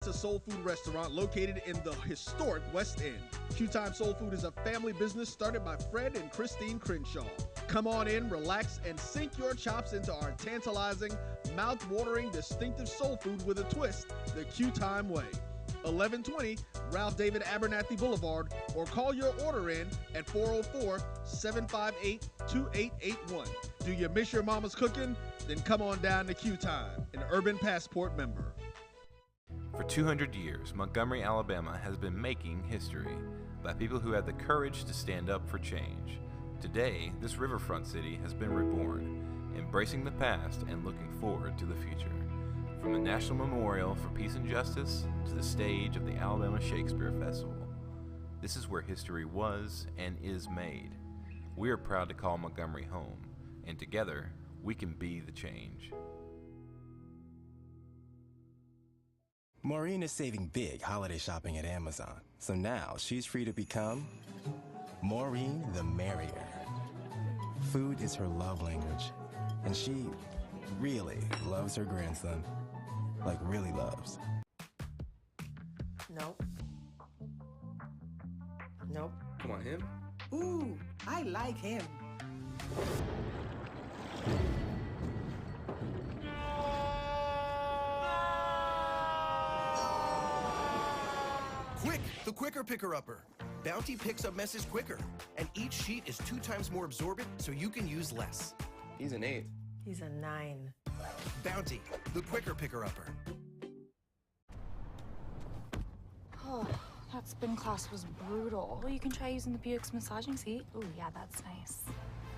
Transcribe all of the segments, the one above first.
It's a soul food restaurant located in the historic West End. Q-Time Soul Food is a family business started by Fred and Christine Crenshaw. Come on in, relax, and sink your chops into our tantalizing, mouth-watering, distinctive soul food with a twist, the Q-Time way. 1120 Ralph David Abernathy Boulevard, or call your order in at 404-758-2881. Do you miss your mama's cooking? Then come on down to Q-Time, an Urban Passport member. For 200 years, Montgomery, Alabama has been making history by people who had the courage to stand up for change. Today, this riverfront city has been reborn, embracing the past and looking forward to the future. From the National Memorial for Peace and Justice to the stage of the Alabama Shakespeare Festival, this is where history was and is made. We are proud to call Montgomery home, and together, we can be the change. Maureen is saving big holiday shopping at Amazon, so now she's free to become Maureen the Merrier. Food is her love language, and she really loves her grandson. Like, really loves. Nope. Nope. Come on, him? Ooh, I like him. Quick, the quicker picker-upper. Bounty picks up messes quicker, and each sheet is 2 times more absorbent, so you can use less. He's an 8. He's a 9. Bounty, the quicker picker-upper. Oh, that spin class was brutal. Well, you can try using the Buick's massaging seat. Ooh, yeah, that's nice.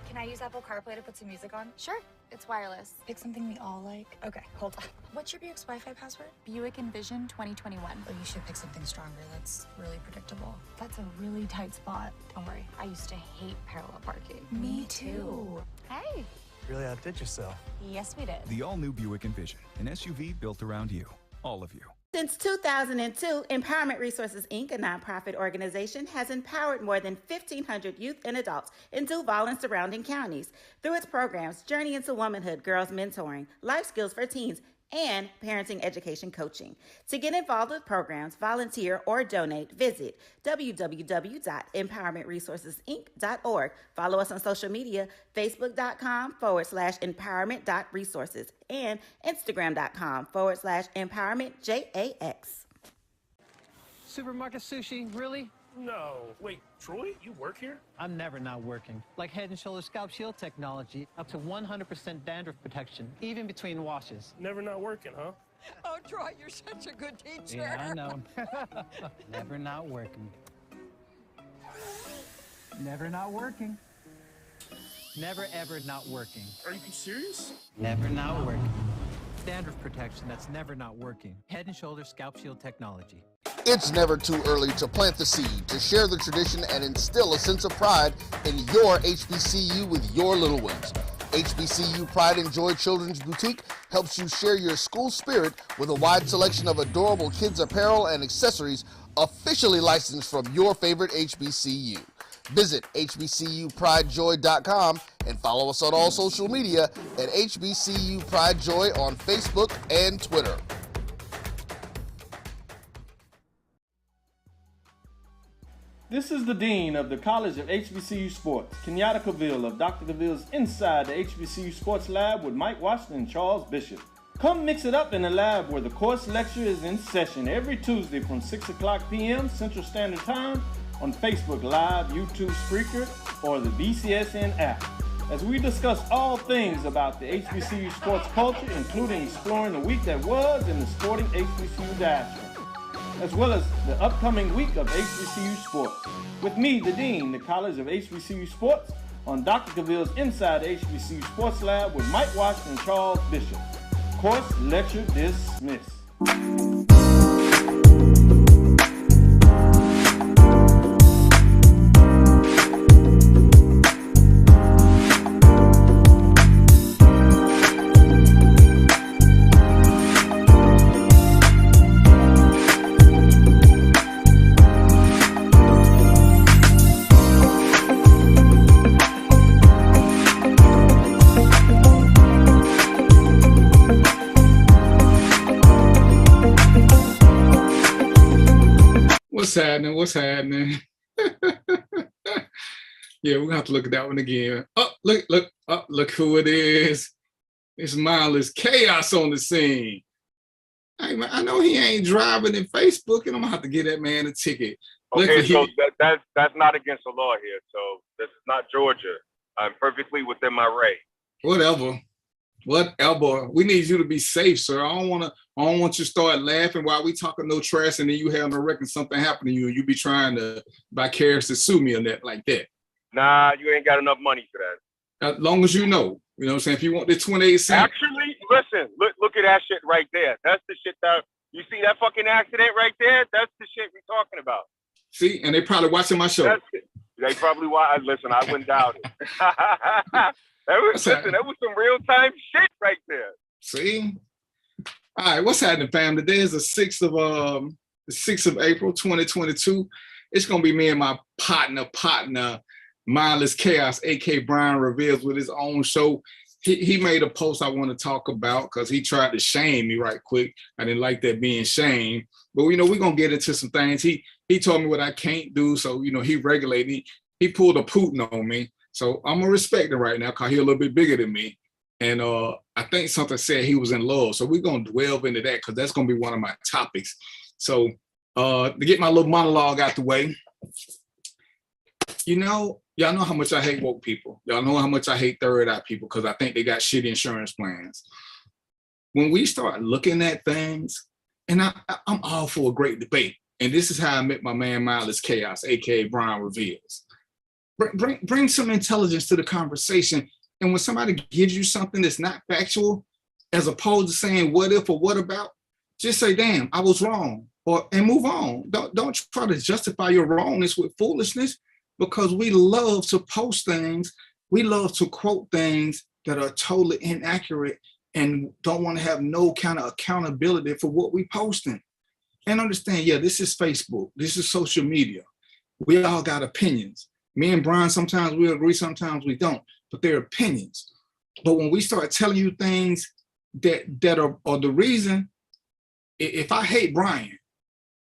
Can I use Apple CarPlay to put some music on? Sure, it's wireless. Pick something we all like. Okay, hold on. What's your Buick's Wi-Fi password? Buick Envision 2021. Oh, you should pick something stronger. That's really predictable. That's a really tight spot. Don't worry, I used to hate parallel parking. Me too. Hey. Really outdid yourself. Yes, we did. The all-new Buick Envision, an SUV built around you, all of you. Since 2002, Empowerment Resources, Inc., a nonprofit organization, has empowered more than 1,500 youth and adults in Duval and surrounding counties through its programs Journey into Womanhood, Girls Mentoring, Life Skills for Teens, and Parenting Education Coaching. To get involved with programs, volunteer, or donate, visit www.empowermentresourcesinc.org. Follow us on social media, facebook.com/empowerment.resources and instagram.com/empowermentJAX. Supermarket sushi, really? No. Wait, Troy, you work here? I'm never not working. Like Head & Shoulders Scalp Shield technology, up to 100% dandruff protection, even between washes. Never not working, huh? Oh, Troy, you're such a good teacher. Yeah, I know. Never not working. Never not working. Never ever not working. Are you serious? Never not working. Dandruff protection that's never not working. Head & Shoulders Scalp Shield technology. It's never too early to plant the seed, to share the tradition, and instill a sense of pride in your HBCU with your little ones. HBCU Pride and Joy Children's Boutique helps you share your school spirit with a wide selection of adorable kids' apparel and accessories officially licensed from your favorite HBCU. Visit hbcupridejoy.com and follow us on all social media at HBCU Pride Joy on Facebook and Twitter. This is the Dean of the College of HBCU Sports, Kenyatta Cavill of Dr. Cavill's Inside the HBCU Sports Lab with Mike Washington and Charles Bishop. Come mix it up in the lab where the course lecture is in session every Tuesday from 6 o'clock p.m. Central Standard Time on Facebook Live, YouTube Spreaker, or the BCSN app, as we discuss all things about the HBCU sports culture, including exploring the week that was in the sporting HBCU diaspora, as well as the upcoming week of HBCU sports. With me, the Dean, the College of HBCU Sports, on Dr. Cavill's Inside the HBCU Sports Lab with Mike Washington and Charles Bishop. Course lecture dismissed. What's happening? What's happening? Yeah, we're gonna have to look at that one again. Oh, look who it is. It's mindless chaos on the scene. Hey man, I know he ain't driving in Facebook, and I'm gonna have to get that man a ticket. Okay, so that's not against the law here. So this is not Georgia. I'm perfectly within my right. Whatever. We need you to be safe, sir. I don't want you to start laughing while we talking no trash, and then you have no record something happen to you, and you be trying to vicariously sue me on that like that. Nah, you ain't got enough money for that. As long as you know what I'm saying. If you want the 28 cents. Actually, listen, look at that shit right there. That's the shit that you see that fucking accident right there. That's the shit we talking about. See, and they probably watching my show. They probably watch. Listen, I wouldn't doubt it. that was some real time shit right there. See, all right, what's happening, fam? Today is the 6th of April, 2022. It's gonna be me and my partner, Mindless Chaos, AK Brian Reveals, with his own show. He made a post I want to talk about because he tried to shame me right quick. I didn't like that being shamed, but we're gonna get into some things. He told me what I can't do, so he regulated me. He pulled a Putin on me, so I'm gonna respect him right now because he's a little bit bigger than me. And I think something said he was in love, so we're gonna delve into that because that's gonna be one of my topics. So to get my little monologue out the way, y'all know how much I hate woke people. Y'all know how much I hate third eye people because I think they got shitty insurance plans. When we start looking at things, and I'm all for a great debate, and this is how I met my man Mindless Chaos, aka Brian Reveals. Bring some intelligence to the conversation, and when somebody gives you something that's not factual, as opposed to saying what if or what about, just say, damn, I was wrong, and move on. Don't try to justify your wrongness with foolishness. Because we love to post things, we love to quote things that are totally inaccurate and don't want to have no kind of accountability for what we posting. And understand, this is Facebook, this is social media. We all got opinions. Me and Brian, sometimes we agree, sometimes we don't, but they're opinions. But when we start telling you things that are the reason, if I hate Brian,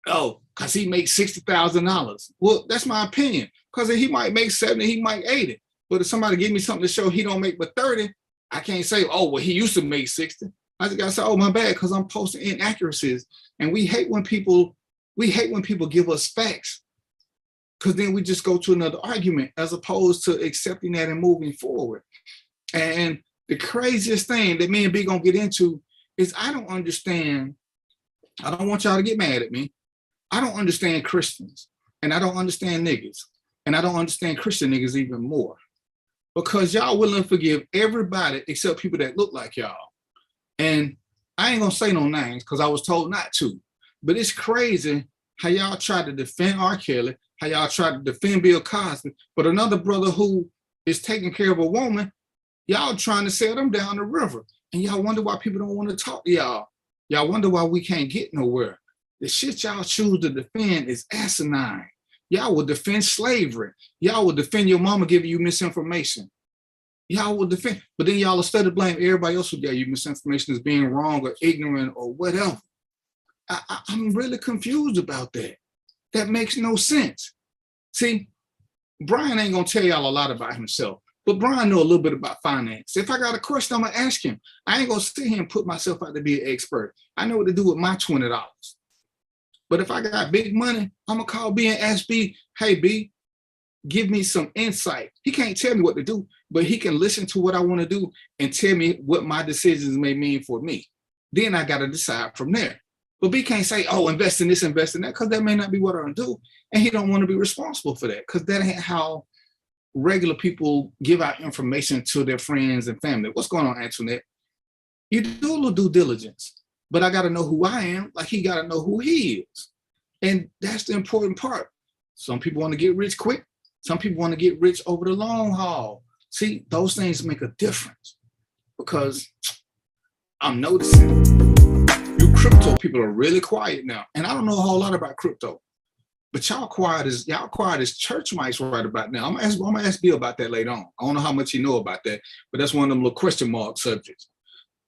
because he makes $60,000. Well, that's my opinion. Because he might make 70, he might 80. But if somebody give me something to show he don't make but 30, I can't say, he used to make 60. I just gotta say, my bad, because I'm posting inaccuracies. And we hate when people give us facts. Because then we just go to another argument as opposed to accepting that and moving forward. And the craziest thing that me and B gonna get into is I don't understand. I don't want y'all to get mad at me. I don't understand Christians, and I don't understand niggas, and I don't understand Christian niggas even more, because y'all willing to forgive everybody except people that look like y'all. And I ain't gonna say no names because I was told not to, but it's crazy how y'all try to defend R. Kelly, how y'all try to defend Bill Cosby, but another brother who is taking care of a woman, y'all trying to sail them down the river, and y'all wonder why people don't want to talk to y'all. Y'all wonder why we can't get nowhere. The shit y'all choose to defend is asinine. Y'all will defend slavery. Y'all will defend your mama giving you misinformation. Y'all will defend, but then y'all will start to blame everybody else who gave you misinformation as being wrong or ignorant or whatever. I'm really confused about that. That makes no sense. See, Brian ain't gonna tell y'all a lot about himself, but Brian know a little bit about finance. If I got a question, I'm gonna ask him. I ain't gonna sit here and put myself out to be an expert. I know what to do with my $20. But if I got big money, I'm gonna call B and ask B, hey B, give me some insight. He can't tell me what to do, but he can listen to what I want to do and tell me what my decisions may mean for me. Then I gotta decide from there. But B can't say, invest in this, invest in that, because that may not be what I'm gonna do. And he don't want to be responsible for that, because that ain't how regular people give out information to their friends and family. What's going on, Antoinette? You do a little due diligence. But I got to know who I am, like he got to know who he is. And that's the important part. Some people want to get rich quick. Some people want to get rich over the long haul. See, those things make a difference, because I'm noticing you crypto people are really quiet now. And I don't know a whole lot about crypto, but y'all quiet as church mice right about now. I'm gonna ask Bill about that later on. I don't know how much you know about that, but that's one of them little question mark subjects.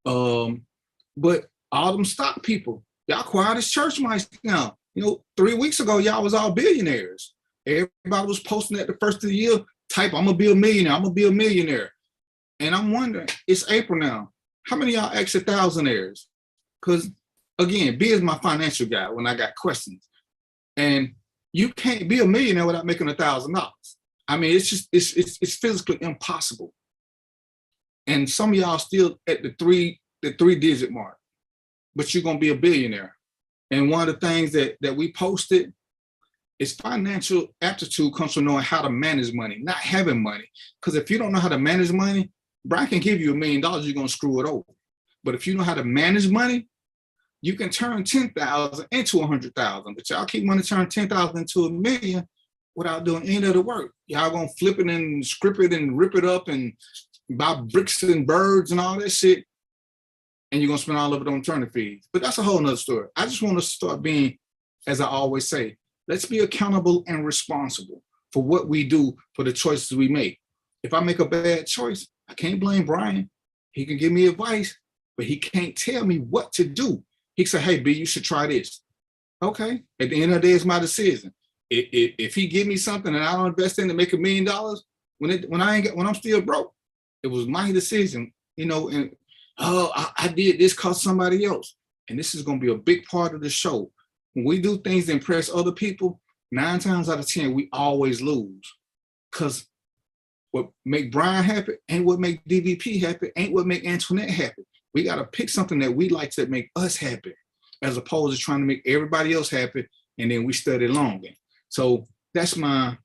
But all them stock people, y'all quiet as church mice now. 3 weeks ago, y'all was all billionaires. Everybody was posting at the first of the year, type, I'm gonna be a millionaire, I'm gonna be a millionaire. And I'm wondering, it's April now. How many of y'all exit thousandaires? Because again, B is my financial guy when I got questions. And you can't be a millionaire without making $1,000. I mean, it's physically impossible. And some of y'all still at the three digit mark, but you're gonna be a billionaire. And one of the things that we posted is financial aptitude comes from knowing how to manage money, not having money. Because if you don't know how to manage money, Brian can give you $1 million, you're gonna screw it over. But if you know how to manage money, you can turn 10,000 into 100,000. But y'all keep wanting to turn 10,000 into $1 million without doing any of the work. Y'all gonna flip it and script it and rip it up and buy bricks and birds and all that shit. And you're gonna spend all of it on attorney fees. But that's a whole nother story. I just want to start being, as I always say, let's be accountable and responsible for what we do, for the choices we make. If I make a bad choice, I can't blame Brian. He can give me advice, but he can't tell me what to do. He can say, hey, B, you should try this. Okay, at the end of the day, it's my decision. If he give me something and I don't invest in it, make $1 million, when I'm still broke, it was my decision, and I did this cause somebody else. And this is gonna be a big part of the show. When we do things to impress other people, 9 times out of 10, we always lose. Because what make Brian happy ain't what make DVP happy, ain't what make Antoinette happy. We gotta pick something that we like to make us happy, as opposed to trying to make everybody else happy, and then we study longer. So that's my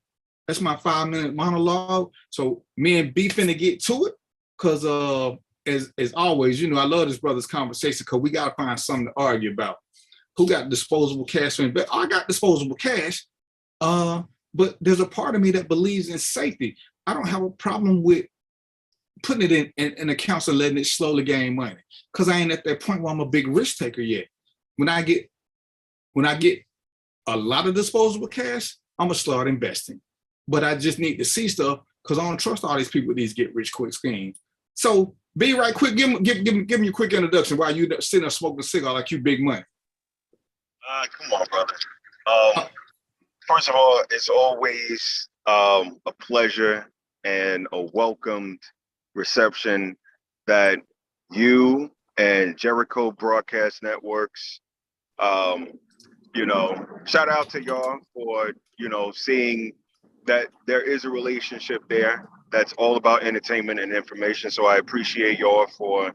5-minute monologue. So me and B finna get to it, because as always, I love this brother's conversation, because we gotta find something to argue about. Who got disposable cash? I got disposable cash, but there's a part of me that believes in safety. I don't have a problem with putting it in accounts and letting it slowly gain money, because I ain't at that point where I'm a big risk taker yet. When I get a lot of disposable cash, I'm gonna start investing. But I just need to see stuff, because I don't trust all these people with these get rich quick schemes. So be right quick, give me a quick introduction while you sitting there smoking a cigar like you big money. Come on, brother. First of all, it's always a pleasure and a welcomed reception that you and Jericho Broadcast Networks, shout out to y'all for, seeing that there is a relationship there that's all about entertainment and information. So I appreciate y'all for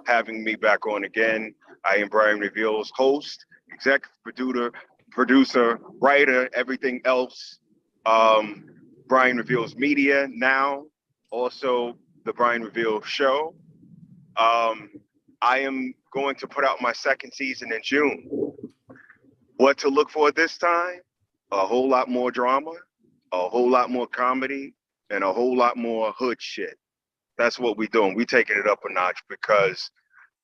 having me back on again. I am Brian Reveal's host, executive producer, writer, everything else. Brian Reveal's Media now, also the Brian Reveal Show. I am going to put out my 2nd season in June. What to look for this time? A whole lot more drama, a whole lot more comedy, and a whole lot more hood shit. That's what we're doing. We're taking it up a notch, because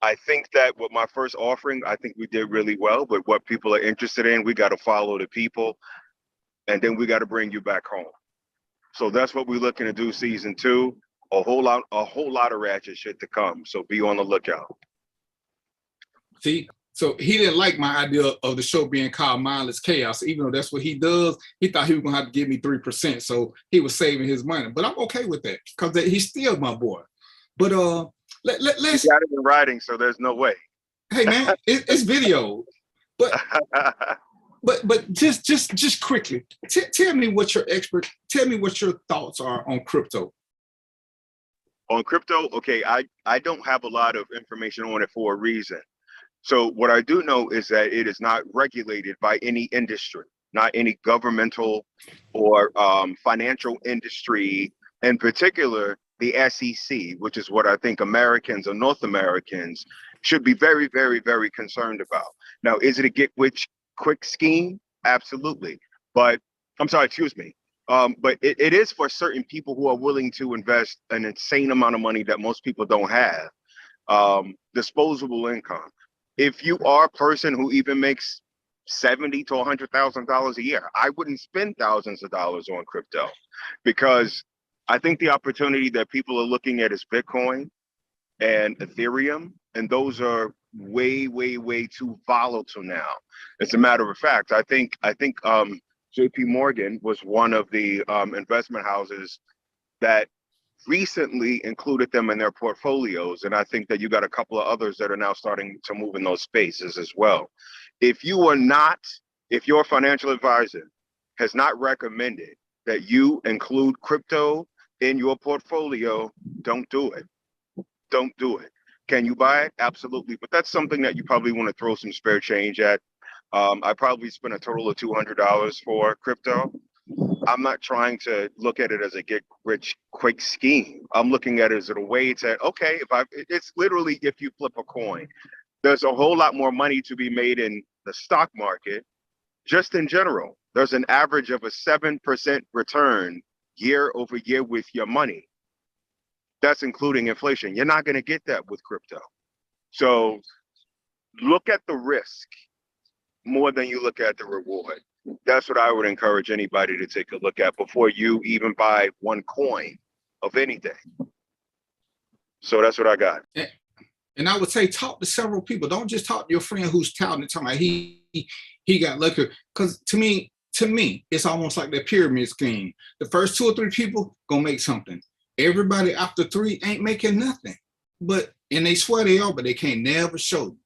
I think that with my first offering, I think we did really well. But what people are interested in, we got to follow the people, and then we got to bring you back home. So that's what we're looking to do. Season 2, a whole lot of ratchet shit to come. So be on the lookout. See, so he didn't like my idea of the show being called Mindless Chaos. Even though that's what he does, he thought he was gonna have to give me 3%. So he was saving his money. But I'm okay with that, because he's still my boy. But let's. You got it in writing, so there's no way. Hey man, it's video. But just quickly, tell me what your thoughts are on crypto. On crypto, okay, I don't have a lot of information on it for a reason. So what I do know is that it is not regulated by any industry, not any governmental or financial industry, in particular the SEC, which is what I think Americans or North Americans should be very, very, very concerned about. Now, is it a get rich quick scheme? Absolutely. But I'm sorry, excuse me. But it is for certain people who are willing to invest an insane amount of money that most people don't have. Disposable income. If you are a person who even makes $70,000 to $100,000 a year, I wouldn't spend thousands of dollars on crypto, because I think the opportunity that people are looking at is Bitcoin and Ethereum, and those are way, way, way too volatile now. As a matter of fact, I think JP Morgan was one of the investment houses that recently included them in their portfolios. And I think that you got a couple of others that are now starting to move in those spaces as well. If your financial advisor has not recommended that you include crypto in your portfolio, don't do it. Don't do it. Can you buy it? Absolutely. But that's something that you probably want to throw some spare change at. I probably spent a total of $200 for crypto. I'm not trying to look at it as a get rich quick scheme. I'm looking at it as a way to, okay, it's literally if you flip a coin. There's a whole lot more money to be made in the stock market, just in general. There's an average of a 7% return year over year with your money. That's including inflation. You're not going to get that with crypto. So look at the risk more than you look at the reward. That's what I would encourage anybody to take a look at before you even buy one coin of anything. So that's what I got. And I would say talk to several people. Don't just talk to your friend who's touting and talking about he got liquor. Because to me, it's almost like that pyramid scheme. The first 2 or 3 people gonna make something. Everybody after 3 ain't making nothing. And they swear they are, but they can't never show you.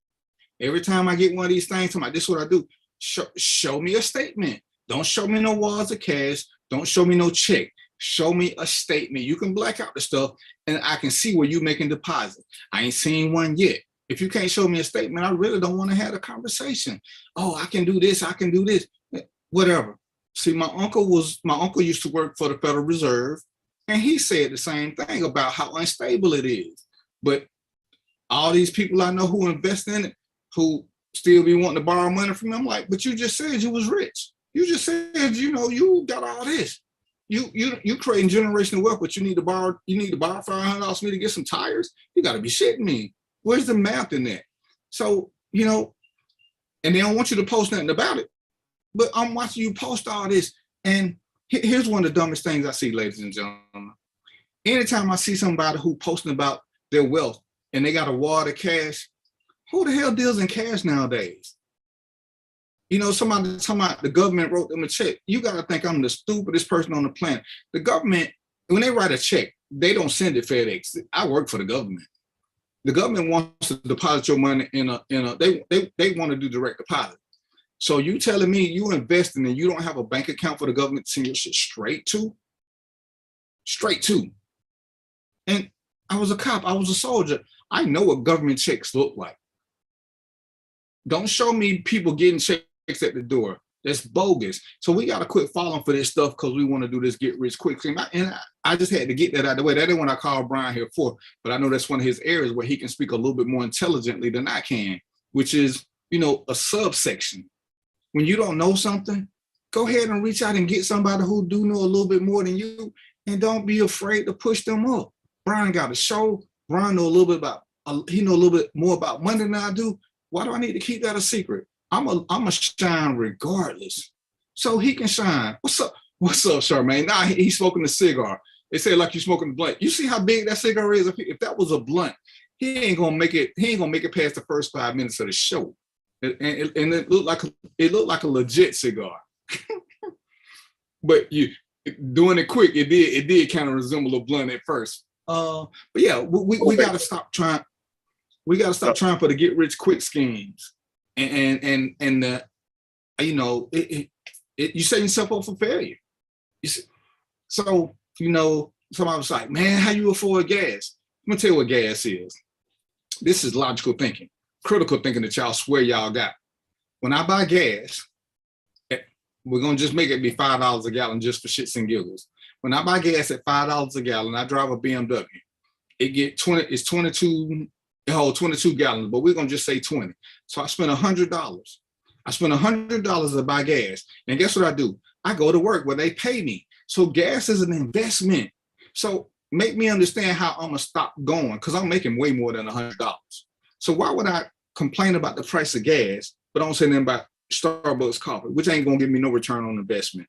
Every time I get one of these things, I'm like, this is what I do. Show me a statement. Don't show me no walls of cash. Don't show me no check. Show me a statement. You can black out the stuff and I can see where you're making deposits. I ain't seen one yet. If you can't show me a statement, I really don't want to have a conversation. Oh, I can do this. I can do this. Whatever. See, my uncle used to work for the Federal Reserve, and he said the same thing about how unstable it is. But all these people I know who invest in it, who still be wanting to borrow money from me, I'm like, but you just said you was rich. You just said, you got all this. You creating generational wealth, but you need to borrow $500 for me to get some tires? You got to be shitting me. Where's the math in that? So, and they don't want you to post nothing about it. But I'm watching you post all this. And here's one of the dumbest things I see, ladies and gentlemen. Anytime I see somebody who posting about their wealth and they got a wad of cash, who the hell deals in cash nowadays? Somebody talking about the government wrote them a check. You got to think I'm the stupidest person on the planet. The government, when they write a check, they don't send it FedEx. I work for the government. The government wants to deposit your money they want to do direct deposit. So you telling me you investing and you don't have a bank account for the government to send your shit straight to? Straight to. And I was a cop. I was a soldier. I know what government checks look like. Don't show me people getting checks at the door. That's bogus. So we got to quit falling for this stuff because we want to do this get rich quick thing. And I just had to get that out of the way. That ain't what I called Brian here for. But I know that's one of his areas where he can speak a little bit more intelligently than I can, which is, a subsection. When you don't know something, go ahead and reach out and get somebody who do know a little bit more than you, and don't be afraid to push them up. Brian got a show. Brian know a little bit more about money than I do. Why do I need to keep that a secret? I'm a shine regardless. So he can shine. What's up, Charmaine? Nah, he's smoking a cigar. They say like you smoking a blunt. You see how big that cigar is? If that was a blunt, he ain't gonna make it past the first 5 minutes of the show. And it looked like a legit cigar. But you doing it quick, it did kind of resemble a blunt at first. But yeah, we gotta stop trying. We gotta stop trying for the get rich quick schemes. And you set yourself up for failure. So somebody was like, man, how you afford gas? I'm gonna tell you what gas is. This is logical thinking, critical thinking that y'all swear y'all got. When I buy gas, we're gonna just make it be $5 a gallon just for shits and giggles. When I buy gas at $5 a gallon, I drive a BMW. It's 22 gallons, but we're gonna just say 20. So I spend $100. I spend $100 to buy gas. And guess what I do? I go to work where they pay me. So gas is an investment. So make me understand how I'm gonna stop going, because I'm making way more than $100. So why would I complain about the price of gas, but don't say nothing about Starbucks coffee, which ain't gonna give me no return on investment?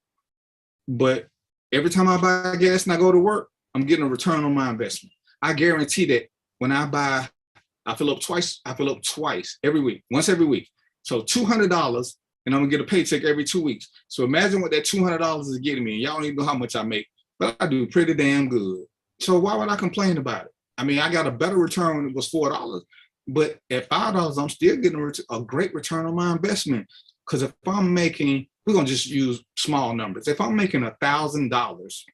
But every time I buy gas and I go to work, I'm getting a return on my investment. I guarantee that when I buy I fill up twice every week, once every week. So $200, and I'm gonna get a paycheck every 2 weeks. So imagine what that $200 is getting me. Y'all don't even know how much I make, but I do pretty damn good. So why would I complain about it? I mean, I got a better return when it was $4, but at $5, I'm still getting a great return on my investment. Because if I'm making, we're gonna just use small numbers. If I'm making $1,000,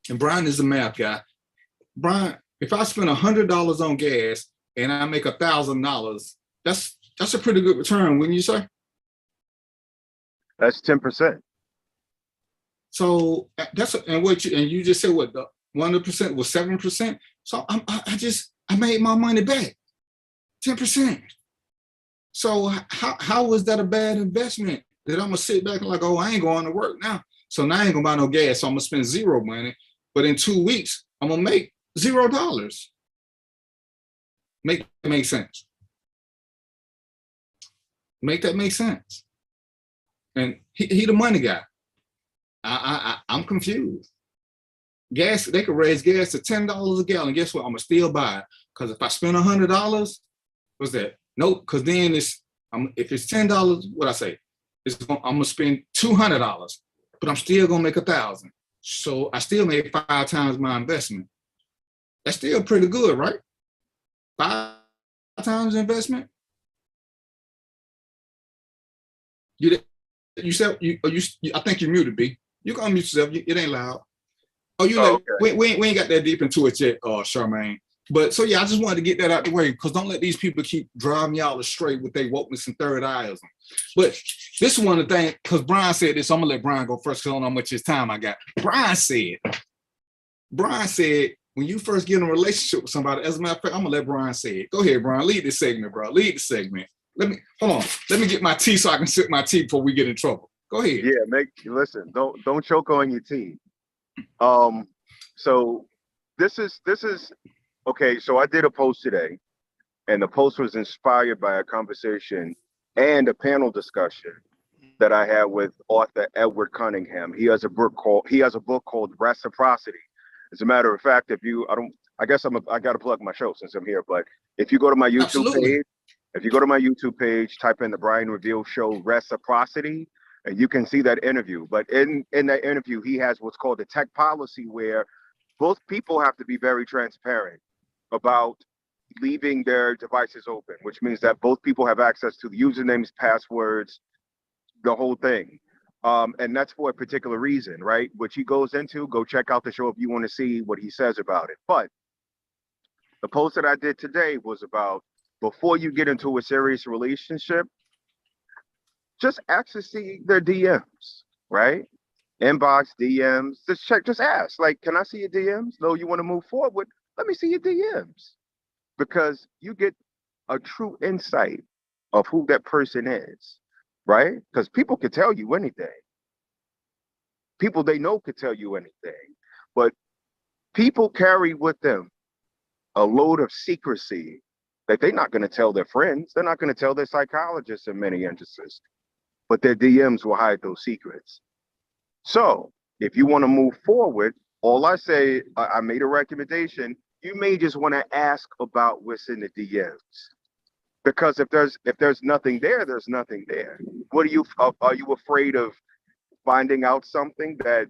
and Brian is the math guy, Brian, if I spend $100 on gas and I make $1,000, that's a pretty good return, wouldn't you say? That's 10%. So and you just said what, the 100% was 7%. So I made my money back, 10%. So how was that a bad investment? That I'm gonna sit back and like, oh, I ain't going to work now. So now I ain't gonna buy no gas. So I'm gonna spend zero money. But in 2 weeks, I'm gonna make $0. Make that make sense. Make that make sense. And he the money guy. I'm confused. Gas, they could raise gas to $10 a gallon. Guess what? I'm gonna still buy it. Because if I spend $100, what's that? Nope, because then if it's $10, what I say? I'm gonna spend $200, but I'm still gonna make $1,000. So I still made 5 times my investment. That's still pretty good, right? 5 times investment. You said I think you're muted, B. You can unmute yourself. It ain't loud. Oh, you like okay. we ain't got that deep into it yet, Charmaine. But so yeah, I just wanted to get that out the way because don't let these people keep driving y'all astray with their wokeness and third eyism. But this is one of the things, because Brian said this, so I'm gonna let Brian go first because I don't know how much his time I got. Brian said, when you first get in a relationship with somebody, as a matter of fact, I'm gonna let Brian say it. Go ahead, Brian, lead this segment, bro. Lead the segment. Hold on. Let me get my tea so I can sip my tea before we get in trouble. Go ahead. Yeah, listen, don't choke on your tea. So this is okay, so I did a post today, and the post was inspired by a conversation and a panel discussion that I had with author Edward Cunningham. He has a book called Reciprocity. As a matter of fact, I got to plug my show since I'm here, but if you go to my YouTube page, type in the Brian Reveal Show Reciprocity, and you can see that interview. But in that interview, he has what's called a tech policy where both people have to be very transparent about leaving their devices open, which means that both people have access to the usernames, passwords, the whole thing. And that's for a particular reason, right? Which he goes into. Go check out the show if you want to see what he says about it. But the post that I did today was about before you get into a serious relationship, just access their DMs, right? Inbox, DMs, just ask, like, can I see your DMs? No, you want to move forward? Let me see your DMs. Because you get a true insight of who that person is, right? Because people can tell you anything. People they know could tell you anything. But people carry with them a load of secrecy that they're not going to tell their friends. They're not going to tell their psychologists in many instances. But their DMs will hide those secrets. So if you want to move forward, all I say, I made a recommendation. You may just want to ask about what's in the DMs, because if there's nothing there, there's nothing there. Are you afraid of finding out something that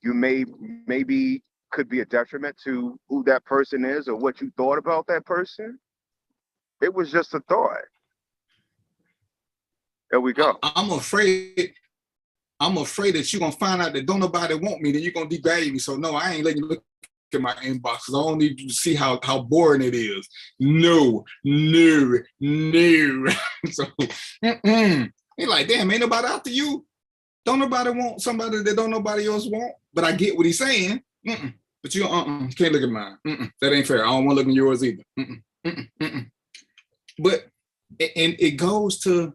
you maybe could be a detriment to who that person is or what you thought about that person? It was just a thought. There we go. I'm afraid that you're gonna find out that don't nobody want me, then you're gonna devalue me. So no, I ain't letting you look at my inbox because I don't need you to see how boring it is. No. So you're like, damn, ain't nobody after you. Don't nobody want somebody that don't nobody else want. But I get what he's saying. But you can't look at mine. That ain't fair. I don't want to look at yours either. But it goes to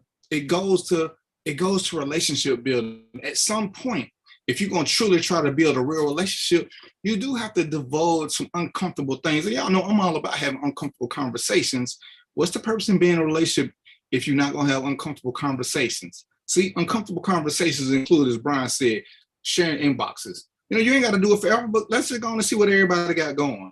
relationship building. At some point, if you're going to truly try to build a real relationship, you do have to divulge some uncomfortable things. And y'all know I'm all about having uncomfortable conversations. What's the purpose in being in a relationship if you're not going to have uncomfortable conversations? See, uncomfortable conversations include, as Brian said, sharing inboxes. You ain't got to do it forever, but let's just go on and see what everybody got going.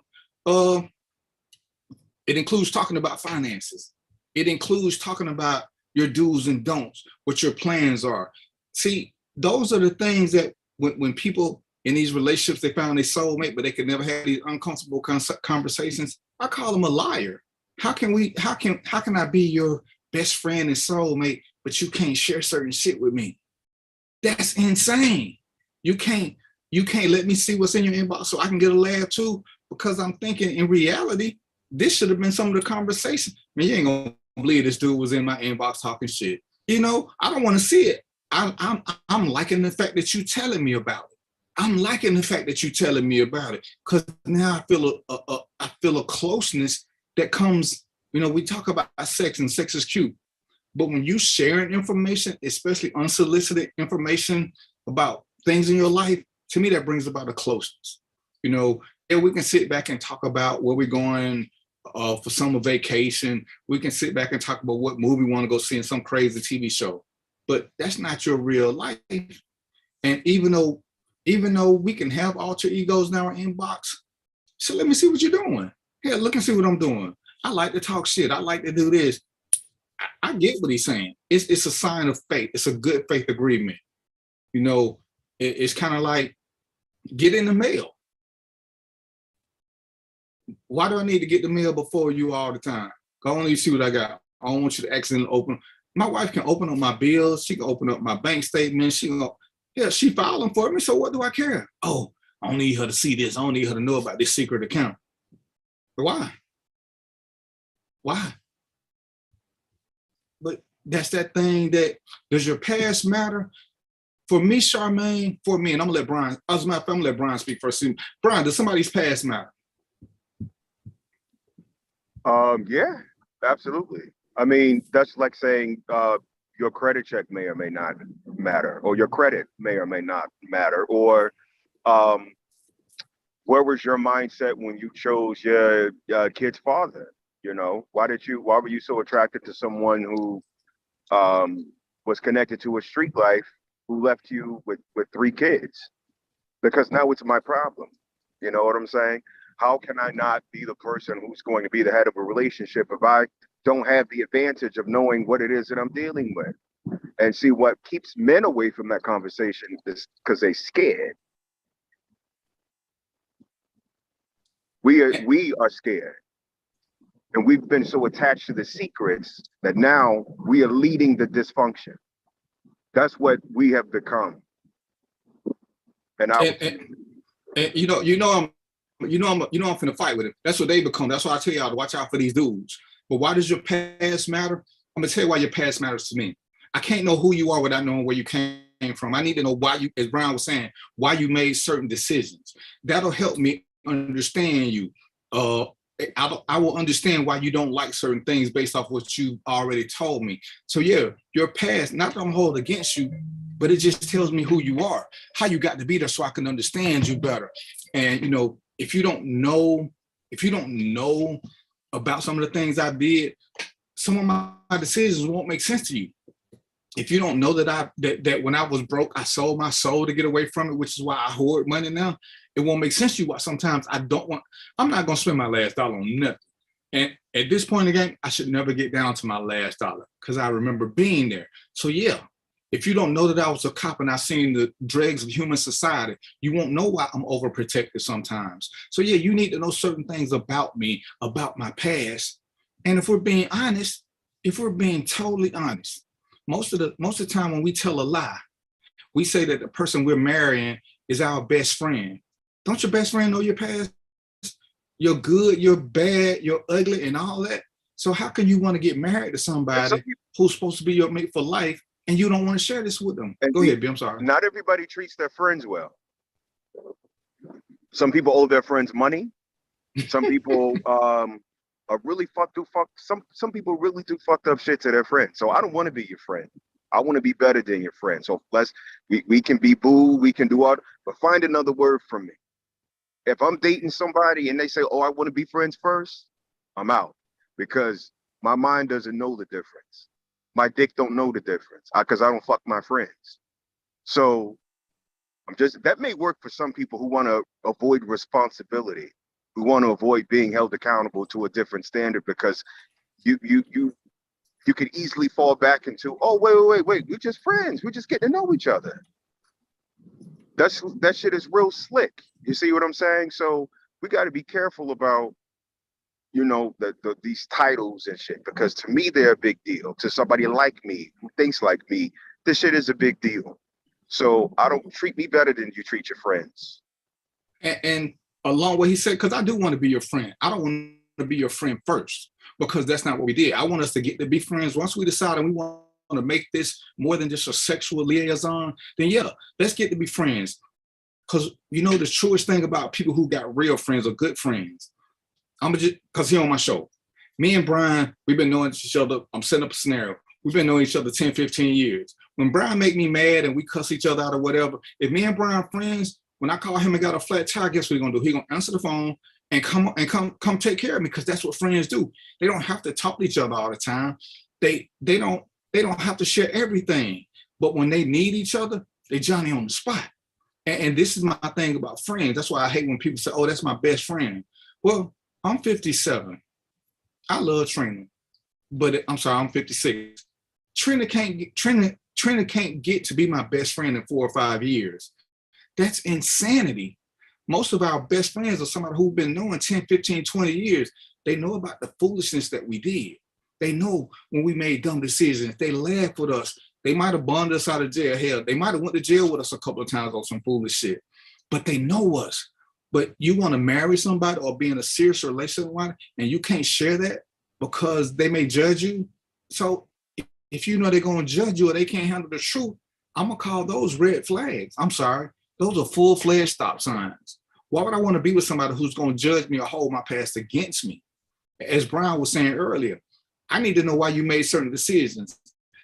It includes talking about finances. It includes talking about your do's and don'ts, what your plans are. See, those are the things that when people in these relationships, they found their soulmate, but they could never have these uncomfortable conversations. I call them a liar. How can I be your best friend and soulmate, but you can't share certain shit with me? That's insane. You can't let me see what's in your inbox so I can get a laugh too, because I'm thinking in reality, this should have been some of the conversation. Man, you ain't gonna believe this dude was in my inbox talking shit. You know, I don't want to see it. I'm liking the fact that you telling me about it. I'm liking the fact that you telling me about it, because now I feel a closeness that comes. You know, we talk about sex and sex is cute, but when you sharing information, especially unsolicited information about things in your life, to me that brings about a closeness. You know, and we can sit back and talk about where we're going for summer vacation. We can sit back and talk about what movie we want to go see in some crazy TV show, but that's not your real life. And even though we can have alter egos now in inbox, so let me see what you're doing. Here, look and see what I'm doing. I like to talk shit. I like to do this. I get what he's saying. It's a sign of faith. It's a good faith agreement. You know, it's kind of like get in the mail. Why do I need to get the mail before you all the time? I want you to see what I got. I don't want you to accidentally open. My wife can open up my bills. She can open up my bank statement. She filing for me. So what do I care? Oh, I don't need her to see this. I don't need her to know about this secret account. But why? Why? But that's that thing that, does your past matter? For me, Charmaine, and I'm gonna let Brian, as a matter of fact, I'm gonna let Brian speak first. Brian, does somebody's past matter? Yeah, absolutely. I mean, that's like saying your credit check may or may not matter, or your credit may or may not matter, or where was your mindset when you chose your kid's father? You know, why were you so attracted to someone who was connected to a street life, who left you with 3 kids? Because now it's my problem. You know what I'm saying? How can I not be the person who's going to be the head of a relationship if I don't have the advantage of knowing what it is that I'm dealing with? And see, what keeps men away from that conversation is because they're scared. We are scared. And we've been so attached to the secrets that now we are leading the dysfunction. That's what we have become. And I'm finna fight with it. That's what they become. That's why I tell y'all to watch out for these dudes. But why does your past matter? I'm gonna tell you why your past matters to me. I can't know who you are without knowing where you came from. I need to know why you, as Brian was saying, why you made certain decisions. That'll help me understand you. I will understand why you don't like certain things based off what you already told me. So yeah, your past, not that I'm holding against you, but it just tells me who you are, how you got to be there so I can understand you better. And you know, if you don't know about some of the things I did, some of my decisions won't make sense to you. If you don't know that when I was broke, I sold my soul to get away from it, which is why I hoard money now, it won't make sense to you why sometimes I'm not gonna spend my last dollar on nothing. And at this point in the game, I should never get down to my last dollar because I remember being there. So yeah, if you don't know that I was a cop and I've seen the dregs of human society, you won't know why I'm overprotected sometimes. So yeah, you need to know certain things about me, about my past. And if we're being honest, if we're being totally honest, most of the time when we tell a lie, we say that the person we're marrying is our best friend. Don't your best friend know your past? You're good, you're bad, you're ugly, and all that. So how can you want to get married to somebody who's supposed to be your mate for life and you don't want to share this with them? Go ahead, B, I'm sorry. Not everybody treats their friends well. Some people owe their friends money. Some people are really some people really do fucked up shit to their friends. So I don't want to be your friend. I want to be better than your friend. So we can be boo, we can do all, but find another word from me. If I'm dating somebody and they say, oh, I want to be friends first, I'm out, because my mind doesn't know the difference. My dick don't know the difference because I don't fuck my friends. So that may work for some people who want to avoid responsibility. We want to avoid being held accountable to a different standard because you could easily fall back into, oh, wait, we're just friends. We're just getting to know each other. That shit is real slick. You see what I'm saying? So we got to be careful about, you know, these titles and shit, because to me, they're a big deal. To somebody like me, who thinks like me, this shit is a big deal. So I don't treat me better than you treat your friends. And along what he said, because I do want to be your friend. I don't want to be your friend first, because that's not what we did. I want us to get to be friends. Once we decide and we want to make this more than just a sexual liaison, then yeah, let's get to be friends. Because you know the truest thing about people who got real friends or good friends, I'm just, because he on my show. Me and Brian, we've been knowing each other. I'm setting up a scenario. We've been knowing each other 10, 15 years. When Brian make me mad and we cuss each other out or whatever, if me and Brian friends, when I call him and got a flat tire, guess what he's gonna do? He's gonna answer the phone and come take care of me, because that's what friends do. They don't have to talk to each other all the time. They don't have to share everything. But when they need each other, they Johnny on the spot. And this is my thing about friends. That's why I hate when people say, oh, that's my best friend. Well, I'm 57. I love Trina, but I'm 56. Trina can't get to be my best friend in 4 or 5 years. That's insanity. Most of our best friends are somebody who've been knowing 10, 15, 20 years. They know about the foolishness that we did. They know when we made dumb decisions. They laugh with us. They might have bonded us out of jail. Hell, they might have went to jail with us a couple of times on some foolish shit. But they know us. But you want to marry somebody or be in a serious relationship with one, and you can't share that because they may judge you. So if you know they're going to judge you or they can't handle the truth, I'm going to call those red flags. I'm sorry. Those are full-fledged stop signs. Why would I want to be with somebody who's going to judge me or hold my past against me? As Brian was saying earlier, I need to know why you made certain decisions.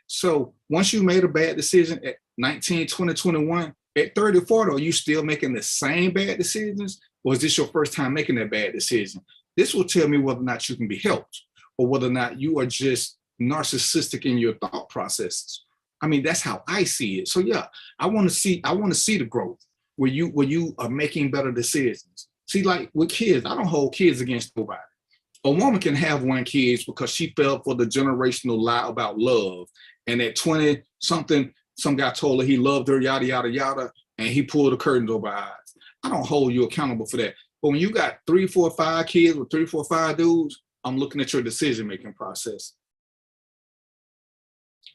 So once you made a bad decision at 19, 20, 21, at 30, 40, are you still making the same bad decisions? Or is this your first time making that bad decision? This will tell me whether or not you can be helped or whether or not you are just narcissistic in your thought processes. I mean, that's how I see it. So yeah, I want to see the growth where you are making better decisions. See, like with kids, I don't hold kids against nobody. A woman can have 1 kid because she fell for the generational lie about love. And at 20 something, some guy told her he loved her, yada, yada, yada, and he pulled the curtains over her eyes. I don't hold you accountable for that. But when you got 3, 4, 5 kids with 3, 4, 5 dudes, I'm looking at your decision-making process.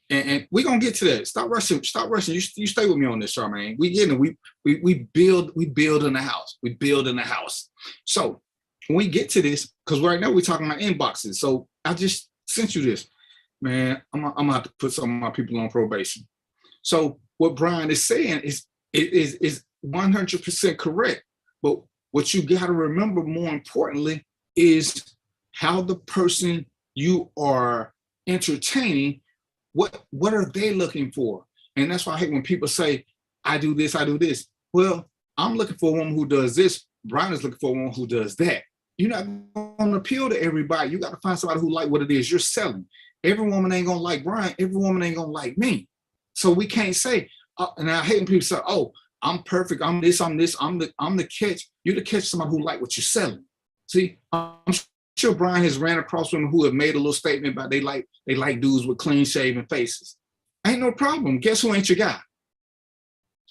And we're gonna get to that. Stop rushing. You stay with me on this, Charmaine. We build in the house. We build in the house. So when we get to this, because right now we're talking about inboxes. So I just sent you this. Man, I'm gonna have to put some of my people on probation. So what Brian is saying is 100% correct. But what you got to remember more importantly is how the person you are entertaining, what are they looking for? And that's why I hate when people say, I do this, I do this. Well, I'm looking for a woman who does this. Brian is looking for a woman who does that. You're not going to appeal to everybody. You got to find somebody who like what it is you're selling. Every woman ain't going to like Brian. Every woman ain't going to like me. So we can't say, and I hate when people say, oh, I'm perfect. I'm this, I'm the catch. You're the catch somebody who like what you're selling. See, I'm sure Brian has ran across women who have made a little statement about they like dudes with clean shaven faces. Ain't no problem. Guess who ain't your guy?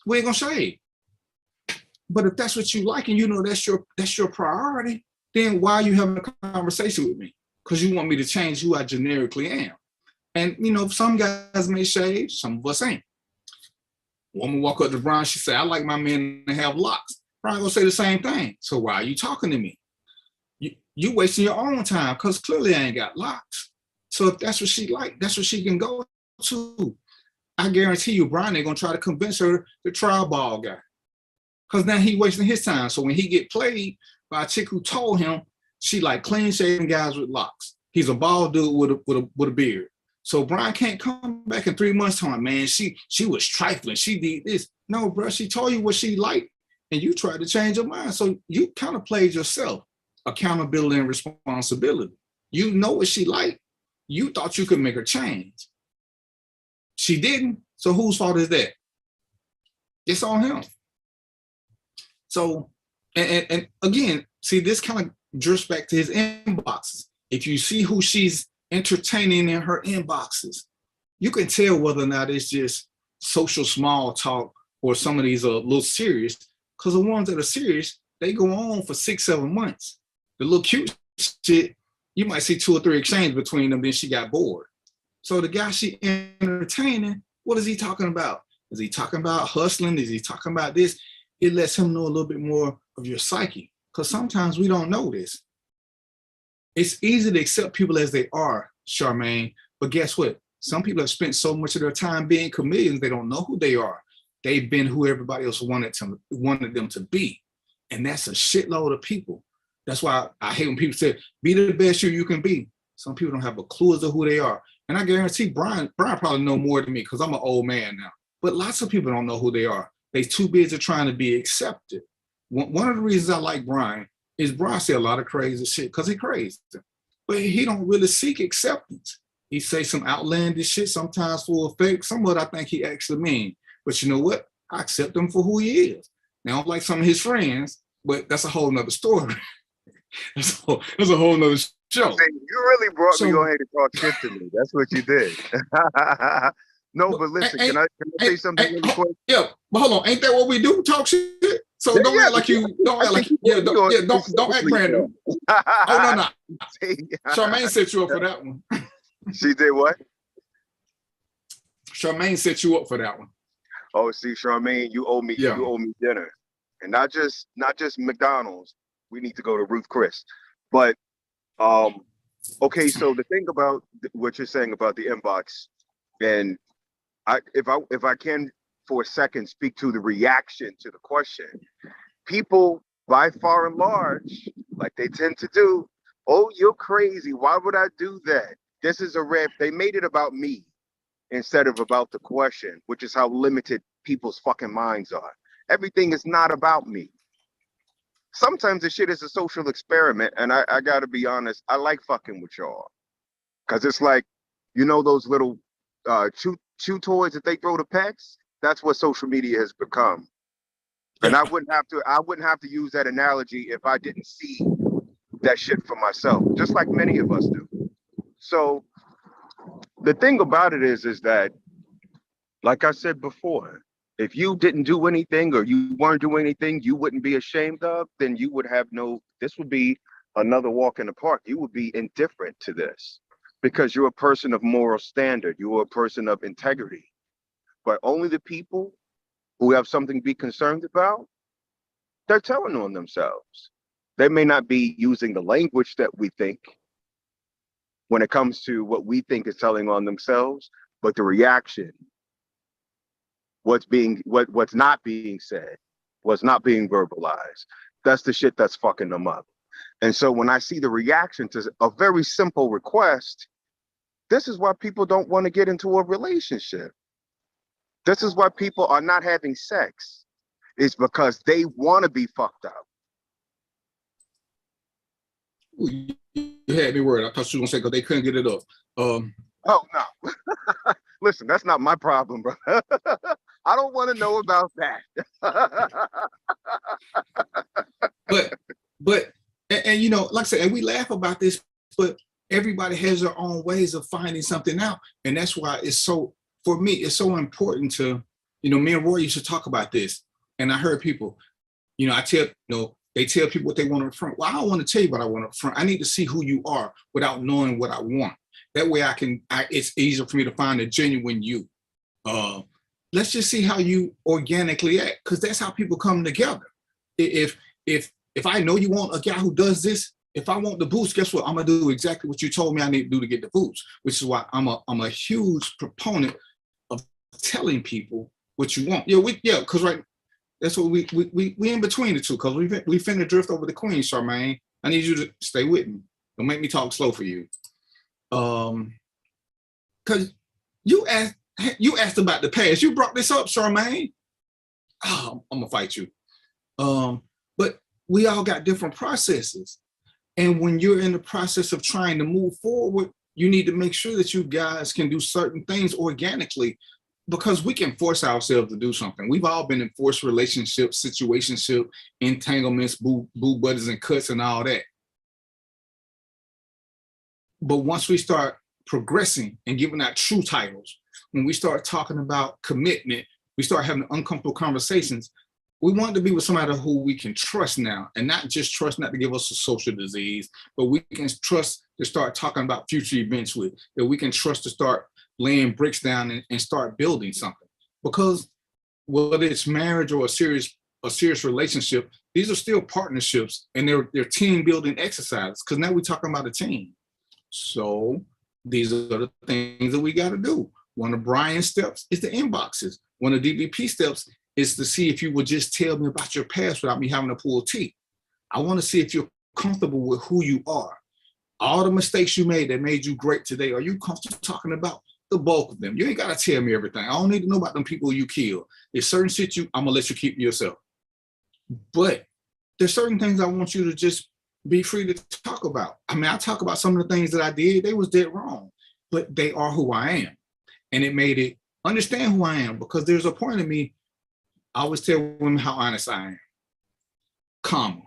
We ain't gonna shave. But if that's what you like and you know that's your priority, then why are you having a conversation with me? Because you want me to change who I generically am. And you know, some guys may shave, some of us ain't. Woman walk up to Brian, she say, I like my men to have locks. Brian gonna say the same thing. So why are you talking to me? You wasting your own time because clearly I ain't got locks. So if that's what she like, that's what she can go to. I guarantee you, Brian ain't gonna try to convince her to try a ball guy. Because now he wasting his time. So when he get played by a chick who told him she like clean shaven guys with locks. He's a bald dude with a beard. So Brian can't come back in 3 months time, man. She was trifling. She did this. No, bro, she told you what she liked and you tried to change her mind. So you kind of played yourself. Accountability and responsibility. You know what she liked. You thought you could make her change. She didn't. So whose fault is that? It's on him. So And again, see, this kind of drifts back to his inboxes. If you see who she's entertaining in her inboxes, you can tell whether or not it's just social small talk or some of these are a little serious, because the ones that are serious, they go on for 6-7 months. The little cute shit, you might see 2 or 3 exchanges between them, then she got bored. So the guy she entertaining, what is he talking about? Is he talking about hustling? Is he talking about this? It lets him know a little bit more of your psyche, because sometimes we don't know this. It's easy to accept people as they are, Charmaine, but guess what? Some people have spent so much of their time being chameleons, they don't know who they are. They've been who everybody else wanted them to be. And that's a shitload of people. That's why I hate when people say, be the best you can be. Some people don't have a clue as to who they are. And I guarantee Brian probably know more than me because I'm an old man now. But lots of people don't know who they are. They're too busy trying to be accepted. One of the reasons I like Brian is Brian say a lot of crazy shit because he's crazy. But he don't really seek acceptance. He say some outlandish shit, sometimes full of fake. Some of it I think he actually mean. But you know what? I accept him for who he is. Now, I don't like some of his friends, but that's a whole nother story. that's a whole nother show. You really brought me on here to talk shit to me. That's what you did. No, but listen, can I say something really quick? Yeah, but hold on. Ain't that what we do? Talk shit? So don't act like you, don't act like, don't act random. Oh, no. Charmaine set you up for that one. She did what? Charmaine set you up for that one. Oh, see, Charmaine, you owe me dinner. And not just McDonald's. We need to go to Ruth Chris. But okay, so the thing about what you're saying about the inbox, and if I can for a second speak to the reaction to the question, people by far and large, like they tend to do, oh, you're crazy. Why would I do that? This is a red. They made it about me instead of about the question, which is how limited people's fucking minds are. Everything is not about me. Sometimes the shit is a social experiment, and I gotta be honest, I like fucking with y'all. Cause it's like, you know those little chew toys that they throw to pets? That's what social media has become. And I wouldn't have to use that analogy if I didn't see that shit for myself, just like many of us do. So the thing about it is that, like I said before, if you didn't do anything or you weren't doing anything you wouldn't be ashamed of, then you would have this would be another walk in the park. You would be indifferent to this because you're a person of moral standard. You're a person of integrity. But only the people who have something to be concerned about, they're telling on themselves. They may not be using the language that we think when it comes to what we think is telling on themselves, but the reaction, what's not being said, what's not being verbalized, that's the shit that's fucking them up. And so when I see the reaction to a very simple request, this is why people don't want to get into a relationship. This is why people are not having sex. It's because they want to be fucked up. You had me worried. I thought you were gonna say because they couldn't get it up. Oh no. Listen, that's not my problem, bro. I don't want to know about that. but you know, like I said, and we laugh about this, but everybody has their own ways of finding something out. And that's why it's so, for me, it's so important to, you know, me and Roy used to talk about this. And I heard people, you know, they tell people what they want up front. Well, I don't want to tell you what I want up front. I need to see who you are without knowing what I want. That way it's easier for me to find a genuine you. Let's just see how you organically act, because that's how people come together. If I know you want a guy who does this, if I want the boost, guess what? I'm gonna do exactly what you told me I need to do to get the boost, which is why I'm a huge proponent of telling people what you want. Because right, that's what we in between the two, because we finna drift over the queen, Charmaine. I need you to stay with me. Don't make me talk slow for you. Because you asked about the past. You brought this up, Charmaine. Oh, I'm gonna fight you. But we all got different processes. And when you're in the process of trying to move forward, you need to make sure that you guys can do certain things organically because we can force ourselves to do something. We've all been in forced relationships, situationship, entanglements, boo buddies and cuts and all that. But once we start progressing and giving out true titles, when we start talking about commitment, we start having uncomfortable conversations, we want to be with somebody who we can trust now, and not just trust not to give us a social disease, but we can trust to start talking about future events with, that we can trust to start laying bricks down and start building something. Because whether it's marriage or a serious relationship, these are still partnerships, and they're team building exercises, because now we're talking about a team. So these are the things that we got to do. One of Brian's steps is the inboxes. One of DVP steps is to see if you would just tell me about your past without me having to pull teeth. I want to see if you're comfortable with who you are. All the mistakes you made that made you great today, are you comfortable talking about the bulk of them? You ain't got to tell me everything. I don't need to know about them people you killed. There's certain shit I'm going to let you keep to yourself. But there's certain things I want you to just be free to talk about. I mean, I talk about some of the things that I did. They was dead wrong, but they are who I am. And it made it understand who I am, because there's a point in me, I always tell women how honest I am, calm.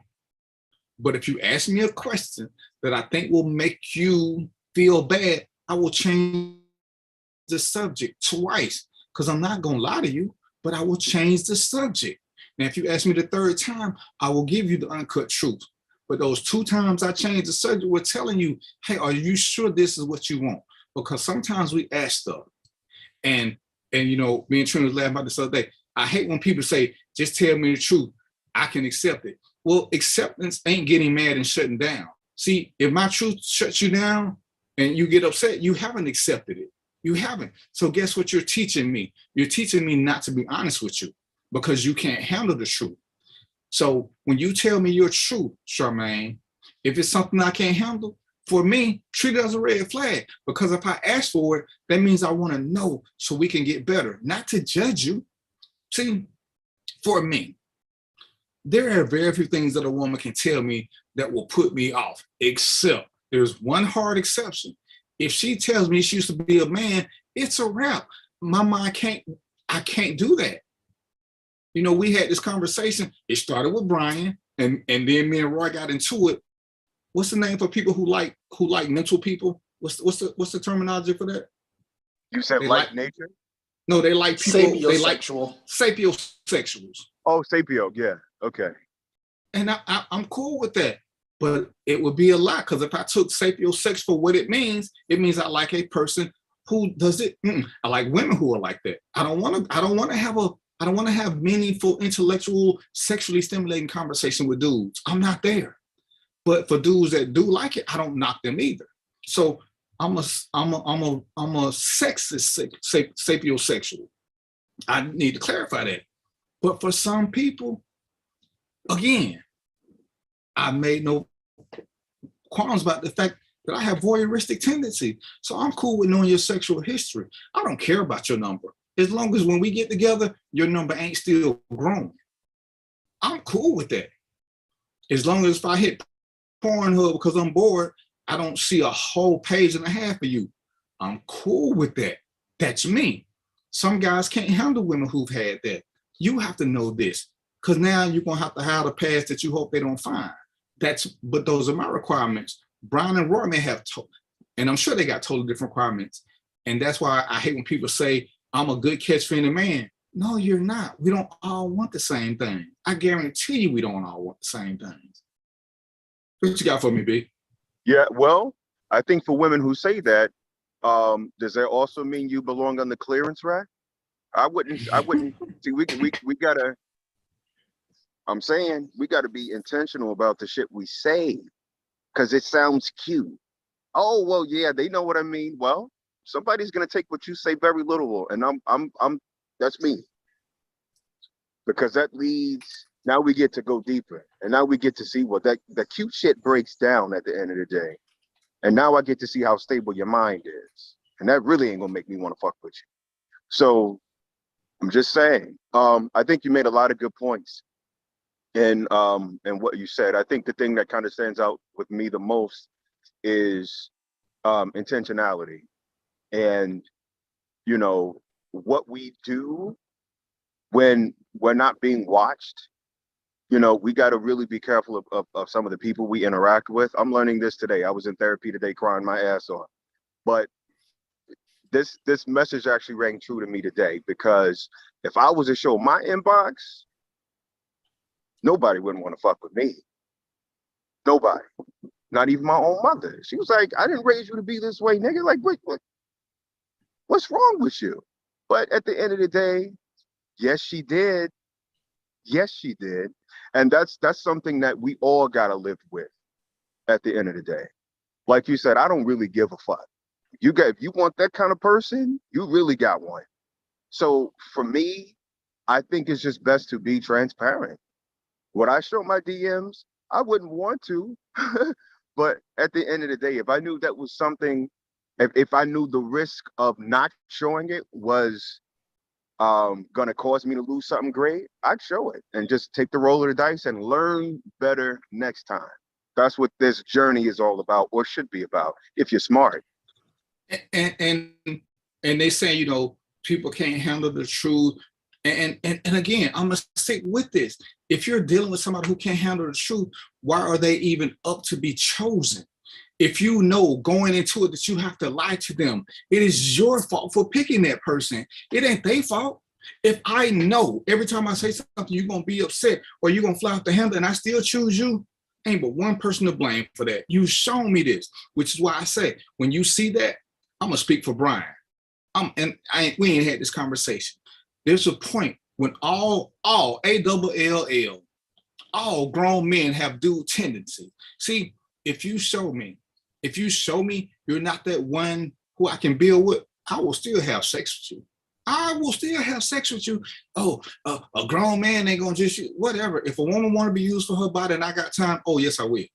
But if you ask me a question that I think will make you feel bad, I will change the subject twice, because I'm not going to lie to you, but I will change the subject. Now, if you ask me the third time, I will give you the uncut truth. But those 2 times I changed the subject, we're telling you, hey, are you sure this is what you want? Because sometimes we ask stuff. And you know, me and Trina was laughing about this other day. I hate when people say, just tell me the truth, I can accept it. Well, acceptance ain't getting mad and shutting down. See, if my truth shuts you down and you get upset, you haven't accepted it. You haven't. So guess what you're teaching me? You're teaching me not to be honest with you, because you can't handle the truth. So when you tell me your truth, Charmaine, if it's something I can't handle, for me, treat it as a red flag, because if I ask for it, that means I want to know so we can get better, not to judge you. See, for me, there are very few things that a woman can tell me that will put me off, except there's one hard exception. If she tells me she used to be a man, it's a wrap. My mind I can't do that. You know, we had this conversation. It started with Brian, and then me and Roy got into it. What's the name for people who like mental people? What's the terminology for that? You said they like nature? No, they like people. They like sapiosexuals. Oh, sapio, yeah, okay. And I'm cool with that, but it would be a lie, because if I took sapiosex for what it means I like a person who does it. I like women who are like that. I don't want to have meaningful, intellectual, sexually stimulating conversation with dudes. I'm not there. But for dudes that do like it, I don't knock them either. So I'm a sexist sapiosexual. I need to clarify that. But for some people, again, I made no qualms about the fact that I have voyeuristic tendency. So I'm cool with knowing your sexual history. I don't care about your number. As long as when we get together, your number ain't still grown. I'm cool with that. As long as if I hit Pornhub because I'm bored, I don't see a whole page and a half of you. I'm cool with that. That's me. Some guys can't handle women who've had that. You have to know this, because now you're going to have a past that you hope they don't find. But those are my requirements. Brian and Roy may have, and I'm sure they got totally different requirements. And that's why I hate when people say, I'm a good catch for any man. No, you're not. We don't all want the same thing. I guarantee you we don't all want the same things. What you got for me, B? Yeah, well, I think for women who say that, does that also mean you belong on the clearance rack? I wouldn't see, we gotta, I'm saying we gotta be intentional about the shit we say, because it sounds cute. Oh, well, yeah, they know what I mean. Well, somebody's gonna take what you say very literal, and I'm that's me. Because that leads, now we get to go deeper, and now we get to see what the cute shit breaks down at the end of the day. And now I get to see how stable your mind is. And that really ain't gonna make me want to fuck with you. So I'm just saying, I think you made a lot of good points in what you said. I think the thing that kind of stands out with me the most is intentionality. And, you know, what we do when we're not being watched, you know, we got to really be careful of some of the people we interact with. I'm learning this today. I was in therapy today crying my ass off. But this message actually rang true to me today, because if I was to show my inbox, nobody wouldn't want to fuck with me. Nobody. Not even my own mother. She was like, I didn't raise you to be this way, nigga. Like, what's wrong with you? But at the end of the day, yes, she did. Yes, she did. And that's something that we all got to live with at the end of the day. Like you said, I don't really give a fuck. If you want that kind of person, you really got one. So for me, I think it's just best to be transparent. Would I show my DMs? I wouldn't want to. But at the end of the day, if I knew that was something, if I knew the risk of not showing it was gonna cause me to lose something great, I'd show it and just take the roll of the dice and learn better next time. That's what this journey is all about, or should be about, if you're smart. And they say, you know, people can't handle the truth. And again, I'm gonna stick with this. If you're dealing with somebody who can't handle the truth, why are they even up to be chosen? If you know going into it that you have to lie to them, it is your fault for picking that person. It ain't their fault. If I know every time I say something, you're gonna be upset or you're gonna fly off the handle and I still choose you, ain't but one person to blame for that. You've shown me this, which is why I say, when you see that, I'm gonna speak for Brian. We ain't had this conversation. There's a point when all ALL, all grown men have dude tendencies. See, if you show me you're not that one who I can build with, I will still have sex with you. I will still have sex with you. Oh, a grown man ain't gonna just, whatever. If a woman want to be used for her body and I got time, oh yes, I will.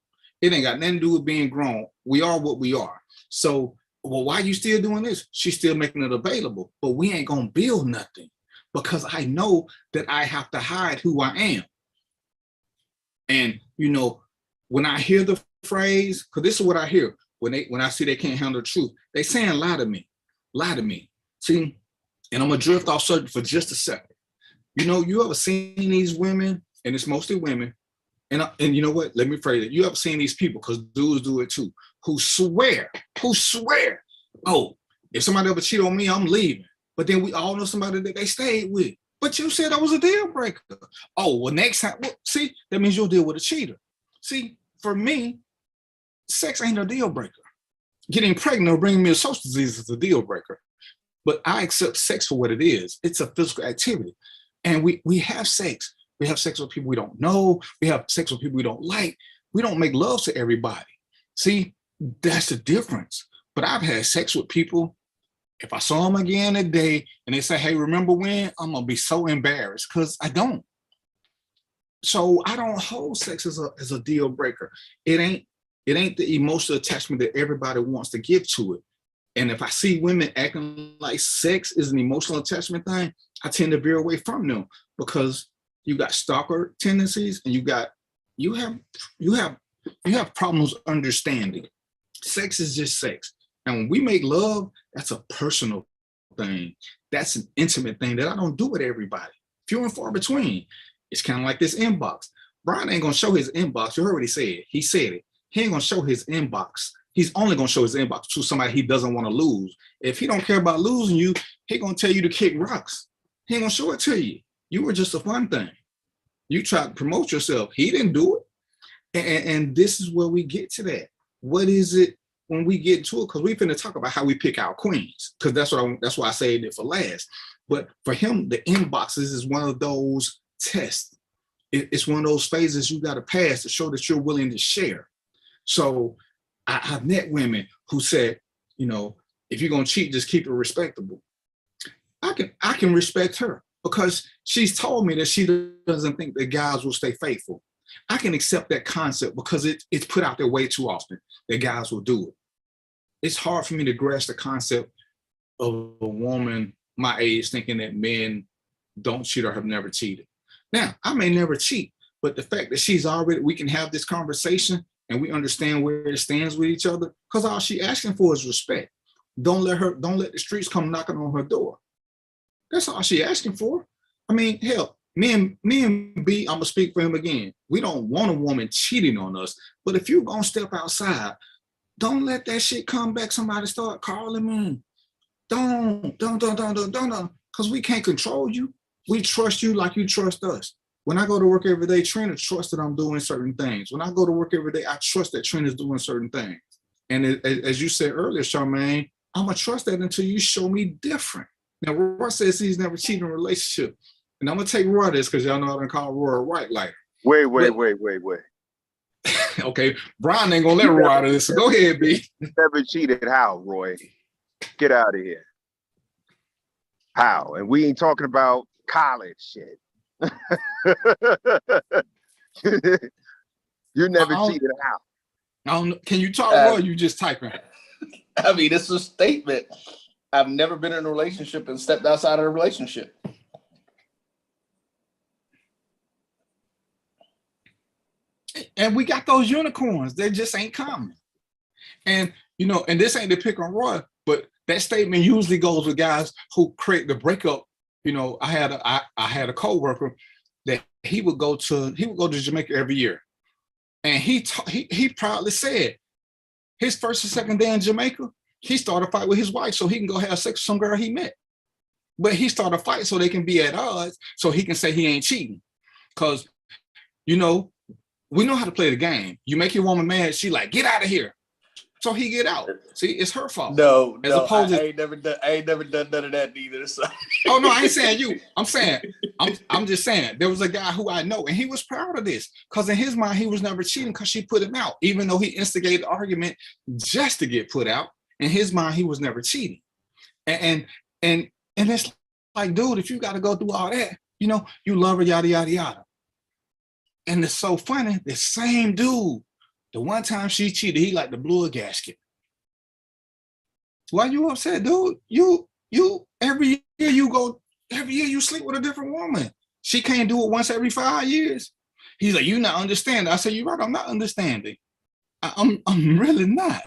It ain't got nothing to do with being grown. We are what we are. So, well, why you still doing this? She's still making it available, but we ain't gonna build nothing because I know that I have to hide who I am. And you know, when I hear the phrase, because this is what I hear when I see they can't handle the truth, they saying lie to me. See, and I'm gonna drift off subject for just a second. You know, you ever seen these women, and it's mostly women, and you know what? Let me phrase it. You ever seen these people, because dudes do it too, who swear, oh, if somebody ever cheat on me, I'm leaving. But then we all know somebody that they stayed with. But you said that was a deal breaker. Oh, well, next time, well, see, that means you'll deal with a cheater. See, for me, sex ain't a deal breaker. Getting pregnant or bringing me a social disease is a deal breaker. But I accept sex for what it is. It's a physical activity. And we have sex. We have sex with people we don't know. We have sex with people we don't like. We don't make love to everybody. See, that's the difference. But I've had sex with people. If I saw them again today and they say, hey, remember when? I'm gonna be so embarrassed because I don't. So I don't hold sex as a deal breaker. It ain't the emotional attachment that everybody wants to give to it. And if I see women acting like sex is an emotional attachment thing, I tend to veer away from them because you got stalker tendencies and you have problems understanding. Sex is just sex. And when we make love, that's a personal thing. That's an intimate thing that I don't do with everybody. Few and far between. It's kind of like this inbox. Brian ain't gonna show his inbox. You heard what he said. He said it. He ain't gonna show his inbox. He's only gonna show his inbox to somebody he doesn't want to lose. If he don't care about losing you, he gonna tell you to kick rocks. He ain't gonna show it to you. You were just a fun thing. You tried to promote yourself. He didn't do it. And this is where we get to that. What is it when we get to it? Because we're finna talk about how we pick our queens. Because that's why I saved it for last. But for him, the inboxes is one of those tests. It's one of those phases you got to pass to show that you're willing to share. So I've met women who said, you know, if you're gonna cheat, just keep it respectable. I can respect her because she's told me that she doesn't think that guys will stay faithful. I can accept that concept because it's put out there way too often that guys will do it. It's hard for me to grasp the concept of a woman my age thinking that men don't cheat or have never cheated. Now, I may never cheat, but the fact that we can have this conversation and we understand where it stands with each other, because all she asking for is respect. Don't let the streets come knocking on her door. That's all she asking for. I mean, hell, me and B, I'm gonna speak for him again. We don't want a woman cheating on us, but if you're gonna step outside, don't let that shit come back. Somebody start calling me. Don't, because we can't control you. We trust you like you trust us. When I go to work every day, Trina trusts that I'm doing certain things. When I go to work every day, I trust that Trina's doing certain things. And as you said earlier, Charmaine, I'm gonna trust that until you show me different. Now, Roy says he's never cheated in a relationship. And I'm going to take Roy this because y'all know I done call Roy a white lighter. Wait. Okay, Brian ain't going to let Roy out of this, so go ahead, B. Never cheated how, Roy? Get out of here. How? And we ain't talking about college shit. You never cheated how? Can you talk, Roy, or you just typing? I mean, it's a statement. I've never been in a relationship and stepped outside of a relationship. And we got those unicorns. They just ain't common. And, you know, and this ain't to pick on Roy, but that statement usually goes with guys who create the breakup. You know, I had a coworker that he would go to Jamaica every year. And he proudly said his first or second day in Jamaica, he started a fight with his wife so he can go have sex with some girl he met. But he started a fight so they can be at odds so he can say he ain't cheating. Because, you know, we know how to play the game. You make your woman mad, she like, get out of here. So he get out. See, it's her fault. I ain't never done none of that neither. So. Oh no, I ain't saying you. I'm just saying there was a guy who I know, and he was proud of this because in his mind he was never cheating because she put him out, even though he instigated the argument just to get put out. In his mind, he was never cheating, and it's like, dude, if you got to go through all that, you know, you love her, yada yada yada. And it's so funny. The same dude, the one time she cheated, he like to blow a gasket. Why you upset, dude? You every year you sleep with a different woman. She can't do it once every 5 years. He's like, you not understanding. I said, you're right, I'm not understanding. I'm really not.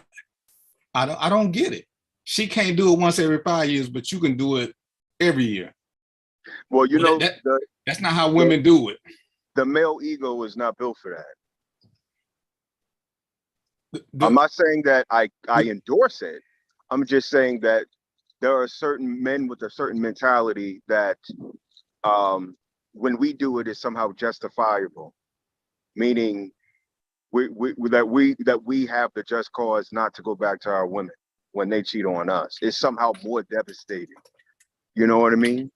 I don't get it. She can't do it once every 5 years, but you can do it every year. Well, you know, that's not how women do it. The male ego is not built for that. I'm not saying that I endorse it. I'm just saying that there are certain men with a certain mentality that when we do it is somehow justifiable, meaning that we have the just cause not to go back to our women when they cheat on us. It's somehow more devastating. You know what I mean?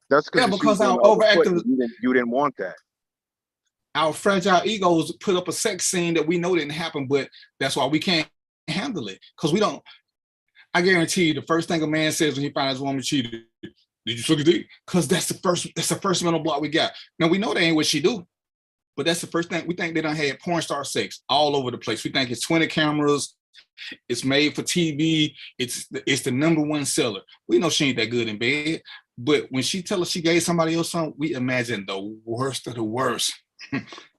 That's because our overactive, you didn't want that. Our fragile egos put up a sex scene that we know didn't happen, but that's why we can't handle it. Because we don't. I guarantee you, the first thing a man says when he finds a woman cheated, did you suck a dick? Because that's the first mental block we got. Now we know that ain't what she do, but that's the first thing. We think they done had porn star sex all over the place. We think it's 20 cameras, it's made for TV, it's the #1 seller. We know she ain't that good in bed, but when she tell us she gave somebody else something, we imagine the worst of the worst.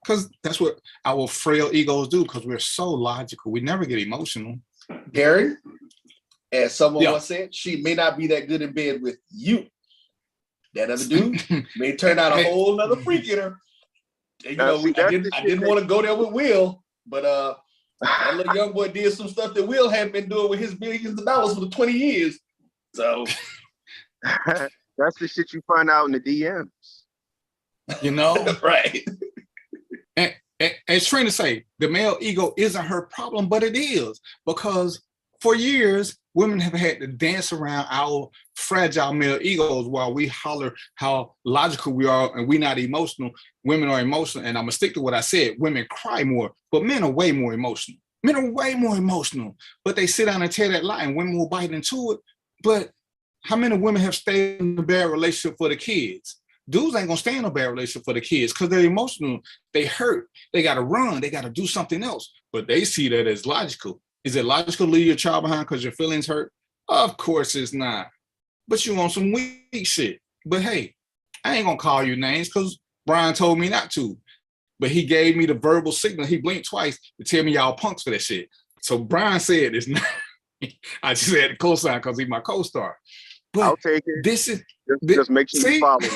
Because that's what our frail egos do, because we're so logical. We never get emotional. Gary, as someone once said, she may not be that good in bed with you. That other dude may turn out a whole nother freak in her. And, you know, I didn't want to go there with Will, but that little young boy did some stuff that Will hadn't been doing with his billions of dollars for 20 years. So that's the shit you find out in the DMs. You know? Right. And as Trina say, the male ego isn't her problem, but it is, because for years, women have had to dance around our fragile male egos while we holler how logical we are and we're not emotional. Women are emotional, and I'm gonna stick to what I said. Women cry more, but men are way more emotional. Men are way more emotional, but they sit down and tell that lie, and women will bite into it. But how many women have stayed in a bad relationship for the kids? Dudes ain't gonna stay in a bad relationship for the kids because they're emotional. They hurt. They gotta run. They gotta do something else. But they see that as logical. Is it logical to leave your child behind because your feelings hurt? Of course it's not. But you want some weak shit. But hey, I ain't gonna call you names because Brian told me not to. But he gave me the verbal signal. He blinked twice to tell me y'all punks for that shit. So Brian said it's not. I just had to co-sign because he's my co-star. But I'll take it. This is Just make sure you follow me.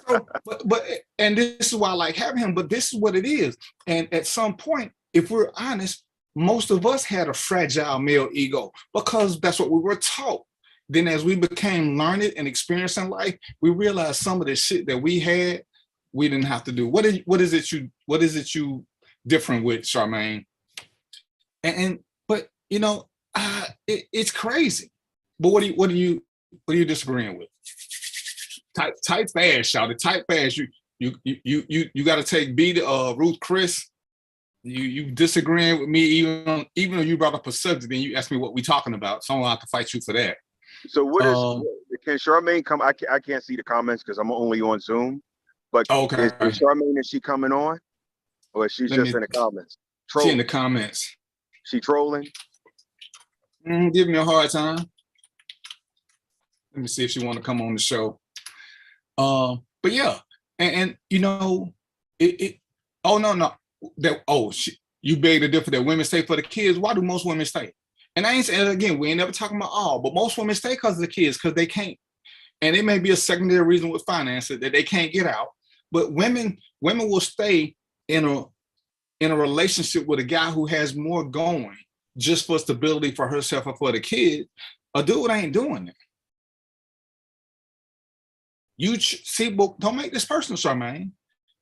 So, but and this is why I like having him, but this is what it is. And at some point, if we're honest, most of us had a fragile male ego because that's what we were taught. Then as we became learned and experienced in life, we realized some of the shit that we had, we didn't have to do. What is it you different with, Charmaine? But you know, it's crazy. But what are you disagreeing with? Type fast, shout it. Type fast. You got to take B to Ruth Chris. You disagreeing with me even though you brought up a subject, then you asked me what we talking about. So I'm gonna have to fight you for that. So what is? Can Charmaine come? I can't see the comments because I'm only on Zoom. But okay, is Charmaine, is she coming on, or is she just in the comments? She in the comments. She trolling. Give me a hard time. Let me see if she want to come on the show. But yeah, and you know, oh no, you beg to differ that women stay for the kids. Why do most women stay? And I ain't saying again, we ain't never talking about all, but most women stay because of the kids, because they can't. And it may be a secondary reason with finances that they can't get out. But women will stay in a relationship with a guy who has more going just for stability for herself or for the kid. A dude ain't doing it. See, don't make this personal, Charmaine.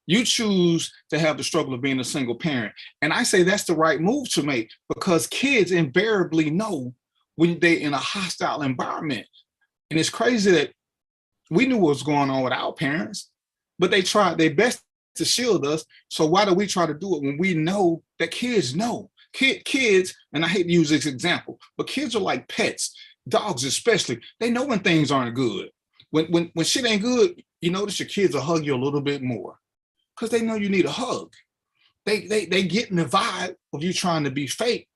You choose to have the struggle of being a single parent. And I say that's the right move to make because kids invariably know when they're in a hostile environment. And it's crazy that we knew what was going on with our parents, but they tried their best to shield us. So why do we try to do it when we know that kids know? Kids, and I hate to use this example, but kids are like pets, dogs especially. They know when things aren't good. When shit ain't good, you notice your kids will hug you a little bit more because they know you need a hug. They get in the vibe of you trying to be fake.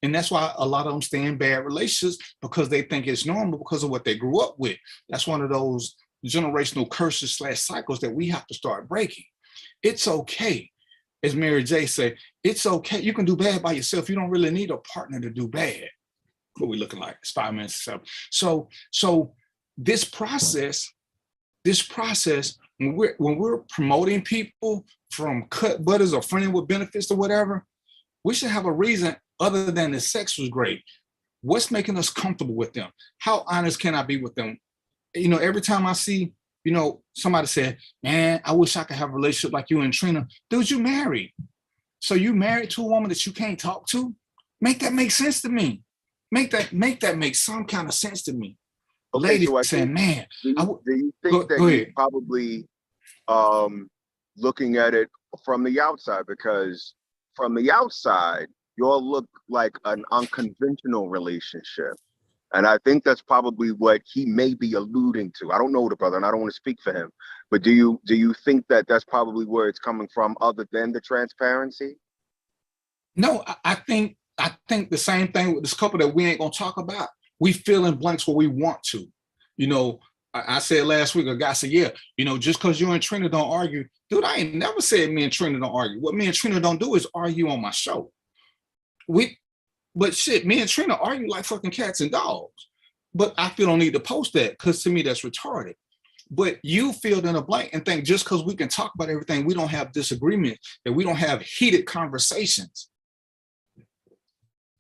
And that's why a lot of them stay in bad relationships because they think it's normal because of what they grew up with. That's one of those generational curses / cycles that we have to start breaking. It's okay. As Mary J said, it's okay. You can do bad by yourself. You don't really need a partner to do bad. What we looking like? It's 5 minutes or so. So this process, when we're promoting people from cut butters or friend with benefits or whatever, we should have a reason other than the sex was great. What's making us comfortable with them? How honest can I be with them? You know, every time I see, you know, somebody said, man, I wish I could have a relationship like you and Trina. Dude, you married. So you married to a woman that you can't talk to? Make that make sense to me. Make that make some kind of sense to me. Okay, Lady so saying, man. Do you think that he's probably looking at it from the outside? Because from the outside, you all look like an unconventional relationship. And I think that's probably what he may be alluding to. I don't know the brother, and I don't want to speak for him. But do you think that that's probably where it's coming from, other than the transparency? No, I think the same thing with this couple that we ain't gonna talk about. We fill in blanks where we want to. You know, I said last week, a guy said, yeah, you know, just because you and Trina don't argue. Dude, I ain't never said me and Trina don't argue. What me and Trina don't do is argue on my show. But shit, me and Trina argue like fucking cats and dogs. But I feel don't need to post that because to me that's retarded. But you filled in a blank and think just because we can talk about everything, we don't have disagreement, that we don't have heated conversations.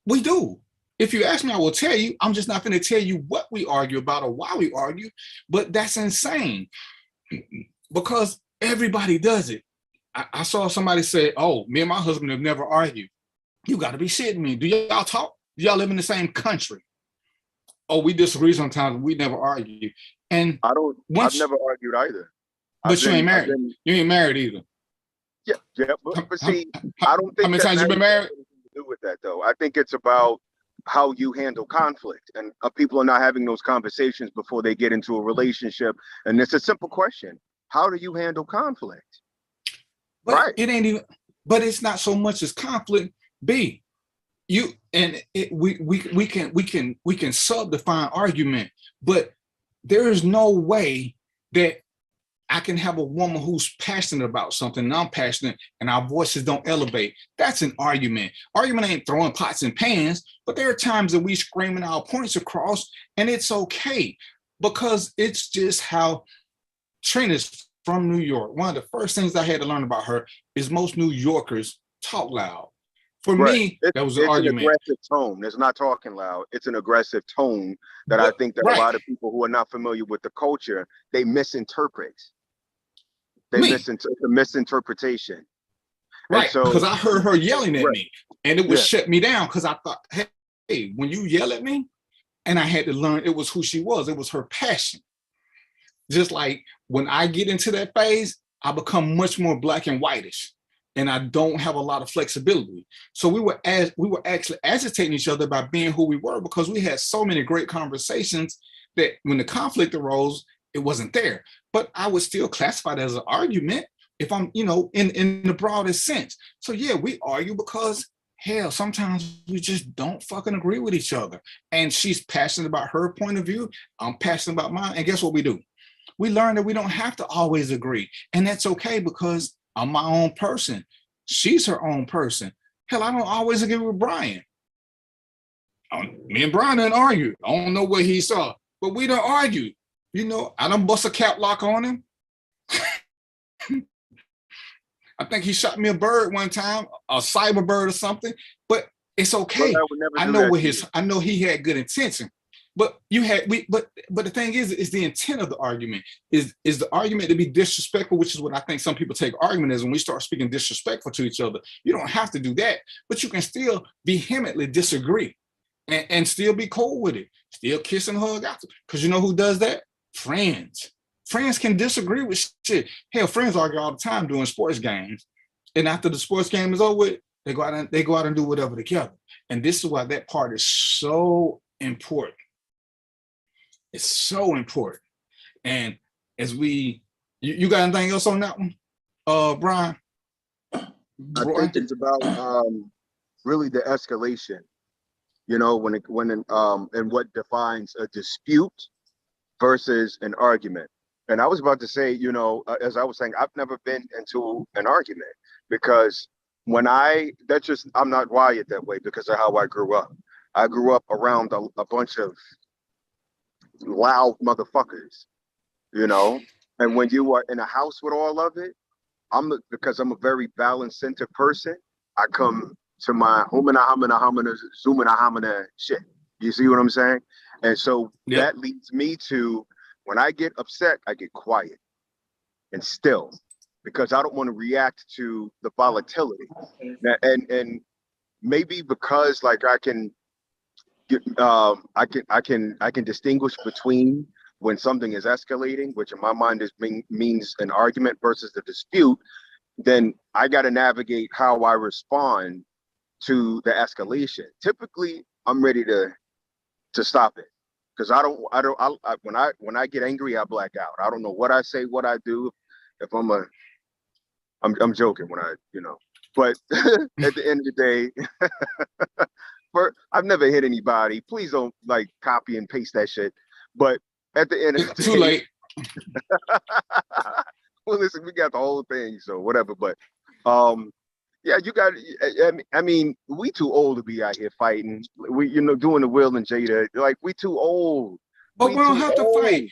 We do. If you ask me, I will tell you. I'm just not going to tell you what we argue about or why we argue, but that's insane because everybody does it. I saw somebody say, oh, me and my husband have never argued. You got to be shitting me. Do y'all talk? Do y'all live in the same country? Oh, we disagree sometimes. We never argue. And I've never argued either. But you ain't married. You ain't married either. Yeah. But see, I don't think how many times you been married? To do with that though. I think it's about how you handle conflict, and people are not having those conversations before they get into a relationship. And it's a simple question: how do you handle conflict? But right. It ain't even. But it's not so much as conflict. B, you and it, we can sub-define argument, but there is no way that I can have a woman who's passionate about something and I'm passionate and our voices don't elevate. That's an argument. Argument ain't throwing pots and pans, but there are times that we screaming our points across and it's okay. because it's just how Trina's from New York. One of the first things I had to learn about her is most New Yorkers talk loud. For me, that was an argument. It's an aggressive tone. It's not talking loud. It's an aggressive tone that I think that a lot of people who are not familiar with the culture, they misinterpret. It's a misinterpretation. Right, because I heard her yelling at me, and it would shut me down because I thought, hey, when you yell at me, and I had to learn it was who she was. It was her passion. Just like when I get into that phase, I become much more black and whitish, and I don't have a lot of flexibility. So we were actually agitating each other by being who we were, because we had so many great conversations that when the conflict arose, it wasn't there. But I would still classify it as an argument if I'm, in the broadest sense. So yeah, we argue because hell, sometimes we just don't fucking agree with each other. And she's passionate about her point of view. I'm passionate about mine. And guess what we do? We learn that we don't have to always agree. And that's okay, because I'm my own person. She's her own person. Hell, I don't always agree with Brian. Me and Brian didn't argue. I don't know what he saw, but we don't argue. I done bust a cap lock on him. I think he shot me a bird one time, a cyber bird or something, but it's okay. I know he had good intention, but but the thing is the intent of the argument is the argument to be disrespectful, which is what I think some people take argument as when we start speaking disrespectful to each other. You don't have to do that, but you can still vehemently disagree and still be cool with it, still kiss and hug after. Because you know who does that? Friends. Friends can disagree with shit. Hell, friends argue all the time during sports games. And after the sports game is over with, they go out and do whatever together. And this is why that part is so important. It's so important. And as you got anything else on that one, Brian? I think it's about really the escalation, and what defines a dispute versus an argument. And I was about to say, as I was saying, I've never been into an argument, because I'm not wired that way because of how I grew up. I grew up around a bunch of loud motherfuckers, and when you are in a house with all of it, because I'm a very balanced centered person, I come to my homina homina homina zoomina homina shit. You see what I'm saying? And so that leads me to, when I get upset, I get quiet and still, because I don't want to react to the volatility. And maybe because like I can distinguish between when something is escalating, which in my mind means an argument, versus the dispute. Then I got to navigate how I respond to the escalation. Typically, I'm ready to stop it. Because when I get angry, I black out. I don't know what I say, what I do. If I'm joking when but at the end of the day, I've never hit anybody. Please don't copy and paste that shit. But at the end of the day, too late. Well, listen, we got the whole thing, so whatever. But yeah, you got. I mean, we too old to be out here fighting. We, doing the Will and Jada. We too old. But we don't have to fight.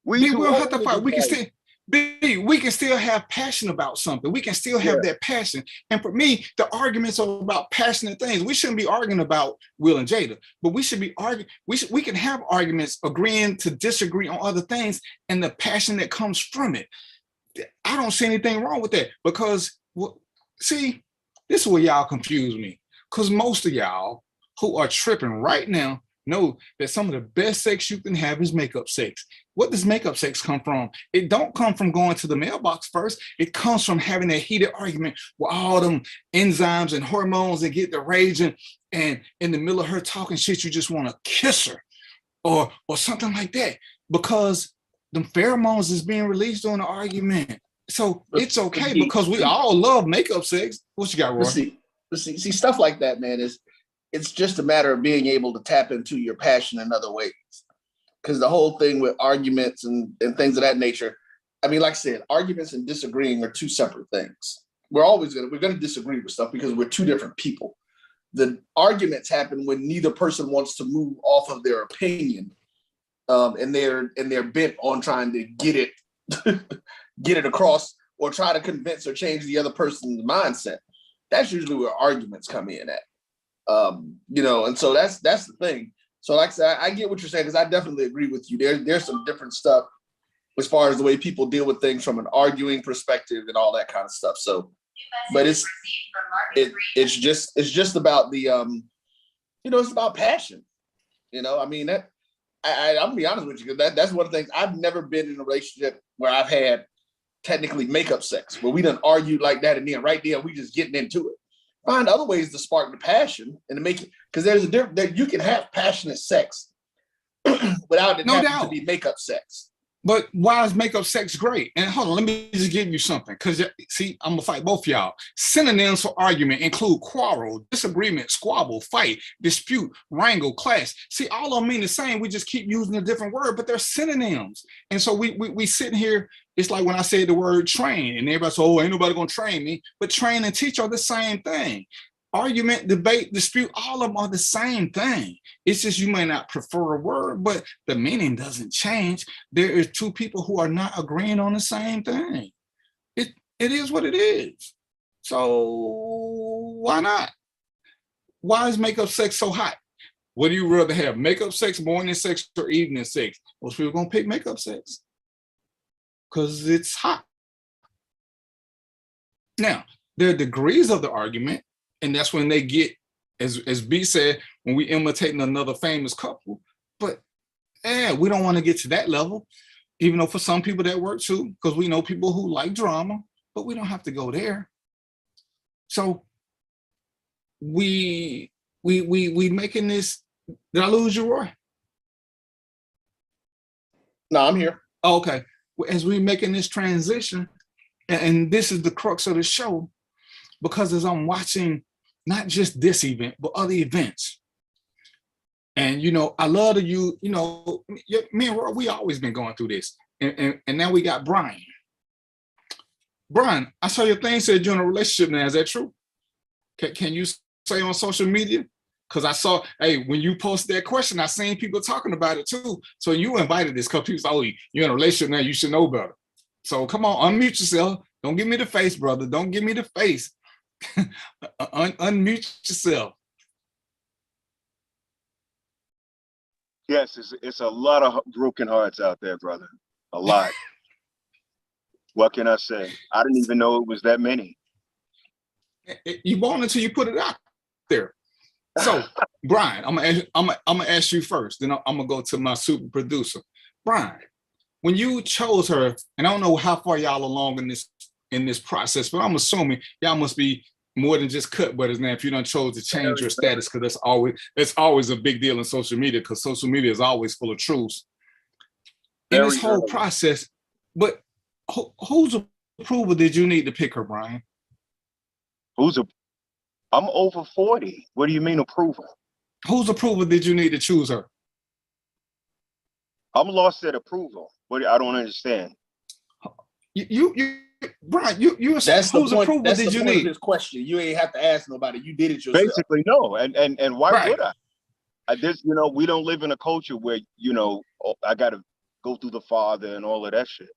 We don't have to fight. We can still have passion about something. We can still have that passion. And for me, the arguments are about passionate things. We shouldn't be arguing about Will and Jada, but we should be arguing. We can have arguments, agreeing to disagree on other things, and the passion that comes from it. I don't see anything wrong with that, because see, this is where y'all confuse me. Because most of y'all who are tripping right now know that some of the best sex you can have is makeup sex. What does makeup sex come from? It don't come from going to the mailbox first. It comes from having that heated argument with all them enzymes and hormones that get the raging, and in the middle of her talking shit, you just want to kiss her or something like that, because the pheromones is being released during the argument. So it's okay, because we all love makeup sex. What you got, Roy? See, stuff like that, man, it's just a matter of being able to tap into your passion in other ways. Because the whole thing with arguments and things of that nature, I mean, like I said, arguments and disagreeing are two separate things. We're gonna disagree with stuff because we're two different people. The arguments happen when neither person wants to move off of their opinion and they're bent on trying to get it across or try to convince or change the other person's mindset. That's usually where arguments come in at. And so that's the thing. So like I said, I get what you're saying, because I definitely agree with you. There's some different stuff as far as the way people deal with things from an arguing perspective and all that kind of stuff. So, but it's just about the it's about passion. I mean, that I'm gonna be honest with you, because that's one of the things. I've never been in a relationship where I've had technically makeup sex, where we done argued like that, and then right there we just getting into it. Find other ways to spark the passion and to make it, because there's a difference that you can have passionate sex without it having to be makeup sex. But why is makeup sex great? And hold on, let me just give you something. Because, see, I'm going to fight both y'all. Synonyms for argument include quarrel, disagreement, squabble, fight, dispute, wrangle, clash. See, all of them mean the same. We just keep using a different word, but they're synonyms. And so we sitting here, it's like when I said the word train, and everybody says, oh, ain't nobody going to train me. But train and teach are the same thing. Argument, debate, dispute, all of them are the same thing. It's just you may not prefer a word, but the meaning doesn't change. There is two people who are not agreeing on the same thing. It is what it is. So why not? Why is makeup sex so hot? What do you rather have, makeup sex, morning sex, or evening sex? Most people are going to pick makeup sex because it's hot. Now, there are degrees of the argument. And that's when they get, as B said, when we imitating another famous couple. But we don't want to get to that level, even though for some people that works too, because we know people who like drama, but we don't have to go there. So we making this. Did I lose you, Roy? No, I'm here. Oh, okay. As we making this transition, and this is the crux of the show, because as I'm watching not just this event, but other events. And, I love to use, me and Roy, we always been going through this. And now we got Brian. Brian, I saw your thing said you're in a relationship now. Is that true? Can you say on social media? Because I saw, when you posted that question, I seen people talking about it too. So you invited this couple. People said, oh, you're in a relationship now, you should know better. So come on, unmute yourself. Don't give me the face, brother. Don't give me the face. Unmute yourself. Yes, it's a lot of broken hearts out there, brother. A lot. What can I say? I didn't even know it was that many. You won't until you put it out there. So, Brian, I'm gonna ask you first. Then I'm gonna go to my super producer, Brian. When you chose her, and I don't know how far y'all along in this process, but I'm assuming y'all must be more than just cut butters now if you done chose to change your status, because that's always a big deal in social media, because social media is always full of truths. In this whole process, but whose approval did you need to pick her, Brian? I'm over 40. What do you mean approval? Whose approval did you need to choose her? I'm lost at approval. What I don't understand. You Brian, you that's whose approval that's did the you point need? of this question. You ain't have to ask nobody. You did it yourself. Basically, no. And why Right. would I? We don't live in a culture where, I got to go through the father and all of that shit.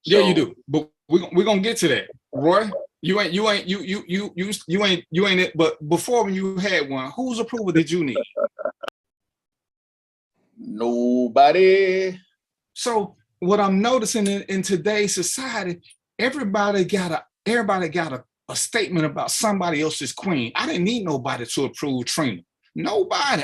Yeah, you do. But we're gonna get to that. Roy, you ain't it. But before, when you had one, whose approval did you need? Nobody. So what I'm noticing in today's society, everybody got a statement about somebody else's queen. I didn't need nobody to approve Trina. Nobody.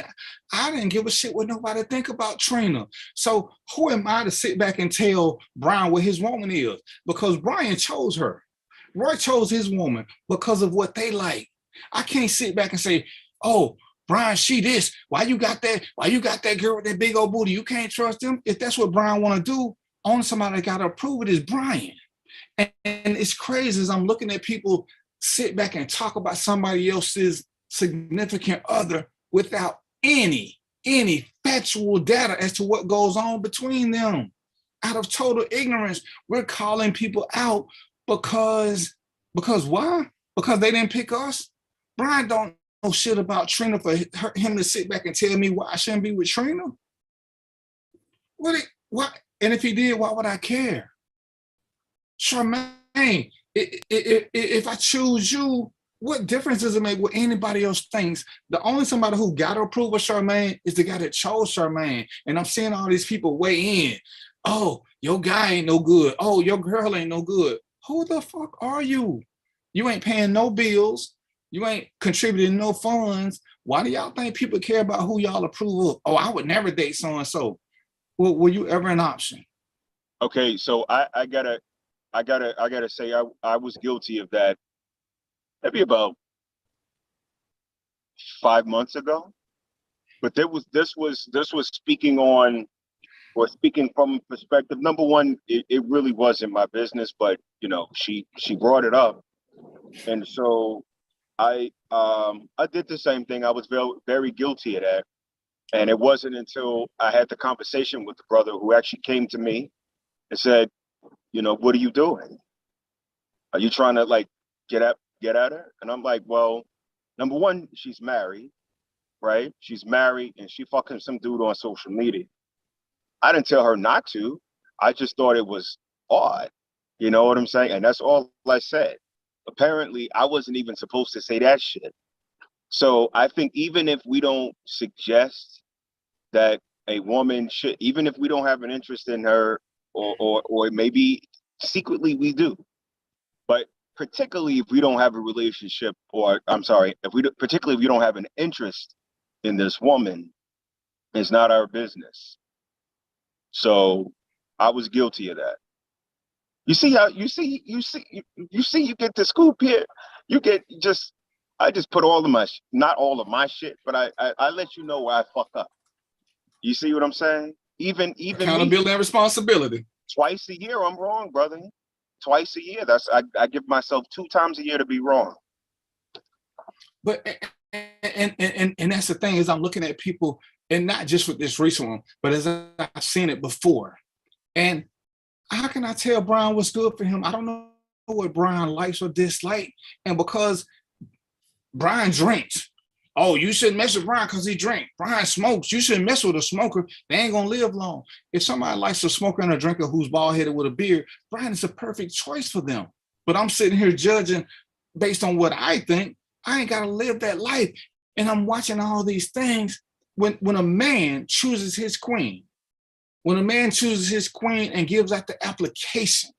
I didn't give a shit what nobody think about Trina. So who am I to sit back and tell Brian what his woman is? Because Brian chose her. Roy chose his woman because of what they like. I can't sit back and say, oh, Brian, she this. Why you got that girl with that big old booty? You can't trust him. If that's what Brian want to do, only somebody that got to approve it is Brian. And it's crazy as I'm looking at people sit back and talk about somebody else's significant other without any factual data as to what goes on between them. Out of total ignorance, we're calling people out because why? Because they didn't pick us. Brian don't know shit about Trina for him to sit back and tell me why I shouldn't be with Trina. What? And if he did, why would I care? Charmaine, if I choose you, what difference does it make what anybody else thinks? The only somebody who got to approve of Charmaine is the guy that chose Charmaine. And I'm seeing all these people weigh in. Oh, your guy ain't no good. Oh, your girl ain't no good. Who the fuck are you? You ain't paying no bills. You ain't contributing no funds. Why do y'all think people care about who y'all approve of? Oh, I would never date so-and-so. Well, were you ever an option? Okay, so I gotta say I was guilty of that maybe about 5 months ago. But this was speaking on, or speaking from perspective. Number one, it really wasn't my business, but you know, she brought it up, and so I did the same thing. I was very guilty of that, and it wasn't until I had the conversation with the brother who actually came to me and said, you know, what are you doing? Are you trying to like get at her? And I'm like, well, number one, she's married, right? She's married and she fucking some dude on social media. I didn't tell her not to. I just thought it was odd. You know what I'm saying? And that's all I said. Apparently, I wasn't even supposed to say that shit. So I think even if we don't suggest that a woman should, even if we don't have an interest in her, or maybe secretly we do, but particularly if we don't have a relationship, or I'm sorry, particularly if we don't have an interest in this woman, it's not our business. So I was guilty of that. You see how you get the scoop here. You get I just put all of my not all of my shit, but I let you know where I fuck up. You see what I'm saying? Even accountability and responsibility. Twice a year, I'm wrong, brother. Twice a year. I give myself 2 times a year to be wrong. But and that's the thing, is I'm looking at people, and not just with this recent one, but as I've seen it before. And how can I tell Brian what's good for him? I don't know what Brian likes or dislikes. And because Brian drinks, oh, you shouldn't mess with Brian because he drinks. Brian smokes, you shouldn't mess with a smoker. They ain't gonna live long. If somebody likes a smoker and a drinker who's bald-headed with a beard, Brian is a perfect choice for them. But I'm sitting here judging based on what I think. I ain't gotta live that life. And I'm watching all these things. When a man chooses his queen, when a man chooses his queen and gives out the application,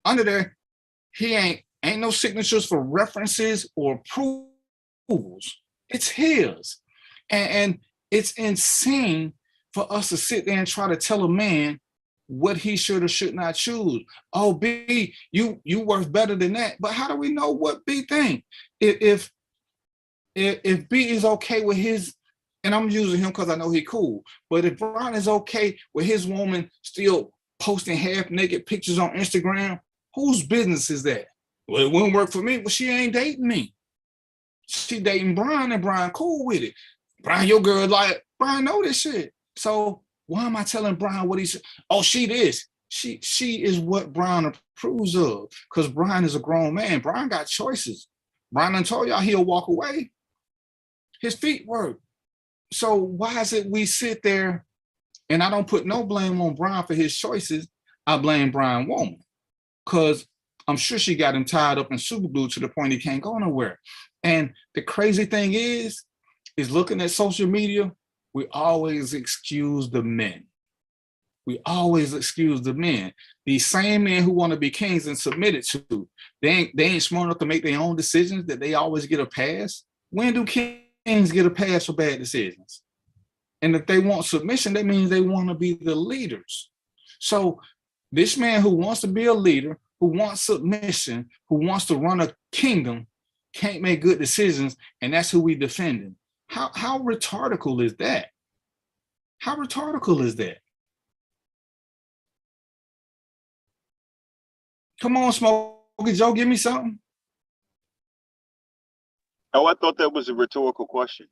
under there, he ain't no signatures for references or approvals. It's his. And it's insane for us to sit there and try to tell a man what he should or should not choose. Oh, B, you worth better than that. But how do we know what B think? If B is okay with his, and I'm using him because I know he cool, but if Brian is okay with his woman still posting half-naked pictures on Instagram, whose business is that? Well, it wouldn't work for me. Well, she ain't dating me. She dating Brian, and Brian cool with it. Brian, your girl like, Brian know this shit. So why am I telling Brian what he's, oh, she this. She is what Brian approves of, because Brian is a grown man. Brian got choices. Brian done told y'all he'll walk away. His feet work. So why is it we sit there, and I don't put no blame on Brian for his choices. I blame Brian woman, because I'm sure she got him tied up in super glue to the point he can't go nowhere. And the crazy thing is looking at social media, we always excuse the men. We always excuse the men. These same men who want to be kings and submitted to, they ain't smart enough to make their own decisions, that they always get a pass. When do kings get a pass for bad decisions? And if they want submission, that means they want to be the leaders. So this man who wants to be a leader, who wants submission, who wants to run a kingdom, can't make good decisions, and that's who we defending. How retardable is that? How retardable is that? Come on, Smokey Joe, give me something. Oh, I thought that was a rhetorical question.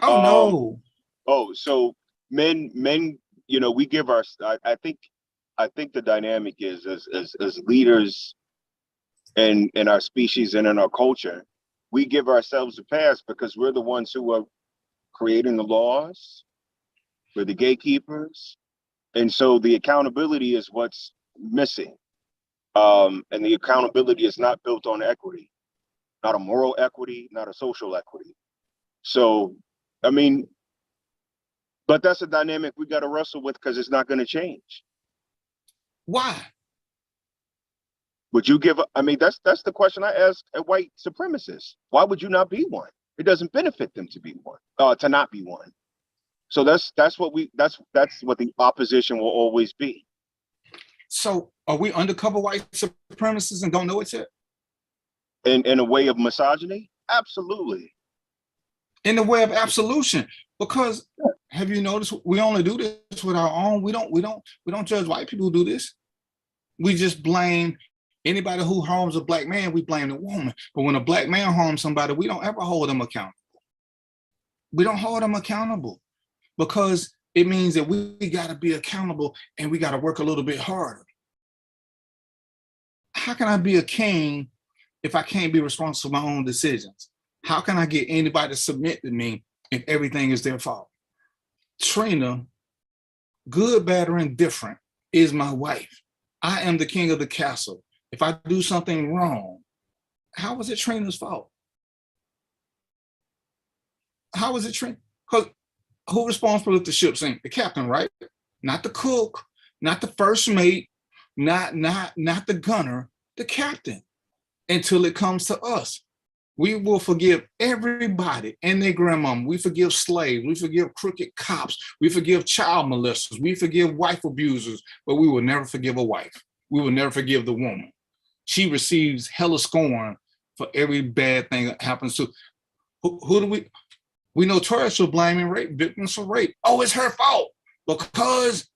Oh, no. Oh, so men, you know, we give our, I think the dynamic is as leaders in our species and in our culture, we give ourselves a pass because we're the ones who are creating the laws. We're the gatekeepers. And so the accountability is what's missing. And the accountability is not built on equity, not a moral equity, not a social equity. So, I mean, but that's a dynamic we got to wrestle with because it's not going to change. Why? Would you give? I mean, that's the question I ask a white supremacist. Why would you not be one? It doesn't benefit them to be one, to not be one. So that's what the opposition will always be. So are we undercover white supremacists and don't know it yet? In a way of misogyny? Absolutely. In the way of absolution, because have you noticed we only do this with our own? We don't judge white people who do this. We just blame anybody who harms a black man. We blame the woman. But when a black man harms somebody, we don't ever hold them accountable. We don't hold them accountable because it means that we got to be accountable and we got to work a little bit harder. How can I be a king if I can't be responsible for my own decisions? How can I get anybody to submit to me if everything is their fault? Trina, good, bad, or indifferent, is my wife. I am the king of the castle. If I do something wrong, how is it Trina's fault? How is it Trina? Because who's responsible if the ship sinks? The captain, right? Not the cook, not the first mate, not the gunner, the captain, until it comes to us. We will forgive everybody and their grandmama. We forgive slaves. We forgive crooked cops. We forgive child molesters. We forgive wife abusers, but we will never forgive a wife. We will never forgive the woman. She receives hella scorn for every bad thing that happens to. Who do we notoriously blaming rape victims for rape. Oh, it's her fault because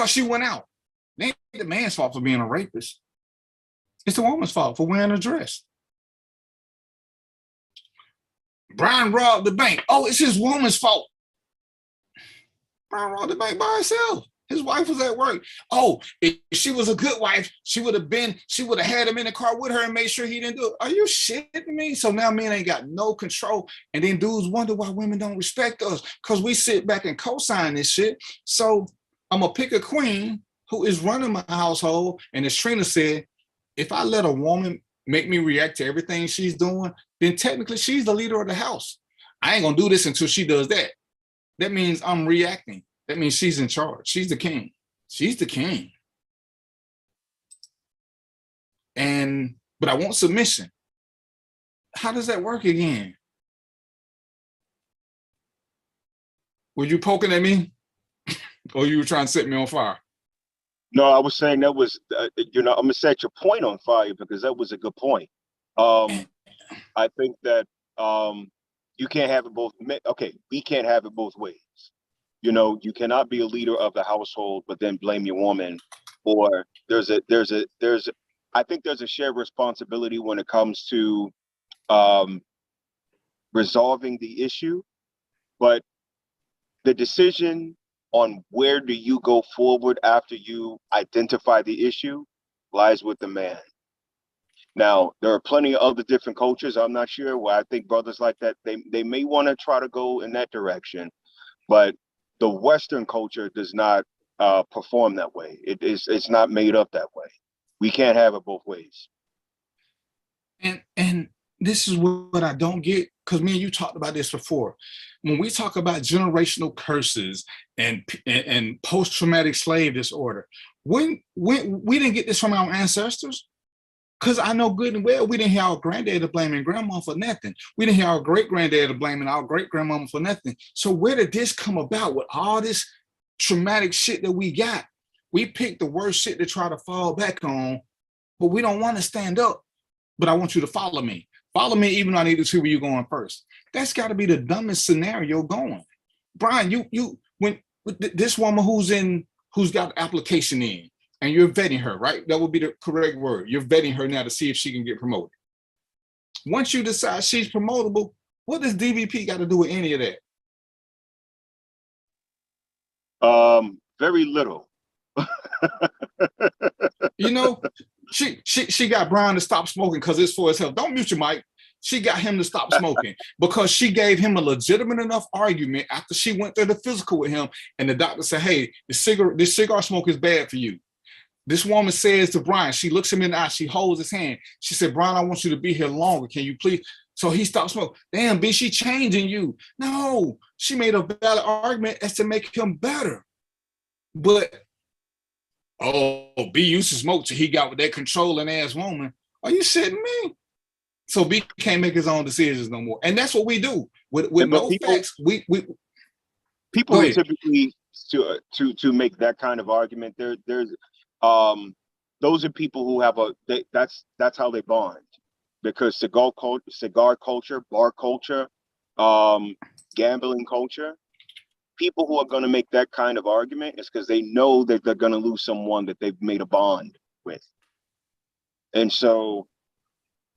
she went out. It ain't the man's fault for being a rapist. It's the woman's fault for wearing a dress. Brian robbed the bank. Oh, it's his woman's fault. Brian robbed the bank by herself. His wife was at work. Oh, if she was a good wife, she would have had him in the car with her and made sure he didn't do it. Are you shitting me? So now men ain't got no control. And then dudes wonder why women don't respect us because we sit back and co-sign this shit. So I'm going to pick a queen who is running my household. And as Trina said, if I let a woman make me react to everything she's doing, then technically she's the leader of the house. I ain't going to do this until she does that. That means I'm reacting. That means she's in charge. She's the king. She's the king. But I want submission. How does that work again? Were you poking at me? Or you were trying to set me on fire? No, I was saying that was, I'm going to set your point on fire because that was a good point. I think that you can't have it both. Okay, we can't have it both ways. You cannot be a leader of the household, but then blame your woman. Or I think there's a shared responsibility when it comes to resolving the issue, but the decision on where do you go forward after you identify the issue lies with the man. Now, there are plenty of other different cultures, I'm not sure, where I think brothers like that, they may want to try to go in that direction, but the Western culture does not perform that way. It's not made up that way. We can't have it both ways. And this is what I don't get, because me and you talked about this before. When we talk about generational curses and post-traumatic slave disorder, when we didn't get this from our ancestors, because I know good and well we didn't hear our granddad blaming grandma for nothing. We didn't hear our great-granddad blaming our great-grandmama for nothing. So where did this come about with all this traumatic shit that we got? We picked the worst shit to try to fall back on, but we don't want to stand up. But I want you to follow me. Follow me even though I need to see where you're going first. That's got to be the dumbest scenario going. Brian, when this woman who's got the application in, and you're vetting her, right? That would be the correct word. You're vetting her now to see if she can get promoted. Once you decide she's promotable, what does DVP got to do with any of that? Very little. She got Brian to stop smoking because it's for his health. Don't mute your mic. She got him to stop smoking because she gave him a legitimate enough argument after she went through the physical with him. And the doctor said, hey, this cigar smoke is bad for you. This woman says to Brian, she looks him in the eye, she holds his hand. She said, Brian, I want you to be here longer. Can you please? So he stopped smoking. Damn, B, she changing you. No, she made a valid argument as to make him better. But, oh, B used to smoke till he got with that controlling ass woman. Are you shitting me? So B can't make his own decisions no more. And that's what we do. With no facts, we people who typically to make that kind of argument, there's those are people who have that's how they bond. Because cigar culture, bar culture, gambling culture, people who are going to make that kind of argument is because they know that they're going to lose someone that they've made a bond with. And so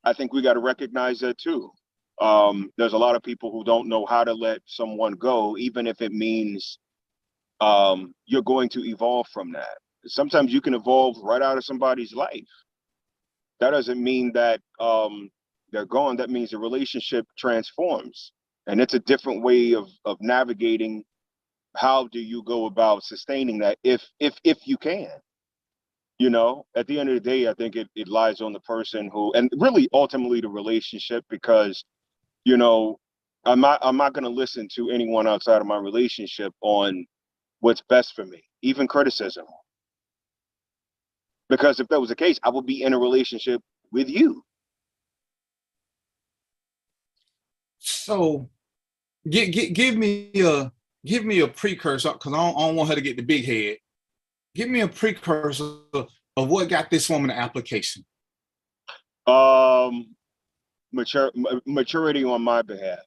I think we got to recognize that too. There's a lot of people who don't know how to let someone go, even if it means you're going to evolve from that. Sometimes you can evolve right out of somebody's life. That doesn't mean that they're gone. That means the relationship transforms. And it's a different way of navigating. How do you go about sustaining that if you can? You know, at the end of the day, I think it lies on the person who, and really ultimately the relationship, because, you know, I'm not going to listen to anyone outside of my relationship on what's best for me, even criticism. Because if that was the case, I would be in a relationship with you. So give me a precursor, because I don't want her to get the big head. Give me a precursor of what got this woman an application. Maturity on my behalf.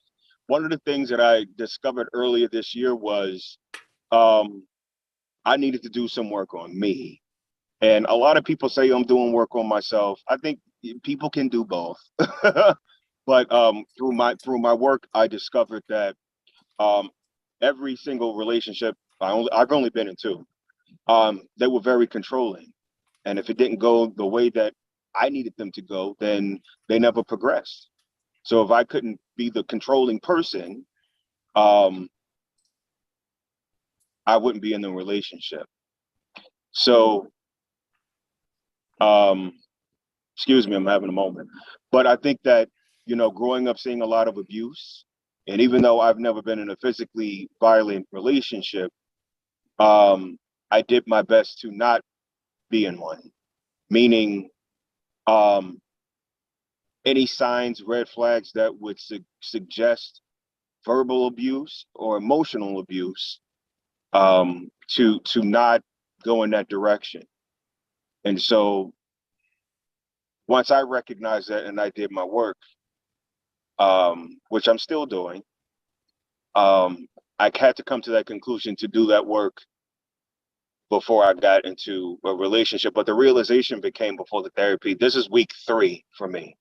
One of the things that I discovered earlier this year was I needed to do some work on me. And a lot of people say I'm doing work on myself. I think people can do both. But through my work, I discovered that every single relationship I've only been in two, they were very controlling. And if it didn't go the way that I needed them to go, then they never progressed. So if I couldn't be the controlling person, I wouldn't be in the relationship. So excuse me, I'm having a moment. But I think that, you know, growing up seeing a lot of abuse, and even though I've never been in a physically violent relationship, I did my best to not be in one. Meaning, any signs, red flags that would suggest verbal abuse or emotional abuse, to not go in that direction. And so once I recognized that and I did my work, which I'm still doing, I had to come to that conclusion to do that work before I got into a relationship. But the realization became before the therapy. This is week 3 for me.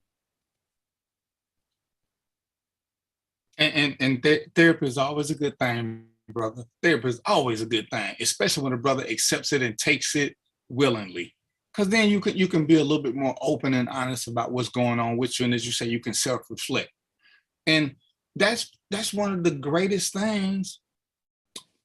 And therapy is always a good thing, brother. Therapy is always a good thing, especially when a brother accepts it and takes it willingly. Because then you can be a little bit more open and honest about what's going on with you. And as you say, you can self-reflect. And that's one of the greatest things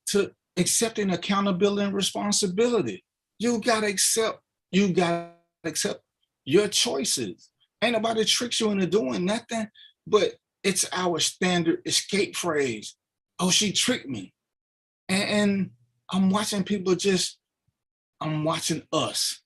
to accepting accountability and responsibility. You gotta accept your choices. Ain't nobody tricks you into doing nothing, but it's our standard escape phrase. Oh, she tricked me. And I'm watching people I'm watching us.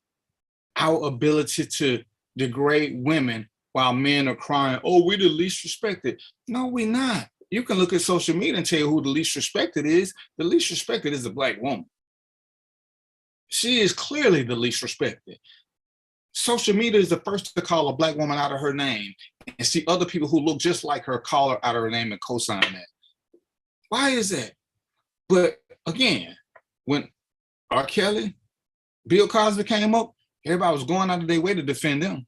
Our ability to degrade women while men are crying, oh, we're the least respected. No, we're not. You can look at social media and tell you who the least respected is. The least respected is the Black woman. She is clearly the least respected. Social media is the first to call a Black woman out of her name and see other people who look just like her call her out of her name and co-sign that. Why is that? But again, when R. Kelly, Bill Cosby came up, everybody was going out of their way to defend them.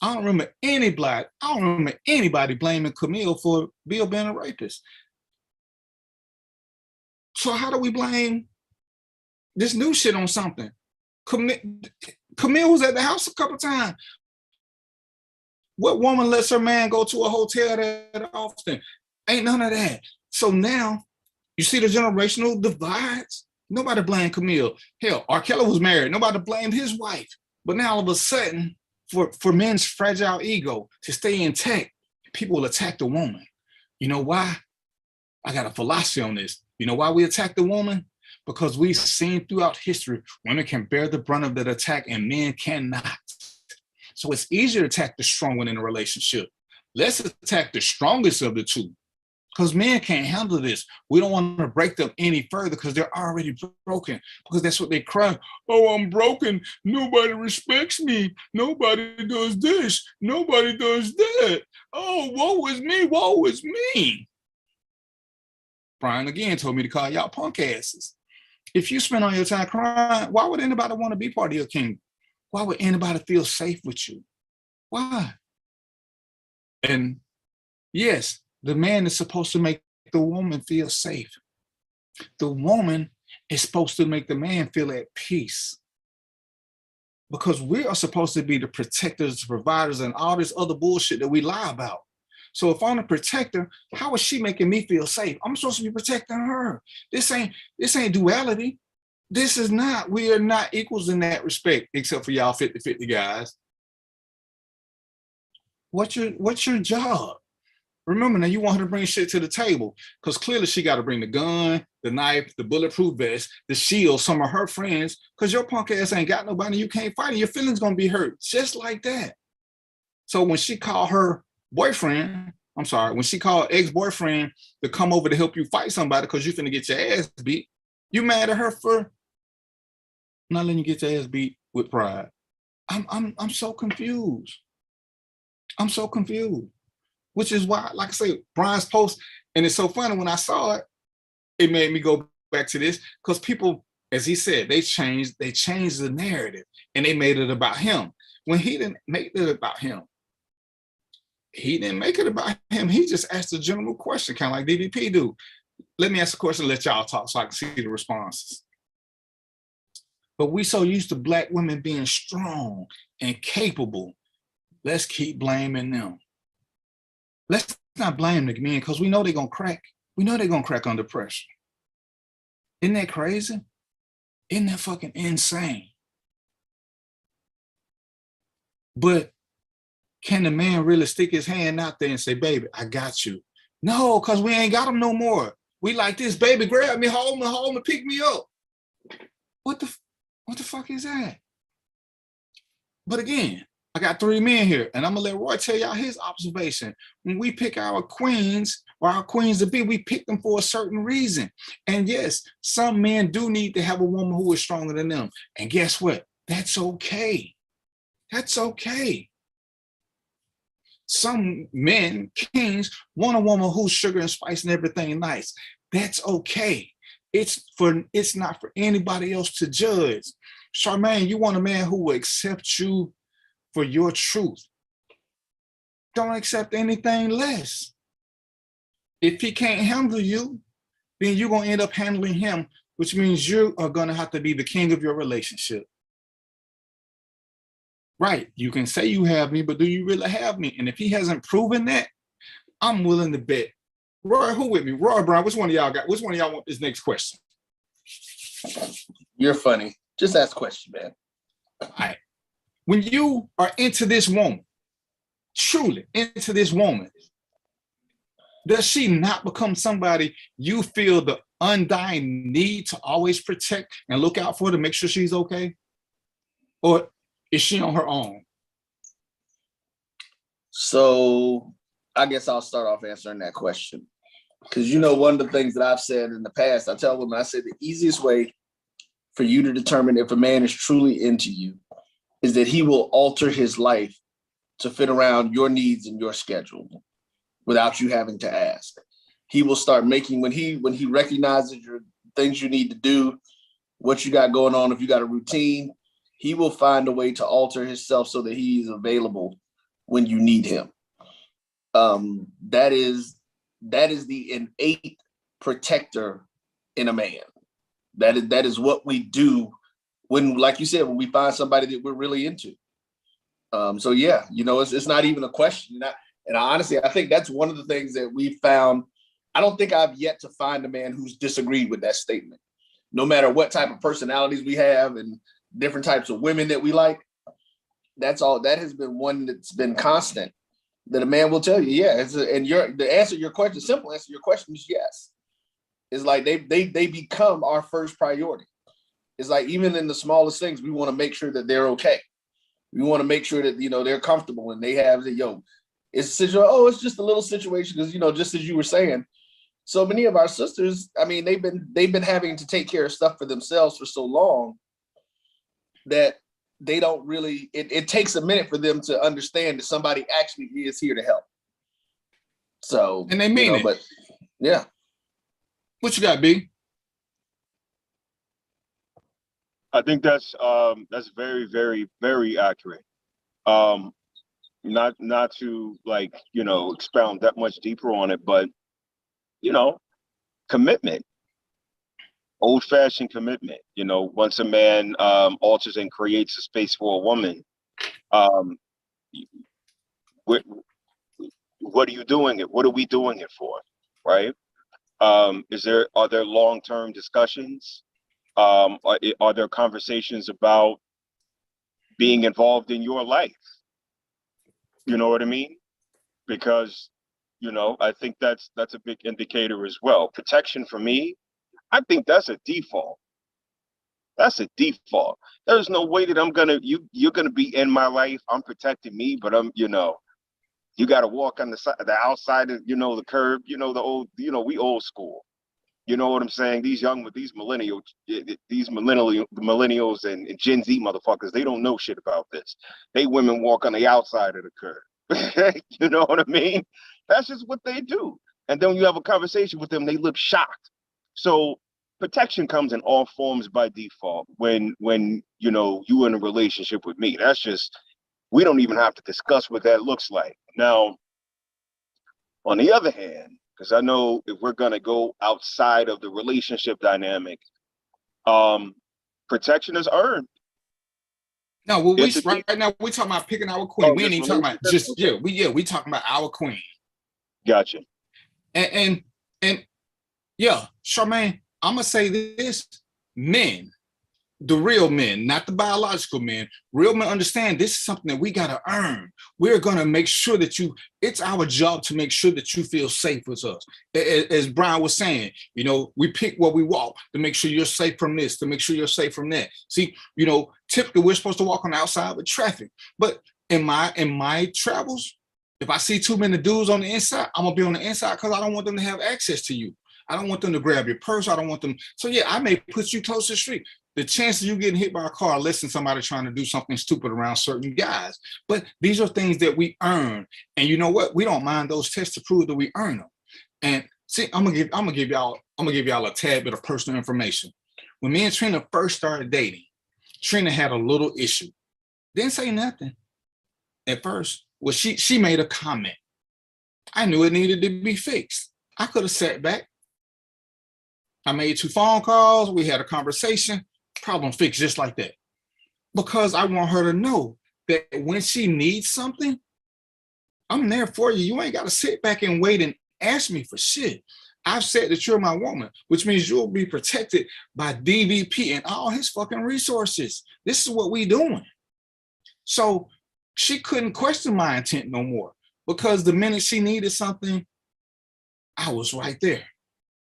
I don't remember anybody blaming Camille for Bill being a rapist. So how do we blame this new shit on something? Camille was at the house a couple times. What woman lets her man go to a hotel that often? Ain't none of that. So now, you see the generational divides? Nobody blamed Camille. Hell, R. Kelly was married. Nobody blamed his wife. But now all of a sudden, for men's fragile ego to stay intact, people will attack the woman. You know why? I got a philosophy on this. You know why we attack the woman? Because we've seen throughout history, women can bear the brunt of that attack and men cannot. So it's easier to attack the strong one in a relationship. Let's attack the strongest of the two, because men can't handle this. We don't want to break them any further because they're already broken, because that's what they cry. Oh, I'm broken. Nobody respects me. Nobody does this. Nobody does that. Oh, woe is me. Woe is me. Brian again told me to call y'all punk asses. If you spend all your time crying, why would anybody want to be part of your kingdom? Why would anybody feel safe with you? Why? And yes, the man is supposed to make the woman feel safe. The woman is supposed to make the man feel at peace. Because we are supposed to be the protectors, providers, and all this other bullshit that we lie about. So if I'm a protector, how is she making me feel safe? I'm supposed to be protecting her. This ain't duality. This is not, we are not equals in that respect, except for y'all 50-50 guys. What's your job? Remember, now you want her to bring shit to the table, because clearly she got to bring the gun, the knife, the bulletproof vest, the shield, some of her friends, because your punk ass ain't got nobody, you can't fight, and your feelings gonna be hurt, just like that. So when she called her boyfriend, when she called ex-boyfriend to come over to help you fight somebody because you finna get your ass beat, you mad at her for not letting you get your ass beat with pride. I'm so confused. I'm so confused. Which is why, like I say, Brian's post, and it's so funny when I saw it, it made me go back to this, because people, as he said, they changed the narrative and they made it about him. When he didn't make it about him. He didn't make it about him. He just asked a general question, kind of like DVP do. Let me ask a question, let y'all talk so I can see the responses. But we so used to Black women being strong and capable. Let's keep blaming them. Let's not blame the men, because we know they're gonna crack. We know they're gonna crack under pressure. Isn't that crazy? Isn't that fucking insane? But can the man really stick his hand out there and say, baby, I got you? No, because we ain't got him no more. We like this, baby, grab me, hold me, pick me up. What the fuck is that? But again, I got 3 men here, and I'm gonna let Roy tell y'all his observation. When we pick our queens, or our queens to be, we pick them for a certain reason. And yes, some men do need to have a woman who is stronger than them. And guess what? That's okay. That's okay. Some men, kings, want a woman who's sugar and spice and everything nice. That's okay. It's not for anybody else to judge. Charmaine, you want a man who will accept you for your truth. Don't accept anything less. If he can't handle you, then you're going to end up handling him, which means you are going to have to be the king of your relationship. Right, you can say you have me, but do you really have me? And if he hasn't proven that, I'm willing to bet. Roy, who with me? Roy, Brown, which one of y'all got? Which one of y'all want this next question? You're funny. Just ask a question, man. All right. When you are into this woman, truly into this woman, does she not become somebody you feel the undying need to always protect and look out for to make sure she's okay? Or is she on her own? So I guess I'll start off answering that question. Because one of the things that I've said in the past, I tell women, I said the easiest way for you to determine if a man is truly into you is that he will alter his life to fit around your needs and your schedule without you having to ask. He will start making, when he recognizes your things you need to do, what you got going on, if you got a routine, he will find a way to alter himself so that he's available when you need him. That is the innate protector in a man. That is what we do when, like you said, when we find somebody that we're really into. So yeah, it's not even a question. And honestly, I think that's one of the things that we found. I don't think I've yet to find a man who's disagreed with that statement. No matter what type of personalities we have and different types of women that we like, that has been one that's been constant. That a man will tell you, yeah. The answer to your question, simple answer to your question is yes. It's like they become our first priority. It's like even in the smallest things, we want to make sure that they're okay. We want to make sure that they're comfortable and they have it's just a little situation because just as you were saying, so many of our sisters, I mean, they've been having to take care of stuff for themselves for so long that they don't really. It takes a minute for them to understand that somebody actually is here to help. So and they mean it, but yeah. What you got, B? I think that's very, very, very accurate. Not to expound that much deeper on it, but commitment, old-fashioned commitment. Once a man alters and creates a space for a woman, what are you doing it? What are we doing it for? Right? Are there long-term discussions? Are there conversations about being involved in your life? You know what I mean? Because, I think that's a big indicator as well. Protection for me, I think that's a default. That's a default. There's no way that you're gonna be in my life. I'm protecting me, but you got to walk on the outside of, the curb, the old, we old school. You know what I'm saying? These millennials and Gen Z motherfuckers, they don't know shit about this. They women walk on the outside of the curb. You know what I mean? That's just what they do. And then when you have a conversation with them, they look shocked. So protection comes in all forms by default when you're in a relationship with me. That's just, we don't even have to discuss what that looks like. Now, on the other hand, because I know if we're going to go outside of the relationship dynamic, protection is earned. No, well, right now we're talking about picking our queen. We ain't even talking about just we talking about our queen. Gotcha. And yeah, Charmaine, I'm gonna say this: men, the real men, not the biological men, real men understand this is something that we gotta earn. We're gonna make sure that it's our job to make sure that you feel safe with us. As Brian was saying, we pick where we walk to make sure you're safe from this, to make sure you're safe from that. See, typically we're supposed to walk on the outside with traffic, but in my travels, if I see too many dudes on the inside, I'm gonna be on the inside because I don't want them to have access to you. I don't want them to grab your purse. I don't want them. So yeah, I may put you close to the street. The chances of you getting hit by a car less than somebody trying to do something stupid around certain guys. But these are things that we earn. And you know what? We don't mind those tests to prove that we earn them. And see, I'm gonna give y'all a tad bit of personal information. When me and Trina first started dating, Trina had a little issue. Didn't say nothing at first. Well, she made a comment. I knew it needed to be fixed. I could have sat back. I made 2 phone calls. We had a conversation. Problem fixed just like that. Because I want her to know that when she needs something, I'm there for you. You ain't got to sit back and wait and ask me for shit. I've said that you're my woman, which means you'll be protected by DVP and all his fucking resources. This is what we doing. So she couldn't question my intent no more because the minute she needed something, I was right there.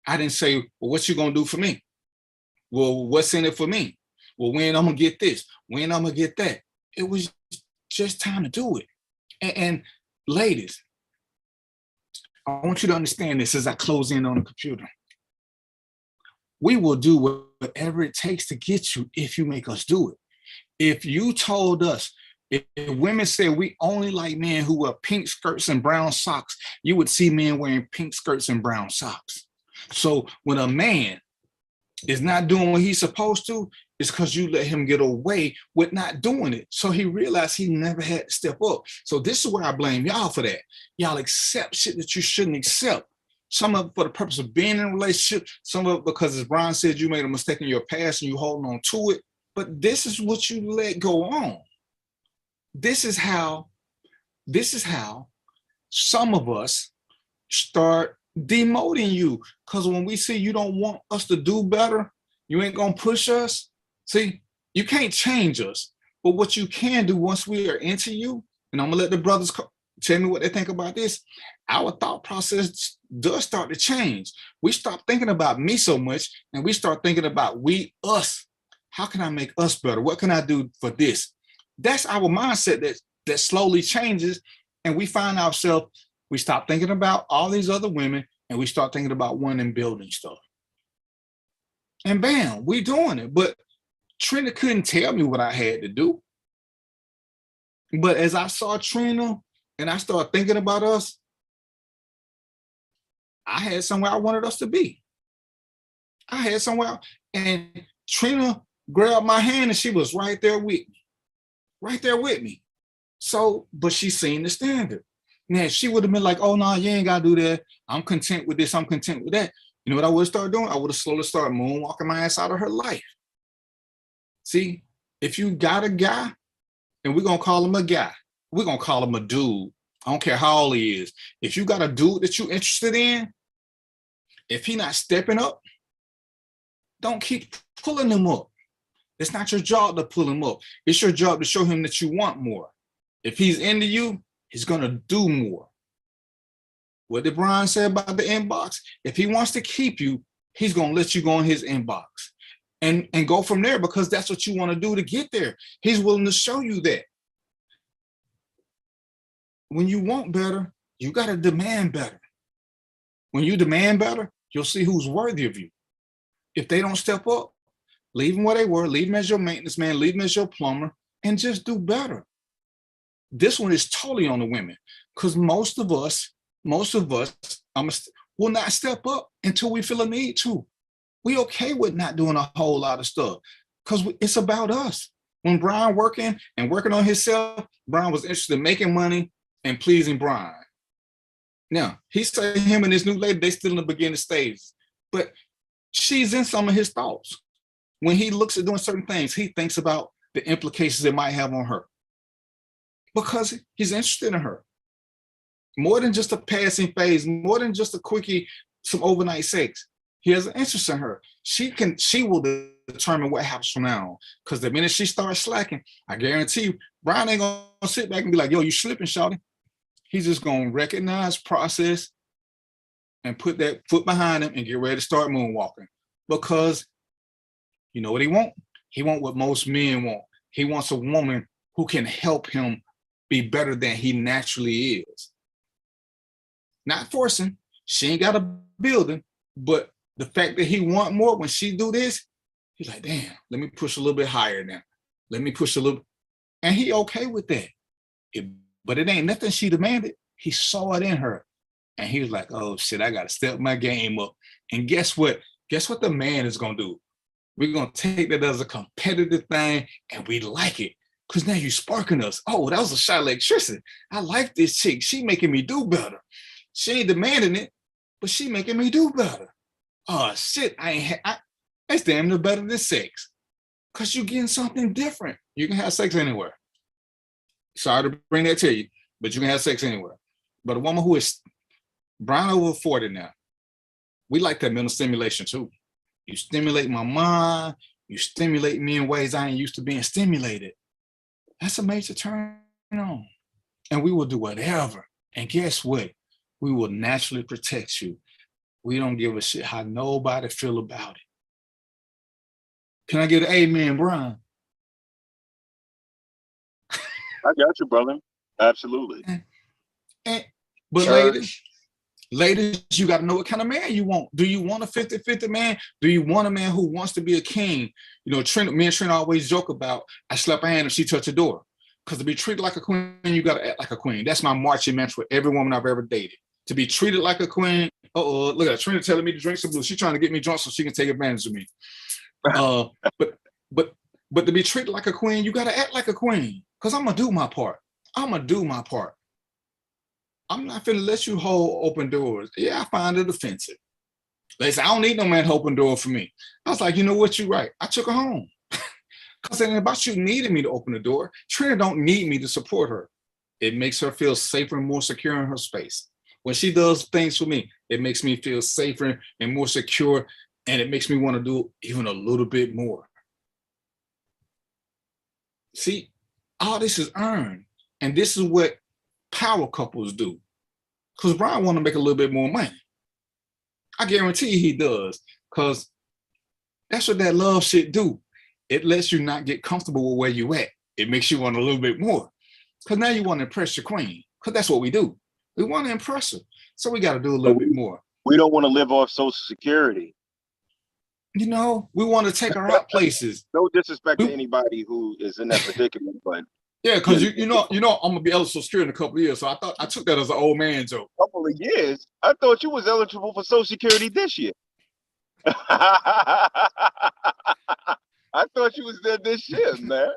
I didn't say, well, what you gonna do for me? Well, what's in it for me? Well, when I'm gonna get this? When I'm gonna get that? It was just time to do it. And ladies, I want you to understand this as I close in on the computer. We will do whatever it takes to get you if you make us do it. If you told us, if women said we only like men who wear pink skirts and brown socks, you would see men wearing pink skirts and brown socks. So when a man is not doing what he's supposed to, it's because you let him get away with not doing it. So he realized he never had to step up. So this is where I blame y'all for that. Y'all accept shit that you shouldn't accept. Some of it for the purpose of being in a relationship, some of it because, as Brian said, you made a mistake in your past and you holding on to it. But this is what you let go on. this is how some of us start demoting you. Because when we see you don't want us to do better, you ain't gonna push us. See, you can't change us. But what you can do once we are into you, and I'm gonna let the brothers tell me what they think about this, our thought process does start to change. We stop thinking about me so much, and we start thinking about we, us. How can I make us better? What can I do for this? That's our mindset that slowly changes, and we find ourselves, we stop thinking about all these other women, and we start thinking about one and building stuff. And bam, we doing it. But Trina couldn't tell me what I had to do. But as I saw Trina and I started thinking about us, I had somewhere I wanted us to be. I had somewhere, and Trina grabbed my hand and she was right there with me. Right there with me. So, but she seen the standard. Now, she would have been like, oh, no, you ain't got to do that. I'm content with this. I'm content with that. You know what I would have started doing? I would have slowly started moonwalking my ass out of her life. See, if you got a guy, and we're going to call him a guy, we're going to call him a dude. I don't care how old he is. If you got a dude that you're interested in, if he not stepping up, don't keep pulling him up. It's not your job to pull him up. It's your job to show him that you want more. If he's into you, he's going to do more. What did Brian say about the inbox? If he wants to keep you, he's going to let you go in his inbox and go from there, because that's what you want to do to get there. He's willing to show you that. When you want better, you got to demand better. When you demand better, you'll see who's worthy of you. If they don't step up, leave them where they were, leave them as your maintenance man, leave them as your plumber, and just do better. This one is totally on the women, because most of us will not step up until we feel a need to. We okay with not doing a whole lot of stuff, because it's about us. When Brian working on himself, Brian was interested in making money and pleasing Brian. Now, he said him and his new lady, they still in the beginning stages, but she's in some of his thoughts. When he looks at doing certain things, he thinks about the implications it might have on her, because he's interested in her. More than just a passing phase, more than just a quickie, some overnight sex. He has an interest in her. She will determine what happens from now on. Because the minute she starts slacking, I guarantee you, Brian ain't gonna sit back and be like, yo, you slipping, shawty. He's just gonna recognize, process, and put that foot behind him and get ready to start moonwalking. Because you know what he want? He want what most men want. He wants a woman who can help him be better than he naturally is. Not forcing. She ain't got a building, but the fact that he want more when she do this, he's like, damn, let me push a little bit higher now. Let me push a little, and he okay with that. But it ain't nothing she demanded. He saw it in her, and he was like, oh shit, I gotta step my game up. And guess what? Guess what the man is gonna do? We're gonna take that as a competitive thing, and we like it. Because now you're sparking us. Oh, that was a shot of electricity. I like this chick. She making me do better. She ain't demanding it, but she making me do better. Oh shit, that's damn near better than sex. Because you're getting something different. You can have sex anywhere. Sorry to bring that to you, but you can have sex anywhere. But a woman who is Brian over 40 now, we like that mental stimulation too. You stimulate my mind, you stimulate me in ways I ain't used to being stimulated. That's a major turn on. And we will do whatever. And guess what? We will naturally protect you. We don't give a shit how nobody feel about it. Can I get an amen, Brian? I got you, brother. Absolutely. But ladies, you got to know what kind of man you want. Do you want a 50-50 man? Do you want a man who wants to be a king? You know, me and Trina always joke about, I slap her hand if she touch a door. Because to be treated like a queen, you got to act like a queen. That's my marching mantra with every woman I've ever dated. To be treated like a queen. Look at Trina telling me to drink some blue. She's trying to get me drunk so she can take advantage of me. But to be treated like a queen, you got to act like a queen. Because I'm going to do my part. I'm going to do my part. I'm not finna let you hold open doors. Yeah, I find it offensive. They say, I don't need no man to open door for me. I was like, you know what, you're right. I took her home. Because it ain't about you needing me to open the door. Trina don't need me to support her. It makes her feel safer and more secure in her space. When she does things for me, it makes me feel safer and more secure, and it makes me want to do even a little bit more. See, all this is earned, and this is what power couples do. Because Brian want to make a little bit more money. I guarantee he does, because that's what that love shit do. It lets you not get comfortable with where you at. It makes you want a little bit more. Because now you want to impress your queen. Because that's what we do. We want to impress her. So we got to do a little bit more. We don't want to live off Social Security. You know, we want to take her out places. No disrespect to anybody who is in that predicament, but yeah, because you know, I'm gonna be eligible for security in a couple of years. So I took that as an old man joke. Couple of years? I thought you was eligible for Social Security this year. I thought you was there this year, man.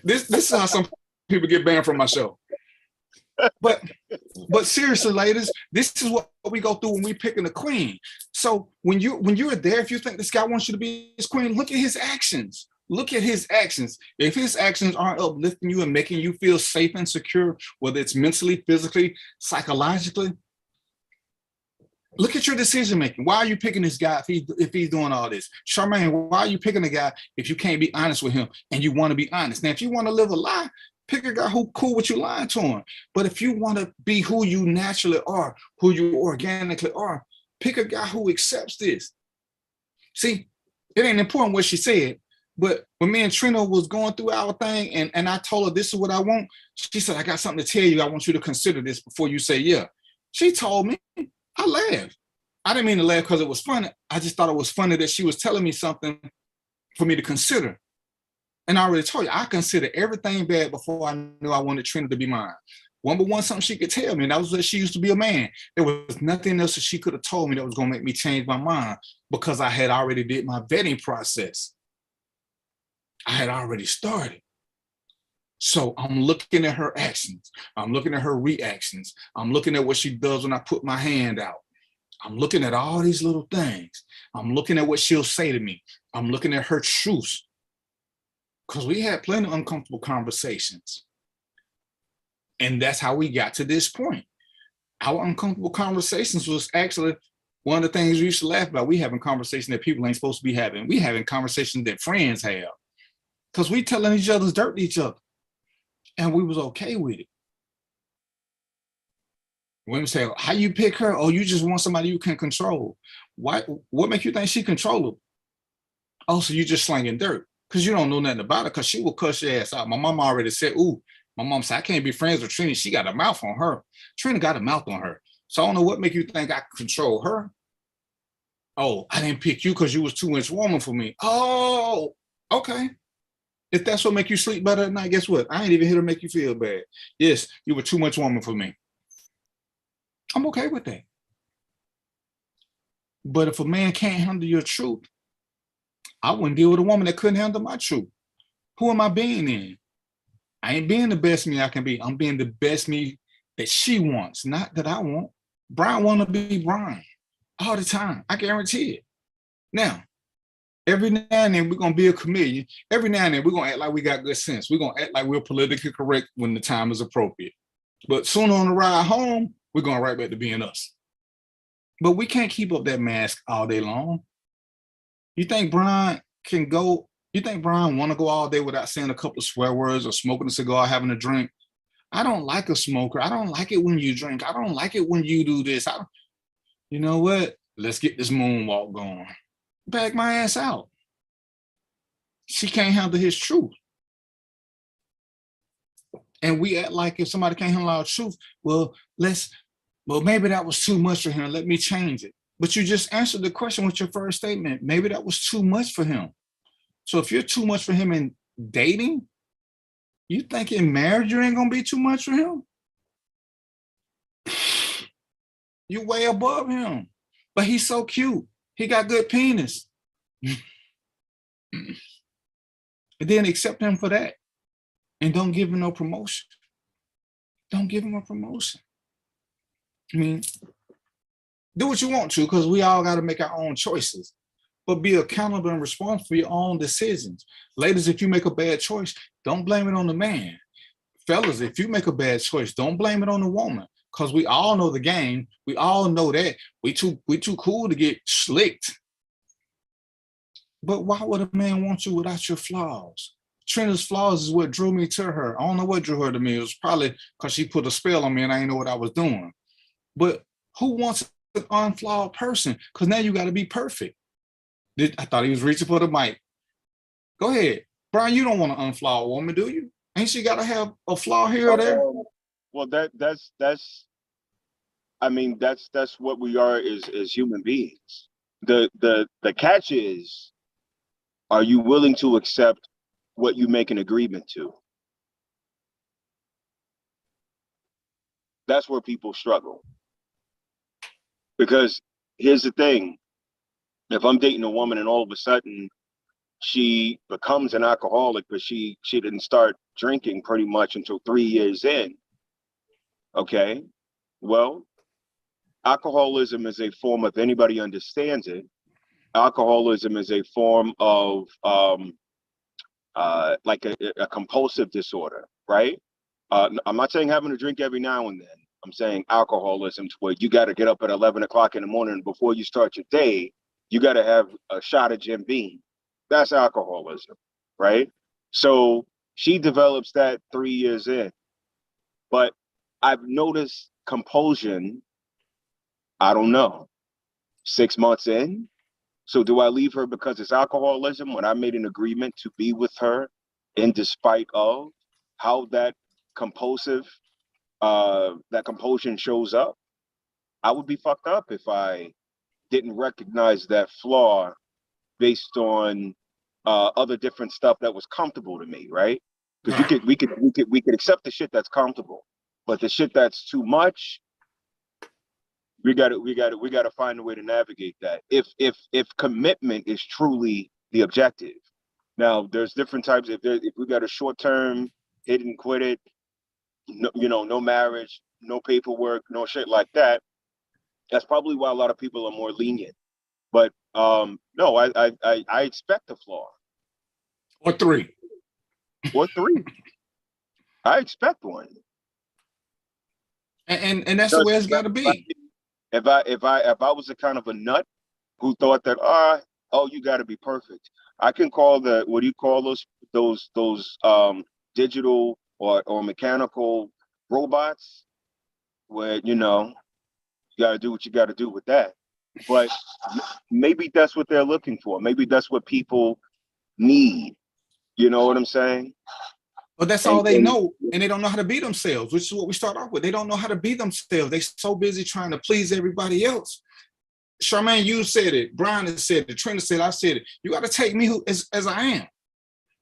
this is how some people get banned from my show. But seriously, ladies, this is what we go through when we picking a queen. So when you're there, if you think this guy wants you to be his queen, look at his actions. Look at his actions. If his actions aren't uplifting you and making you feel safe and secure, whether it's mentally, physically, psychologically, look at your decision making. Why are you picking this guy if he's doing all this? Charmaine, why are you picking a guy if you can't be honest with him and you want to be honest? Now, if you want to live a lie, pick a guy who cool with you lying to him. But if you want to be who you naturally are, who you organically are, pick a guy who accepts this. See, it ain't important what she said, but when me and Trina was going through our thing and I told her this is what I want, she said, I got something to tell you. I want you to consider this before you say yeah. She told me, I laughed. I didn't mean to laugh because it was funny. I just thought it was funny that she was telling me something for me to consider. And I already told you, I considered everything bad before I knew I wanted Trina to be mine. One but one, something she could tell me, and that was that she used to be a man. There was nothing else that she could have told me that was going to make me change my mind because I had already did my vetting process. I had already started. So I'm looking at her actions. I'm looking at her reactions. I'm looking at what she does when I put my hand out. I'm looking at all these little things. I'm looking at what she'll say to me. I'm looking at her truths. Because we had plenty of uncomfortable conversations. And that's how we got to this point. Our uncomfortable conversations was actually one of the things we used to laugh about. We having conversations that people ain't supposed to be having. We having conversations that friends have. Because we telling each other's dirt to each other. And we was okay with it. Women say, how you pick her? Oh, you just want somebody you can control. Why? What makes you think she controllable? Oh, so you just slinging dirt. Because you don't know nothing about her, because she will cuss your ass out. My mom already said, ooh, my mom said, I can't be friends with Trina. She got a mouth on her. Trina got a mouth on her. So I don't know what make you think I control her. Oh, I didn't pick you because you was too much woman for me. Oh, okay. If that's what make you sleep better at night, guess what? I ain't even here to make you feel bad. Yes, you were too much woman for me. I'm okay with that. But if a man can't handle your truth, I wouldn't deal with a woman that couldn't handle my truth. Who am I being then? I ain't being the best me I can be. I'm being the best me that she wants, not that I want. Brian want to be Brian all the time. I guarantee it. Now, every now and then we're going to be a chameleon. Every now and then we're going to act like we got good sense. We're going to act like we're politically correct when the time is appropriate. But sooner on the ride home, we're going right back to being us. But we can't keep up that mask all day long. You think Brian can go, you think Brian want to go all day without saying a couple of swear words or smoking a cigar, having a drink? I don't like a smoker. I don't like it when you drink. I don't like it when you do this. You know what? Let's get this moonwalk going. Back my ass out. She can't handle his truth. And we act like if somebody can't handle our truth, well, maybe that was too much for him. Let me change it. But you just answered the question with your first statement. Maybe that was too much for him. So if you're too much for him in dating, you think in marriage you ain't gonna be too much for him? You way above him. But he's so cute. He got good penis. And then accept him for that. And don't give him no promotion. Don't give him a promotion. I mean, do what you want to, because we all got to make our own choices. but be accountable and responsible for your own decisions. Ladies, if you make a bad choice, don't blame it on the man. Fellas, if you make a bad choice, don't blame it on the woman. Because we all know the game. We all know that. We too cool to get slicked. But why would a man want you without your flaws? Trina's flaws is what drew me to her. I don't know what drew her to me. It was probably because she put a spell on me and I didn't know what I was doing. But who wants an unflawed person? Because now you got to be perfect. I thought he was reaching for the mic. Go ahead. Brian, you don't want an unflawed woman, do you? Ain't she got to have a flaw here or there? Well, that's what we are as human beings. The catch is, are you willing to accept what you make an agreement to? That's where people struggle. Because here's the thing. If I'm dating a woman and all of a sudden she becomes an alcoholic, but she didn't start drinking pretty much until 3 years in, okay, well, alcoholism is a form, if anybody understands it, alcoholism is a form of like a compulsive disorder, right? I'm not saying having a drink every now and then. I'm saying alcoholism, to where you got to get up at 11 o'clock in the morning before you start your day, you got to have a shot of Jim Beam. That's alcoholism, right? So she develops that 3 years in. But I've noticed compulsion, I don't know, 6 months in. So do I leave her because it's alcoholism when I made an agreement to be with her in despite of how that compulsion shows up? I would be fucked up if I didn't recognize that flaw based on other different stuff that was comfortable to me, right? Because we could accept the shit that's comfortable, but the shit that's too much, we gotta find a way to navigate that. If commitment is truly the objective. Now, there's different types. If we got a short-term hit and quit it, no marriage, no paperwork, no shit like that, that's probably why a lot of people are more lenient. But no, I expect a flaw. Or three. I expect one. And that's the way it's got to be. If I was a kind of a nut who thought that you got to be perfect, I can call what do you call those digital or mechanical robots, where you got to do what you got to do with that. But maybe that's what they're looking for. Maybe that's what people need. You know what I'm saying? But that's all they know, and they don't know how to be themselves, which is what we start off with. They don't know how to be themselves. They're so busy trying to please everybody else. Charmaine, you said it. Brian has said it. Trina said, I said it. You got to take me as I am.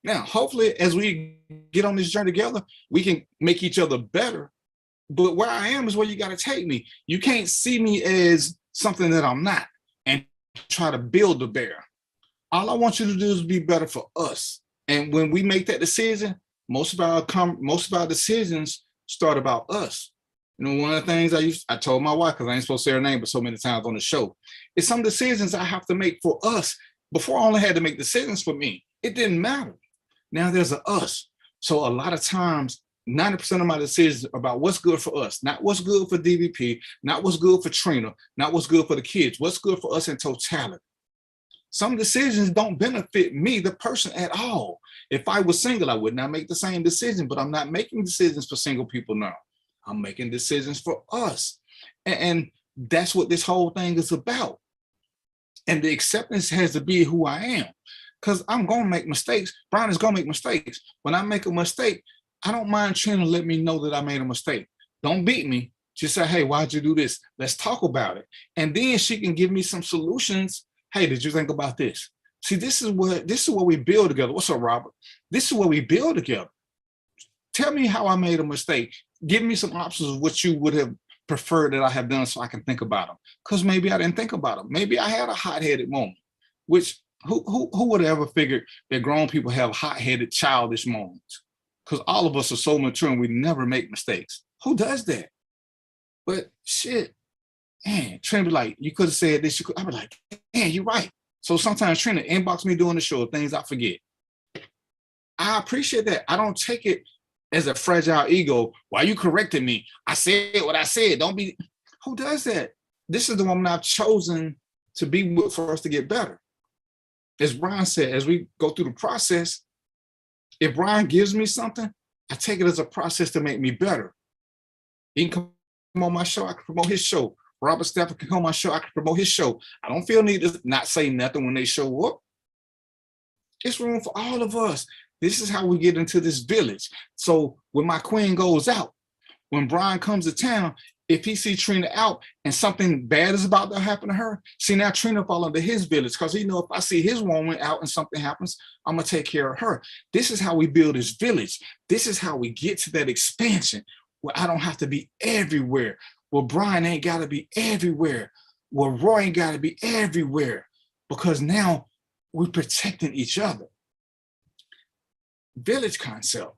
Now, hopefully, as we get on this journey together, we can make each other better. But where I am is where you got to take me. You can't see me as something that I'm not and try to build a bear. All I want you to do is be better for us. And when we make that decision, most of our decisions start about us. One of the things I told my wife, because I ain't supposed to say her name, but so many times on the show, it's some decisions I have to make for us. Before, I only had to make decisions for me. It didn't matter. Now there's a us. So a lot of times, 90% of my decisions are about what's good for us, not what's good for DVP, not what's good for Trina, not what's good for the kids, what's good for us in totality. Some decisions don't benefit me, the person, at all. If I was single, I would not make the same decision, but I'm not making decisions for single people now. I'm making decisions for us. And that's what this whole thing is about. And the acceptance has to be who I am, because I'm going to make mistakes. Brian is going to make mistakes. When I make a mistake, I don't mind trying to let me know that I made a mistake. Don't beat me. Just say, hey, why'd you do this? Let's talk about it. And then she can give me some solutions. Hey, did you think about this? See, this is what we build together. What's up, Robert? This is what we build together. Tell me how I made a mistake. Give me some options of what you would have preferred that I have done so I can think about them. Because maybe I didn't think about them. Maybe I had a hot-headed moment, which who would have ever figured that grown people have hot-headed, childish moments? Because all of us are so mature and we never make mistakes. Who does that? But shit, man, Trent be like, you could have said this. I'd be like, man, you're right. So sometimes Trina inbox me during the show, things I forget. I appreciate that. I don't take it as a fragile ego. Why you correcting me? I said what I said. Don't be. Who does that? This is the woman I've chosen to be with for us to get better. As Brian said, as we go through the process, if Brian gives me something, I take it as a process to make me better. He can come on my show, I can promote his show. Robert Stafford can come on my show, I can promote his show. I don't feel need to not say nothing when they show up. It's room for all of us. This is how we get into this village. So when my queen goes out, when Brian comes to town, if he sees Trina out and something bad is about to happen to her, see now Trina fall into his village because he know if I see his woman out and something happens, I'm gonna take care of her. This is how we build this village. This is how we get to that expansion where I don't have to be everywhere. Where Brian ain't gotta be everywhere. Where Roy ain't gotta be everywhere. Because now we're protecting each other. Village concept.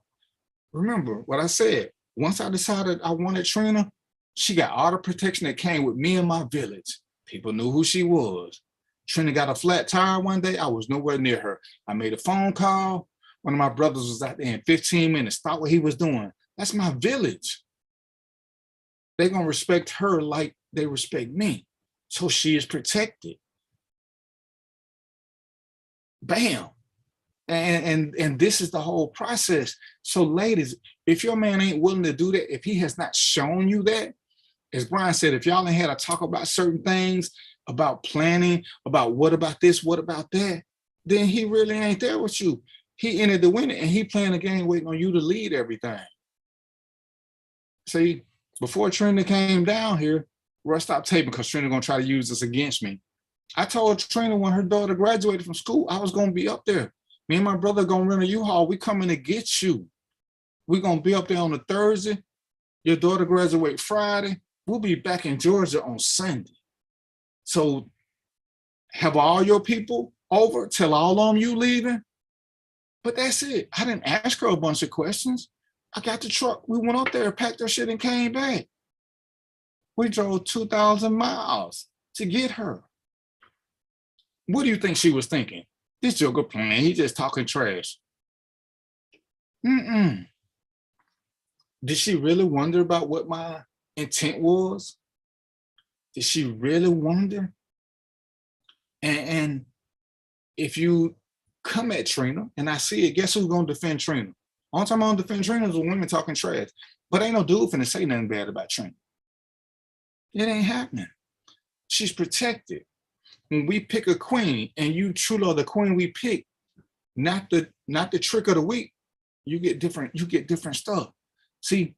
Remember what I said. Once I decided I wanted Trina, she got all the protection that came with me and my village. People knew who she was. Trina got a flat tire one day. I was nowhere near her. I made a phone call. One of my brothers was out there in 15 minutes. Thought what he was doing. That's my village. They're going to respect her like they respect me. So she is protected. Bam. And this is the whole process. So ladies, if your man ain't willing to do that, if he has not shown you that, as Brian said, if y'all ain't had to talk about certain things, about planning, about what about this, what about that, then he really ain't there with you. He entered the winning and he playing a game waiting on you to lead everything. See, before Trina came down here, where I stopped taping because Trina gonna try to use this against me. I told Trina when her daughter graduated from school, I was gonna be up there. Me and my brother gonna rent a U-Haul. We coming to get you. We're gonna be up there on a Thursday. Your daughter graduate Friday. We'll be back in Georgia on Sunday. So have all your people over, tell all of them you leaving. But that's it. I didn't ask her a bunch of questions. I got the truck. We went up there, packed our shit and came back. We drove 2,000 miles to get her. What do you think she was thinking? This joker playing, he just talking trash. Did she really wonder about what my intent was? Did she really wonder? And if you come at Trina, and I see it, guess who's gonna defend Trina? All time I'm gonna defend Trina is when women talking trash. But ain't no dude finna say nothing bad about Trina. It ain't happening. She's protected. When we pick a queen and you truly are the queen we pick, not the trick of the week, you get different stuff. See,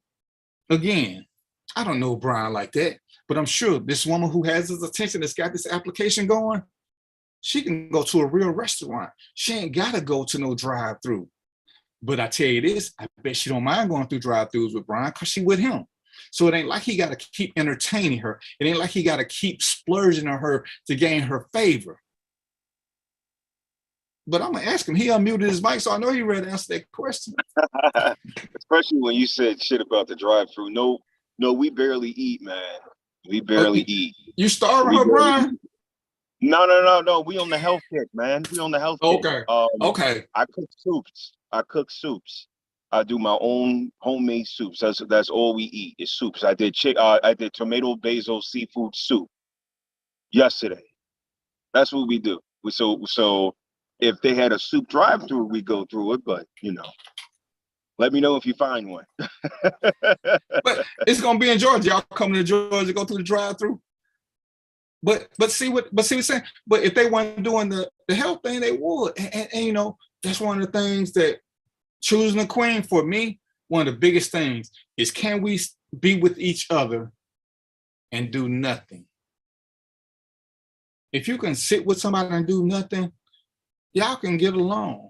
again, I don't know Brian like that, but I'm sure this woman who has his attention that's got this application going, she can go to a real restaurant. She ain't gotta go to no drive-through. But I tell you this, I bet she don't mind going through drive-throughs with Brian because she with him. So it ain't like he got to keep entertaining her. It ain't like he got to keep splurging on her to gain her favor. But I'm going to ask him. He unmuted his mic, so I know he ready to answer that question. Especially when you said shit about the drive-through. No, we barely eat, man. We barely eat. You starving her, Brian? No. We on the health kick, man. We on the health kick. Okay. Okay. I cook soups. I do my own homemade soups. That's all we eat is soups. I did tomato basil seafood soup yesterday. That's what we do. So if they had a soup drive-through, we go through it. But let me know if you find one. But it's gonna be in Georgia. Y'all coming to Georgia, go through the drive-through. But see what I'm saying. But if they weren't doing the health thing, they would. And that's one of the things that. Choosing a queen for me, one of the biggest things is can we be with each other and do nothing? If you can sit with somebody and do nothing, y'all can get along.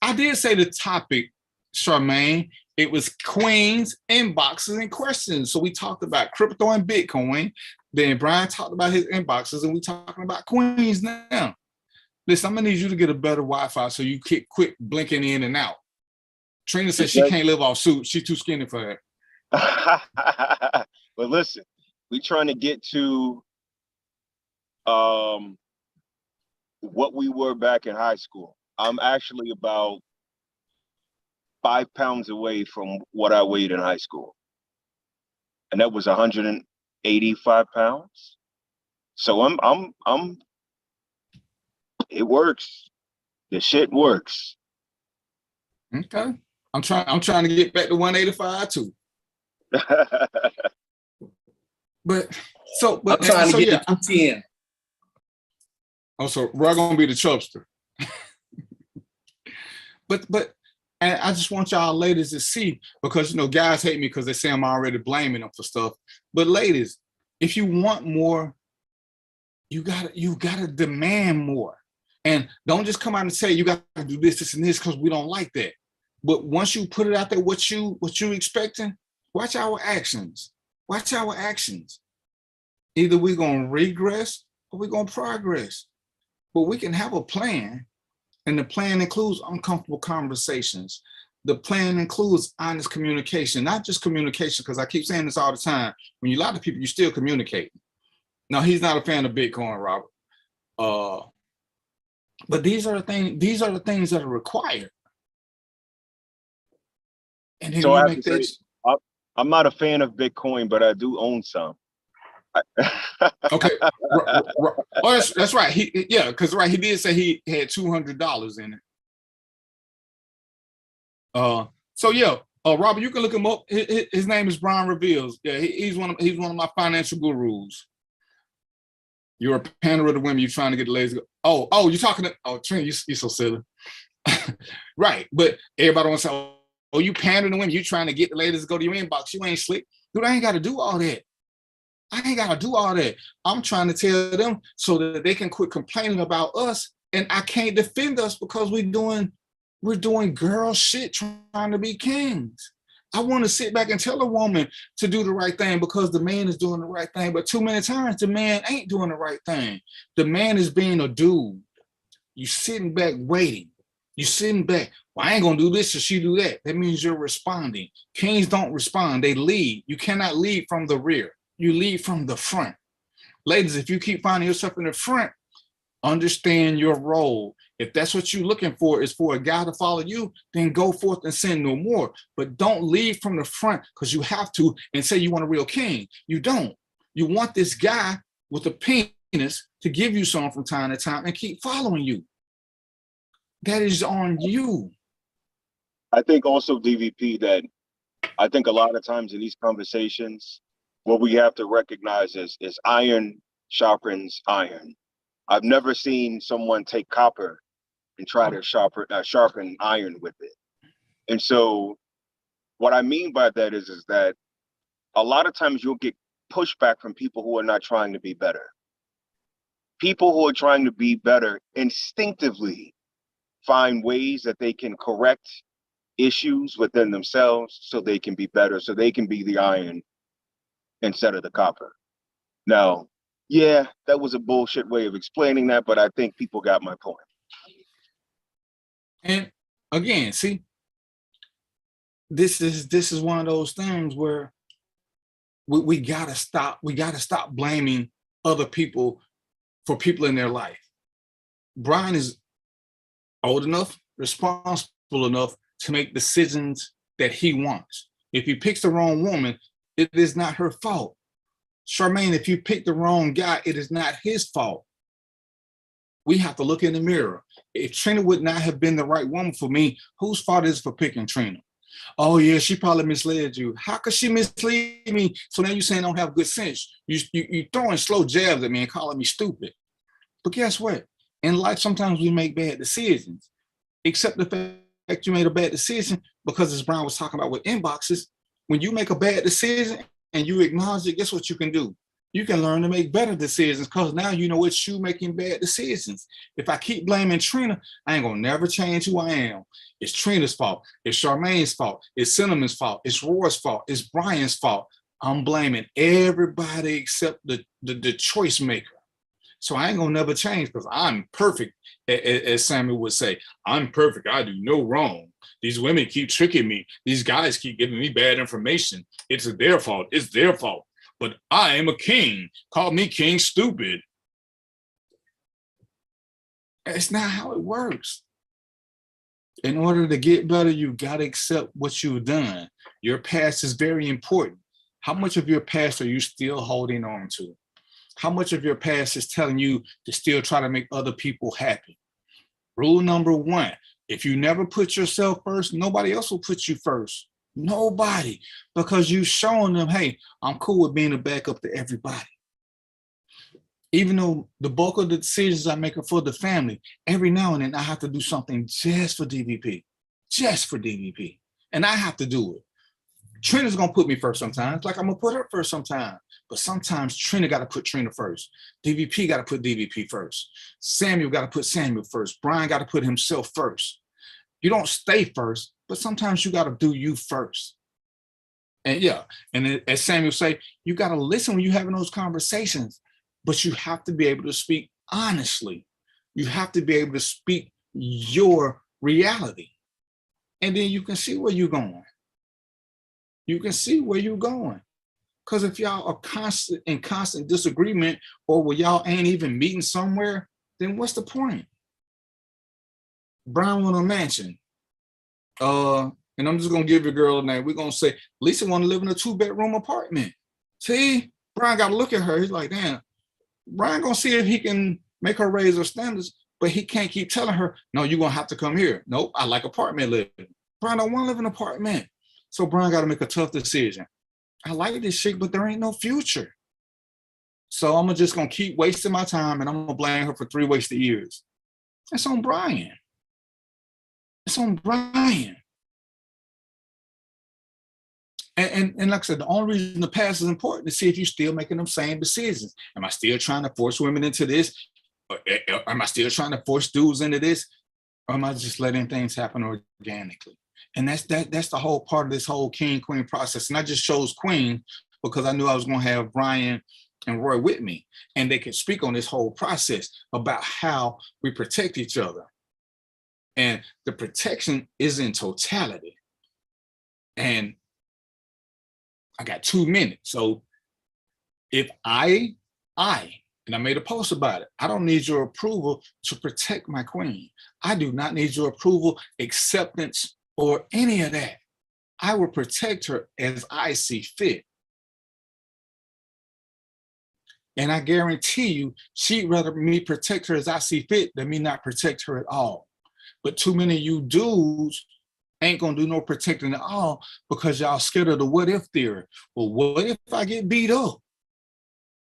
I did say the topic, Charmaine, it was queens, inboxes, and questions. So we talked about crypto and Bitcoin. Then Brian talked about his inboxes, and we talking about queens now. Listen, I'm gonna need you to get a better Wi-Fi so you quit blinking in and out. Trina says she can't live off soup. She's too skinny for that. But listen, we trying to get to what we were back in high school. I'm actually about 5 pounds away from what I weighed in high school. And that was 185 pounds. So it works. The shit works. Okay. I'm trying to get back to 185 too. But I'm trying to get to 210. Oh, so we're gonna be the chubster. but and I just want y'all ladies to see, because guys hate me because they say I'm already blaming them for stuff. But ladies, if you want more, you gotta demand more. And don't just come out and say you gotta do this, and this, because we don't like that. But once you put it out there, what you expecting, watch our actions. Watch our actions. Either we're gonna regress or we're gonna progress. But we can have a plan, and the plan includes uncomfortable conversations. The plan includes honest communication, not just communication, because I keep saying this all the time. When you lie to people, you still communicate. Now, he's not a fan of Bitcoin, Robert. But these are the things that are required. And then So I you have make to this. say, I'm not a fan of Bitcoin, but I do own some. Okay. Oh, that's right. Because he did say he had $200 in it. So yeah, Robert, you can look him up. His name is Brian Reveals. Yeah, he's one of my financial gurus. You're a pander of the women. You're trying to get the ladies to go. Oh, you're talking to Trent. You're so silly. Right, but everybody wants to say, oh, you pandering the women. You trying to get the ladies to go to your inbox. You ain't slick, dude. I ain't got to do all that. I'm trying to tell them so that they can quit complaining about us, and I can't defend us because we're doing girl shit trying to be kings. I want to sit back and tell a woman to do the right thing because the man is doing the right thing, but too many times the man ain't doing the right thing. The man is being a dude. You sitting back waiting. You sitting back. Well, I ain't gonna do this or she do that. That means you're responding. Kings don't respond. They lead. You cannot lead from the rear. You lead from the front. Ladies, if you keep finding yourself in the front, understand your role. If that's what you're looking for, is for a guy to follow you, then go forth and sin no more. But don't lead from the front because you have to and say you want a real king. You don't. You want this guy with a penis to give you some from time to time and keep following you. That is on you. I think also, DVP, that I think a lot of times in these conversations, what we have to recognize is iron sharpens iron. I've never seen someone take copper and try to sharpen iron with it. And so what I mean by that is that a lot of times you'll get pushback from people who are not trying to be better. People who are trying to be better instinctively find ways that they can correct issues within themselves so they can be better, so they can be the iron instead of the copper. Now, yeah, that was a bullshit way of explaining that, but I think people got my point. And again, see, this is one of those things where we gotta stop. We gotta stop blaming other people for people in their life. Brian is old enough, responsible enough to make decisions that he wants. If he picks the wrong woman, it is not her fault. Charmaine, if you pick the wrong guy, it is not his fault. We have to look in the mirror. If Trina would not have been the right woman for me, whose fault is it for picking Trina? Oh yeah, she probably misled you. How could she mislead me? So now you're saying I don't have good sense. You throwing slow jabs at me and calling me stupid. But guess what? In life, sometimes we make bad decisions. Except the fact you made a bad decision, because as Brian was talking about with inboxes, when you make a bad decision and you acknowledge it, guess what you can do? You can learn to make better decisions because now you know it's you making bad decisions. If I keep blaming Trina, I ain't gonna never change who I am. It's Trina's fault. It's Charmaine's fault. It's Cinnamon's fault. It's Roy's fault. It's Brian's fault. I'm blaming everybody except the choice maker. So I ain't gonna never change because I'm perfect, as Samuel would say. I'm perfect. I do no wrong. These women keep tricking me. These guys keep giving me bad information. It's their fault. It's their fault. But I am a king. Call me King Stupid. It's not how it works. In order to get better, you got to accept what you've done. Your past is very important. How much of your past are you still holding on to? How much of your past is telling you to still try to make other people happy? Rule number one, if you never put yourself first, nobody else will put you first. Nobody, because you've shown them, hey, I'm cool with being a backup to everybody. Even though the bulk of the decisions I make are for the family, every now and then I have to do something just for DVP, and I have to do it. Trina's gonna put me first sometimes, like I'm gonna put her first sometimes, but sometimes Trina gotta put Trina first. DVP gotta put DVP first. Samuel gotta put Samuel first. Brian gotta put himself first. You don't stay first, but sometimes you gotta do you first. And yeah, and as Samuel say, you gotta listen when you're having those conversations, but you have to be able to speak honestly. You have to be able to speak your reality. And then you can see where you're going. You can see where you're going. Because if y'all are in constant disagreement, or where y'all ain't even meeting somewhere, then what's the point? Brian want a mansion. And I'm just gonna give your girl a name. We're gonna say Lisa want to live in a 2-bedroom apartment. See, Brian got to look at her. He's like, damn, Brian gonna see if he can make her raise her standards, but he can't keep telling her, no, you're gonna have to come here. Nope, I like apartment living. Brian don't want to live in an apartment. So Brian got to make a tough decision. I like this shit, but there ain't no future. So I'm just gonna keep wasting my time, and I'm gonna blame her for 3 wasted years. It's on Brian. It's on Brian. And like I said, the only reason the past is important is to see if you're still making them same decisions. Am I still trying to force women into this? Or am I still trying to force dudes into this? Or am I just letting things happen organically? And that's the whole part of this whole king-queen process. And I just chose queen because I knew I was going to have Brian and Roy with me, and they could speak on this whole process about how we protect each other. And the protection is in totality. And I got 2 minutes. So if and I made a post about it, I don't need your approval to protect my queen. I do not need your approval, acceptance, or any of that. I will protect her as I see fit. And I guarantee you, she'd rather me protect her as I see fit than me not protect her at all. But too many of you dudes ain't gonna do no protecting at all because y'all scared of the what if theory. Well, what if I get beat up?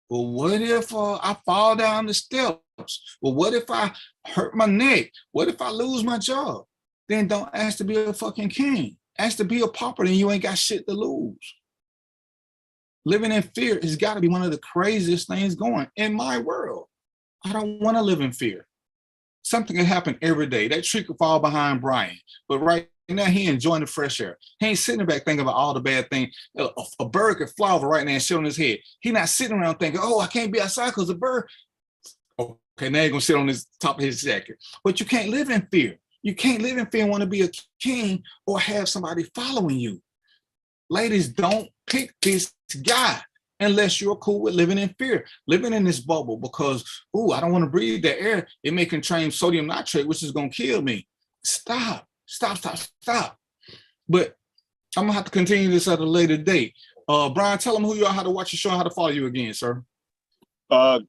Well, what if I fall down the steps? Well, what if I hurt my neck? What if I lose my job? Then don't ask to be a fucking king. Ask to be a pauper, then you ain't got shit to lose. Living in fear has got to be one of the craziest things going in my world. I don't want to live in fear. Something can happen every day. That tree could fall behind Brian, but right now he enjoying the fresh air. He ain't sitting back thinking about all the bad things. A bird could fly over right now and sit on his head. He not sitting around thinking, oh, I can't be outside because the bird. Okay, now he's gonna sit on his top of his jacket. But you can't live in fear. You can't live in fear and want to be a king or have somebody following you. Ladies, don't pick this guy unless you're cool with living in fear, living in this bubble because, ooh, I don't want to breathe that air. It may contain sodium nitrate, which is going to kill me. Stop. But I'm going to have to continue this at a later date. Brian, tell them who you are, how to watch your show, and how to follow you again, sir.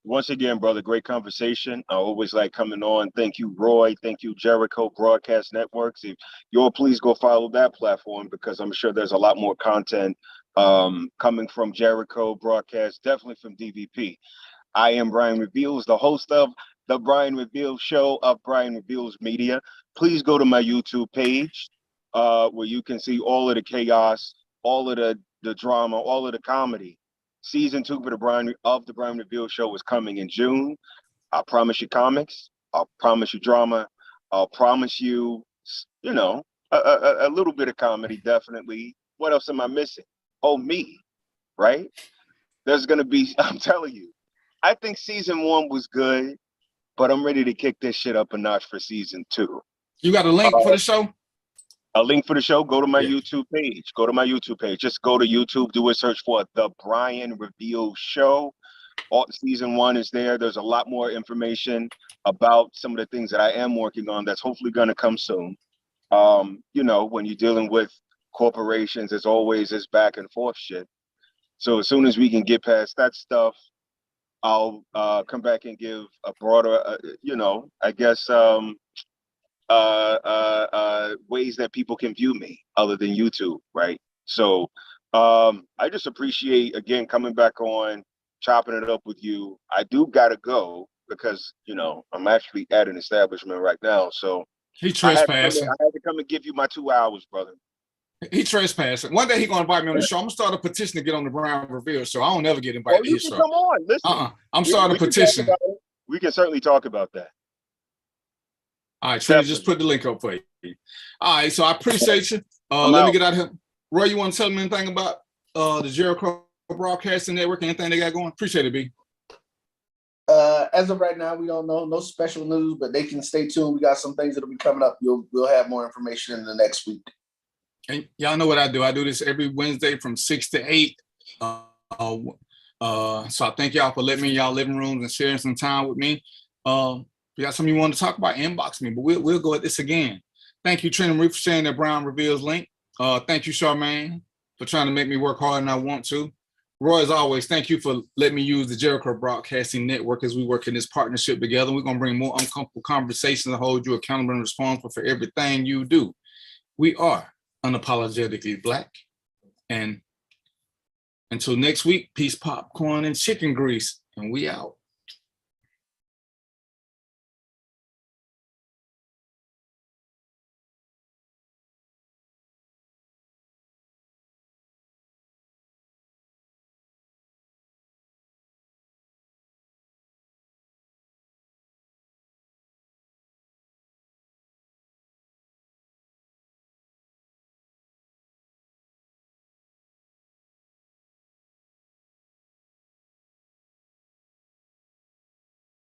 Once again, brother, great conversation. I always like coming on. Thank you, Roy. Thank you, Jericho Broadcast Networks. If you'll please go follow that platform because I'm sure there's a lot more content coming from Jericho Broadcast, definitely from DVP. I am Brian Reveals, the host of the Brian Reveals Show of Brian Reveals Media. Please go to my YouTube page where you can see all of the chaos, all of the drama, all of the comedy. Season 2 for the Brian Reveals Show is coming in June. I promise you comics. I'll promise you drama. I'll promise you, a little bit of comedy, definitely. What else am I missing? Oh, me, right? There's going to be, I'm telling you, I think season 1 was good, but I'm ready to kick this shit up a notch for season 2. You got a link for the show? A link for the show, go to my YouTube page. Go to my YouTube page. Just go to YouTube, do a search for The Brian Reveals Show. Season 1 is there. There's a lot more information about some of the things that I am working on that's hopefully going to come soon. You know, when you're dealing with corporations, as always, it's back and forth shit. So as soon as we can get past that stuff, I'll come back and give a broader, you know, I guess, ways that people can view me other than YouTube, right? So I just appreciate, again, coming back on, chopping it up with you. I do gotta go because, you know, I'm actually at an establishment right now. So he trespassing. I had to come and give you my 2 hours, brother. He trespassing. One day he gonna invite me on the show. I'm gonna start a petition to get on the Brown Reveal show. I don't ever get invited to his show. Come on, listen. I'm starting a petition. We can certainly talk about that. All right, Trey, just put the link up for you. All right, so I appreciate you. Let me get out of here. Roy, you want to tell me anything about the Jericho Broadcasting Network? Anything they got going? Appreciate it, B. As of right now, we don't know. No special news, but they can stay tuned. We got some things that'll be coming up. We'll have more information in the next week. And y'all know what I do. I do this every Wednesday from 6 to 8. So I thank y'all for letting me in y'all living rooms and sharing some time with me. If you got something you want to talk about, inbox me, but we'll go at this again. Thank you, Trina Marie, for sharing that Brown Reveals link. Thank you, Charmaine, for trying to make me work harder than I want to. Roy, as always, thank you for letting me use the Jericho Broadcasting Network as we work in this partnership together. We're going to bring more uncomfortable conversations and hold you accountable and responsible for everything you do. We are unapologetically Black. And until next week, peace, popcorn, and chicken grease. And we out.